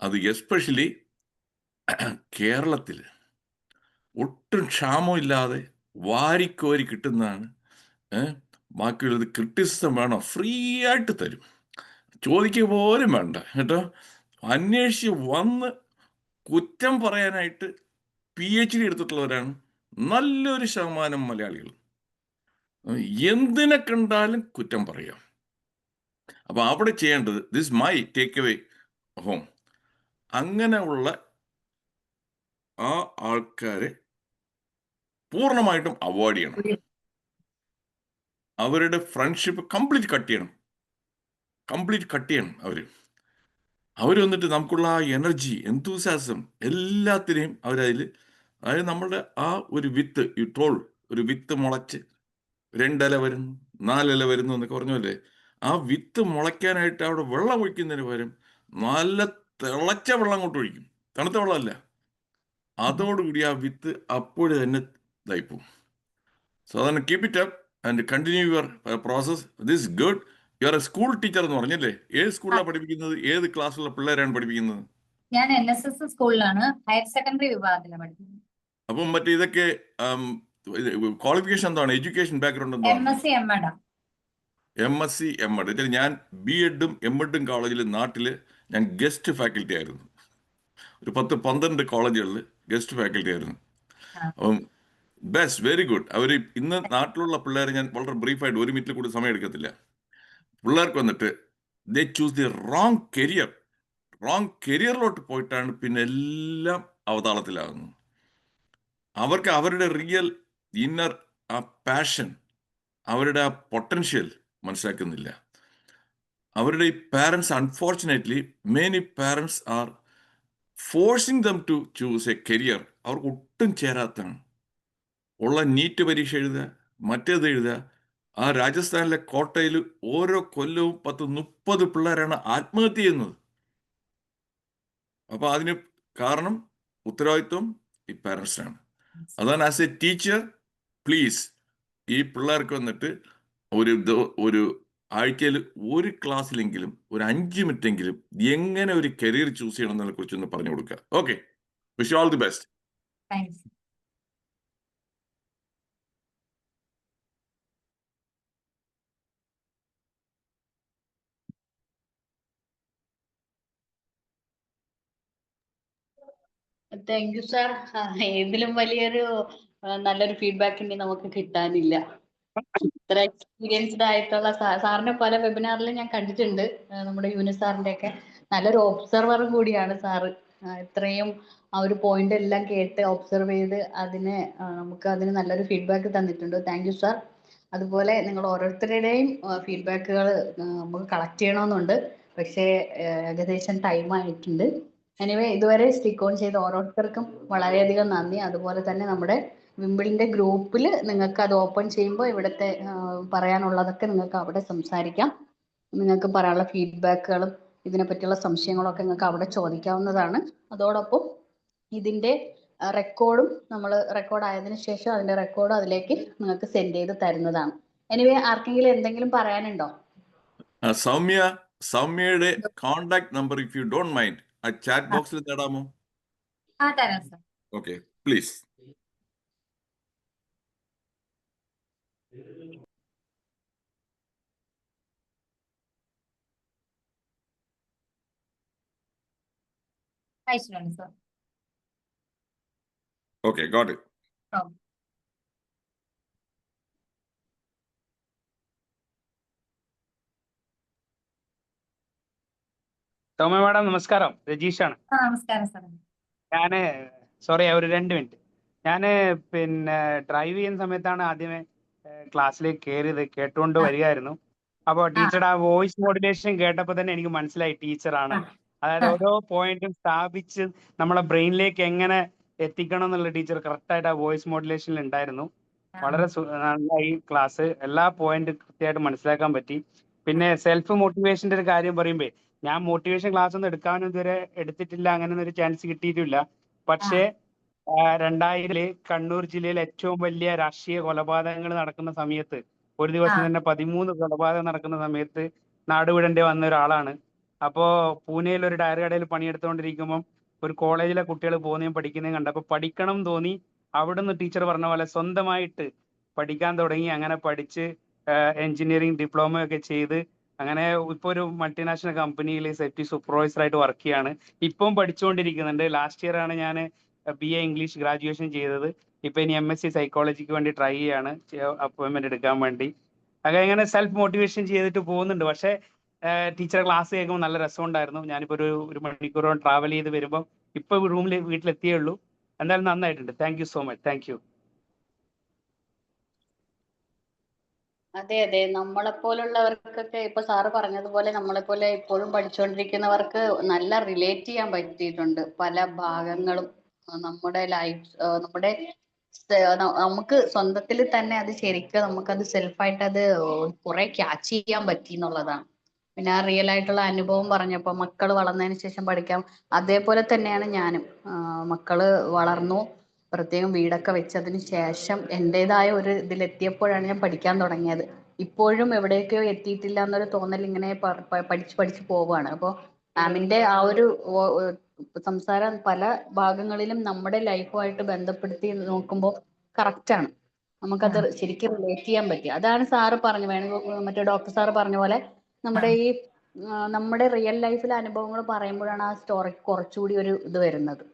അത് എസ്പെഷ്യലി കേരളത്തിൽ ഒട്ടും ക്ഷാമമില്ലാതെ വാരിക്കോരി കിട്ടുന്നതാണ്. ബാക്കിയുള്ളത് ക്രിറ്റിസിസം വേണോ, ഫ്രീ ആയിട്ട് തരും, ചോദിക്കുക പോലും വേണ്ട കേട്ടോ. അന്വേഷിച്ച് വന്ന് കുറ്റം പറയാനായിട്ട് PhD എടുത്തിട്ടുള്ളവരാണ് നല്ലൊരു ശതമാനം മലയാളികൾ. എന്തിനെ കണ്ടാലും കുറ്റം പറയാം. അപ്പൊ അവിടെ ചെയ്യേണ്ടത്, this my take away home, അങ്ങനെയുള്ള ആ ആൾക്കാരെ പൂർണ്ണമായിട്ടും അവോയ്ഡ് ചെയ്യണം. അവരുടെ ഫ്രണ്ട്ഷിപ്പ് കംപ്ലീറ്റ് കട്ട് ചെയ്യണം അവര്. അവർ വന്നിട്ട് നമുക്കുള്ള ആ എനർജി, എന്തൂസാസം എല്ലാത്തിനെയും അവരതിൽ, അതായത് നമ്മളുടെ ആ ഒരു വിത്ത്, യു ടോൾ, ഒരു വിത്ത് മുളച്ച് 2 ഇല വരുന്നു, 4 ഇല വരുന്നു എന്നൊക്കെ പറഞ്ഞല്ലേ, ആ വിത്ത് മുളയ്ക്കാനായിട്ട് അവിടെ വെള്ളം ഒഴിക്കുന്നതിന് പകരം നല്ല തിളച്ച വെള്ളം അങ്ങോട്ട് ഒഴിക്കും. തണുത്ത വെള്ളമല്ല. അതോടുകൂടി ആ വിത്ത് അപ്പോഴും തന്നെ ഇതായിപ്പോവും. സോ അതാണ്, keep it up and continue your process. This good. You are A school teacher എന്ന് പറഞ്ഞല്ലേ? ഏത് സ്കൂളിലാണ് പഠിപ്പിക്കുന്നത്? ഏത് ക്ലാസ്സിലുള്ള പിള്ളേരാണ് പഠിപ്പിക്കുന്നത്? ഞാൻ NSS സ്കൂളിലാണ്, ഹയർ സെക്കൻഡറി വിഭാഗത്തിലാണ് പഠിക്കുന്നത്. അപ്പം മറ്റേ ഇതൊക്കെ ക്വാളിഫിക്കേഷൻ എന്താണ്? എഡ്യൂക്കേഷൻ ബാക്ക്ഗ്രൗണ്ട് എന്താണ്? MSc M.Ed. MSc M.Ed. ഞാൻ B.Ed.ഉം M.Ed.ഉം കോളേജിൽ നാട്ടിൽ ഞാൻ ഗസ്റ്റ് ഫാക്കൽറ്റി ആയിരുന്നു. ഒരു 10-12 കോളേജുകളിൽ ഗസ്റ്റ് ഫാക്കൽറ്റി ആയിരുന്നു. അപ്പം ബെസ്റ്റ്, വെരി ഗുഡ്. അവർ ഇന്ന് നാട്ടിലുള്ള പിള്ളേരെ ഞാൻ വളരെ ബ്രീഫായിട്ട് 1 മിനിറ്റിൽ കൂടി സമയം എടുക്കത്തില്ല. പിള്ളേർക്ക് വന്നിട്ട് ദേ ചൂസ് ദി റോങ് കരിയറിലോട്ട് പോയിട്ടാണ് പിന്നെ എല്ലാം അവതാളത്തിലാകുന്നത്. അവർക്ക് അവരുടെ റിയൽ ഇന്നർ ആ പാഷൻ, അവരുടെ ആ പൊട്ടൻഷ്യൽ മനസ്സിലാക്കുന്നില്ല. അവരുടെ ഈ parents, unfortunately many parents are forcing them to choose a career അവർക്ക് ഒട്ടും ചേരാത്തതാണ്. ഉള്ള നീറ്റ് പരീക്ഷ എഴുതുക, മറ്റേത് എഴുതുക. ആ രാജസ്ഥാനിലെ കോട്ടയിൽ ഓരോ കൊല്ലവും 10-30 പിള്ളേരാണ് ആത്മഹത്യ ചെയ്യുന്നത്. അപ്പൊ അതിന് കാരണം ഉത്തരവാദിത്വം ഈ പാരൻസിനാണ്. അതാണ് ആസ് എ ടീച്ചർ, പ്ലീസ് ഈ പിള്ളേർക്ക് വന്നിട്ട് ഒരു ആഴ്ചയിൽ ഒരു ക്ലാസ്സിലെങ്കിലും ഒരു 5 മിനിറ്റെങ്കിലും എങ്ങനെ ഒരു കരിയർ ചൂസ് ചെയ്യണം എന്നതിനെ കുറിച്ചൊന്ന് പറഞ്ഞു കൊടുക്കുക. Okay, wish all the best. Thanks. Thank you sir. ഇതിലും വലിയൊരു നല്ലൊരു ഫീഡ്ബാക്ക് ഇനി നമുക്ക് കിട്ടാനില്ല. ഇത്ര എക്സ്പീരിയൻസ്ഡ് ആയിട്ടുള്ള സാറിനെ പല വെബിനാറിലും ഞാൻ കണ്ടിട്ടുണ്ട്. നമ്മുടെ യൂനിസ് സാറിന്റെ ഒക്കെ നല്ലൊരു ഒബ്സർവർ കൂടിയാണ് സാറ്. ഇത്രയും ആ ഒരു പോയിന്റ് എല്ലാം കേട്ട് ഒബ്സർവ് ചെയ്ത് നമുക്ക് അതിന് നല്ലൊരു ഫീഡ്ബാക്ക് തന്നിട്ടുണ്ട്. Thank you sir. അതുപോലെ നിങ്ങൾ ഓരോരുത്തരുടെയും ഫീഡ്ബാക്കുകൾ നമുക്ക് കളക്ട് ചെയ്യണമെന്നുണ്ട്. പക്ഷേ ഏകദേശം ടൈം ആയിട്ടുണ്ട്. എനിവേ, ഇതുവരെ സ്റ്റിക്ക് ഓൺ ചെയ്ത ഓരോരുത്തർക്കും വളരെയധികം നന്ദി. അതുപോലെ തന്നെ നമ്മുടെ വിമ്പിളിന്റെ ഗ്രൂപ്പിൽ നിങ്ങൾക്ക് അത് ഓപ്പൺ ചെയ്യുമ്പോൾ ഇവിടുത്തെ പറയാനുള്ളതൊക്കെ നിങ്ങൾക്ക് അവിടെ സംസാരിക്കാം. നിങ്ങൾക്ക് പറയാനുള്ള ഫീഡ്ബാക്കുകളും ഇതിനെപ്പറ്റിയുള്ള സംശയങ്ങളൊക്കെ നിങ്ങൾക്ക് അവിടെ ചോദിക്കാവുന്നതാണ്. അതോടൊപ്പം ഇതിന്റെ റെക്കോർഡും നമ്മൾ റെക്കോർഡ് ആയതിനു ശേഷം അതിന്റെ റെക്കോർഡ് അതിലേക്ക് നിങ്ങൾക്ക് സെൻഡ് ചെയ്ത് തരുന്നതാണ്. എനിവേ, ആർക്കെങ്കിലും എന്തെങ്കിലും പറയാനുണ്ടോ? സൗമ്യയുടെ contact number if you don't mind ആ ചാറ്റ് ബോക്സിൽ തരാമോ? തരാം സർ. Okay, please. അയച്ചിട്ടുണ്ട് sir. Okay, got it. Soumya madam നമസ്കാരം, രജീഷാണ്. നമസ്കാരം സാർ. ഞാന് സോറി, ഒരു 2 മിനിറ്റ്. ഞാന് പിന്നെ ഡ്രൈവ് ചെയ്യുന്ന സമയത്താണ് ആദ്യമേ ക്ലാസ്സിലേക്ക് കയറിയത്, കേട്ടുകൊണ്ട് വരികയായിരുന്നു. അപ്പോൾ ടീച്ചറുടെ ആ വോയിസ് മോഡുലേഷൻ കേട്ടപ്പോൾ തന്നെ എനിക്ക് മനസ്സിലായി ടീച്ചറാണ്. അതായത് ഓരോ പോയിന്റും സ്ഥാപിച്ച് നമ്മളെ ബ്രെയിനിലേക്ക് എങ്ങനെ എത്തിക്കണം എന്നുള്ള ടീച്ചർ കറക്റ്റായിട്ട് ആ വോയിസ് മോഡുലേഷനിൽ ഉണ്ടായിരുന്നു. വളരെ നന്നായി ക്ലാസ്, എല്ലാ പോയിന്റും കൃത്യമായിട്ട് മനസ്സിലാക്കാൻ പറ്റി. പിന്നെ സെൽഫ് മോട്ടിവേഷന്റെ ഒരു കാര്യം പറയുമ്പോ, ഞാൻ മോട്ടിവേഷൻ ക്ലാസ് ഒന്നും എടുക്കാനും ഇതുവരെ എടുത്തിട്ടില്ല, അങ്ങനെ ഒരു ചാൻസ് കിട്ടിയിട്ടില്ല. പക്ഷേ 2000 കണ്ണൂർ ജില്ലയിൽ ഏറ്റവും വലിയ രാഷ്ട്രീയ കൊലപാതകങ്ങൾ നടക്കുന്ന സമയത്ത്, ഒരു ദിവസം തന്നെ 13 കൊലപാതകം നടക്കുന്ന സമയത്ത് നാടുവിടേണ്ടി വന്ന ഒരാളാണ്. അപ്പോ പൂനെയിൽ ഒരു ടയർ കടയിൽ പണിയെടുത്തുകൊണ്ടിരിക്കുമ്പോൾ ഒരു കോളേജിലെ കുട്ടികൾ പോകുന്നതും പഠിക്കുന്നതും കണ്ടപ്പോൾ പഠിക്കണം തോന്നി. അവിടുന്ന് ടീച്ചർ പറഞ്ഞ പോലെ സ്വന്തമായിട്ട് പഠിക്കാൻ തുടങ്ങി. അങ്ങനെ പഠിച്ച് എഞ്ചിനീയറിംഗ് ഡിപ്ലോമ ഒക്കെ ചെയ്ത് അങ്ങനെ ഇപ്പൊ ഒരു മൾട്ടിനാഷണൽ കമ്പനിയിൽ സേഫ്റ്റി സൂപ്പർവൈസർ ആയിട്ട് വർക്ക് ചെയ്യാണ്. ഇപ്പം പഠിച്ചുകൊണ്ടിരിക്കുന്നുണ്ട്. ലാസ്റ്റ് ഇയർ ആണ് ഞാൻ BA ഇംഗ്ലീഷ് ഗ്രാജുവേഷൻ ചെയ്തത്. ഇപ്പൊ ഇനി MSc സൈക്കോളജിക്ക് വേണ്ടി ട്രൈ ചെയ്യാണ്, അപ്പോയിന്റ്മെന്റ് എടുക്കാൻ വേണ്ടി. അങ്ങനെ സെൽഫ് മോട്ടിവേഷൻ ചെയ്തിട്ട് പോകുന്നുണ്ട്. പക്ഷേ ടീച്ചറെ ക്ലാസ് കേൾക്കുമ്പോൾ നല്ല രസമുണ്ടായിരുന്നു. ഞാനിപ്പോ ഒരു മണിക്കൂറോളം ട്രാവൽ ചെയ്ത് വരുമ്പോൾ ഇപ്പൊ വീട്ടിലെത്തിയേ ഉള്ളൂ. എന്തായാലും നന്നായിട്ടുണ്ട്. Thank you so much. Thank you. അതെ അതെ, നമ്മളെപ്പോലുള്ളവർക്കൊക്കെ ഇപ്പൊ സാറ് പറഞ്ഞതുപോലെ നമ്മളെപ്പോലെ ഇപ്പോഴും പഠിച്ചുകൊണ്ടിരിക്കുന്നവർക്ക് നല്ല റിലേറ്റ് ചെയ്യാൻ പറ്റിയിട്ടുണ്ട് പല ഭാഗങ്ങളും. നമ്മുടെ ലൈഫ്, നമ്മുടെ നമുക്ക് സ്വന്തത്തിൽ തന്നെ അത് ശരിക്കും നമുക്കത് സെൽഫായിട്ട് അത് കുറെ ക്യാച്ച് ചെയ്യാൻ പറ്റി എന്നുള്ളതാണ്. പിന്നെ ആ റിയൽ ആയിട്ടുള്ള അനുഭവം പറഞ്ഞപ്പോ മക്കൾ വളർന്നതിന് ശേഷം പഠിക്കാം, അതേപോലെ തന്നെയാണ് ഞാനും. മക്കള് വളർന്നു, പ്രത്യേകം വീടൊക്കെ വെച്ചതിന് ശേഷം എൻ്റെതായ ഒരു ഇതിലെത്തിയപ്പോഴാണ് ഞാൻ പഠിക്കാൻ തുടങ്ങിയത്. ഇപ്പോഴും എവിടേക്കോ എത്തിയിട്ടില്ല എന്നൊരു തോന്നൽ ഇങ്ങനെ പഠിച്ച് പോവുകയാണ്. അപ്പോൾ മാമിന്റെ ആ ഒരു സംസാരം പല ഭാഗങ്ങളിലും നമ്മുടെ ലൈഫുമായിട്ട് ബന്ധപ്പെടുത്തി നോക്കുമ്പോൾ കറക്റ്റാണ്. നമുക്കത് ശരിക്കും റിലേറ്റ് ചെയ്യാൻ പറ്റി. അതാണ് സാറ് പറഞ്ഞു, മറ്റേ ഡോക്ടർ സാറ് പറഞ്ഞ പോലെ നമ്മുടെ ഈ നമ്മുടെ റിയൽ ലൈഫിലെ അനുഭവങ്ങൾ പറയുമ്പോഴാണ് ആ സ്റ്റോറിക്ക് കുറച്ചുകൂടി ഒരു ഇത് വരുന്നത്.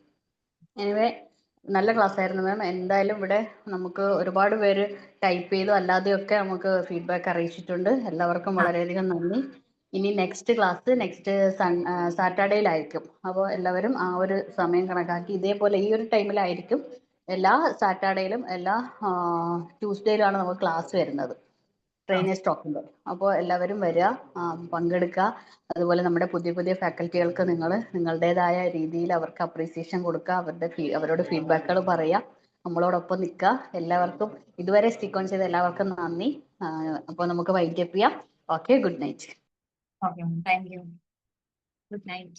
എനിവേ, നല്ല ക്ലാസ് ആയിരുന്നു മാം. എന്തായാലും ഇവിടെ നമുക്ക് ഒരുപാട് പേര് ടൈപ്പ് ചെയ്തു അല്ലാതെയൊക്കെ നമുക്ക് ഫീഡ്ബാക്ക് അറിയിച്ചിട്ടുണ്ട്. എല്ലാവർക്കും വളരെയധികം നന്ദി. ഇനി നെക്സ്റ്റ് ക്ലാസ് നെക്സ്റ്റ് സാറ്റർഡേയിലായിരിക്കും. അപ്പോൾ എല്ലാവരും ആ ഒരു സമയം കണക്കാക്കി ഇതേപോലെ ഈ ഒരു ടൈമിലായിരിക്കും. എല്ലാ സാറ്റർഡേയിലും എല്ലാ ട്യൂസ്ഡേയിലാണ് നമുക്ക് ക്ലാസ് വരുന്നത് ട്രെയിനേഴ്സ് ടോക്കിൻ്റെ. അപ്പോൾ എല്ലാവരും വരിക, പങ്കെടുക്കുക. അതുപോലെ നമ്മുടെ പുതിയ പുതിയ ഫാക്കൽറ്റികൾക്ക് നിങ്ങളുടേതായ രീതിയിൽ അവർക്ക് അപ്രീസിയേഷൻ കൊടുക്കുക, അവരോട് ഫീഡ്ബാക്കുകൾ പറയുക, നമ്മളോടൊപ്പം നിൽക്കുക. എല്ലാവർക്കും ഇതുവരെ സ്റ്റിക്ക് ഓൺ ചെയ്ത എല്ലാവർക്കും നന്ദി. അപ്പോൾ നമുക്ക് വൈൻഡപ്പ് ചെയ്യാം. Okay, good night. Okay, thank you. Good night.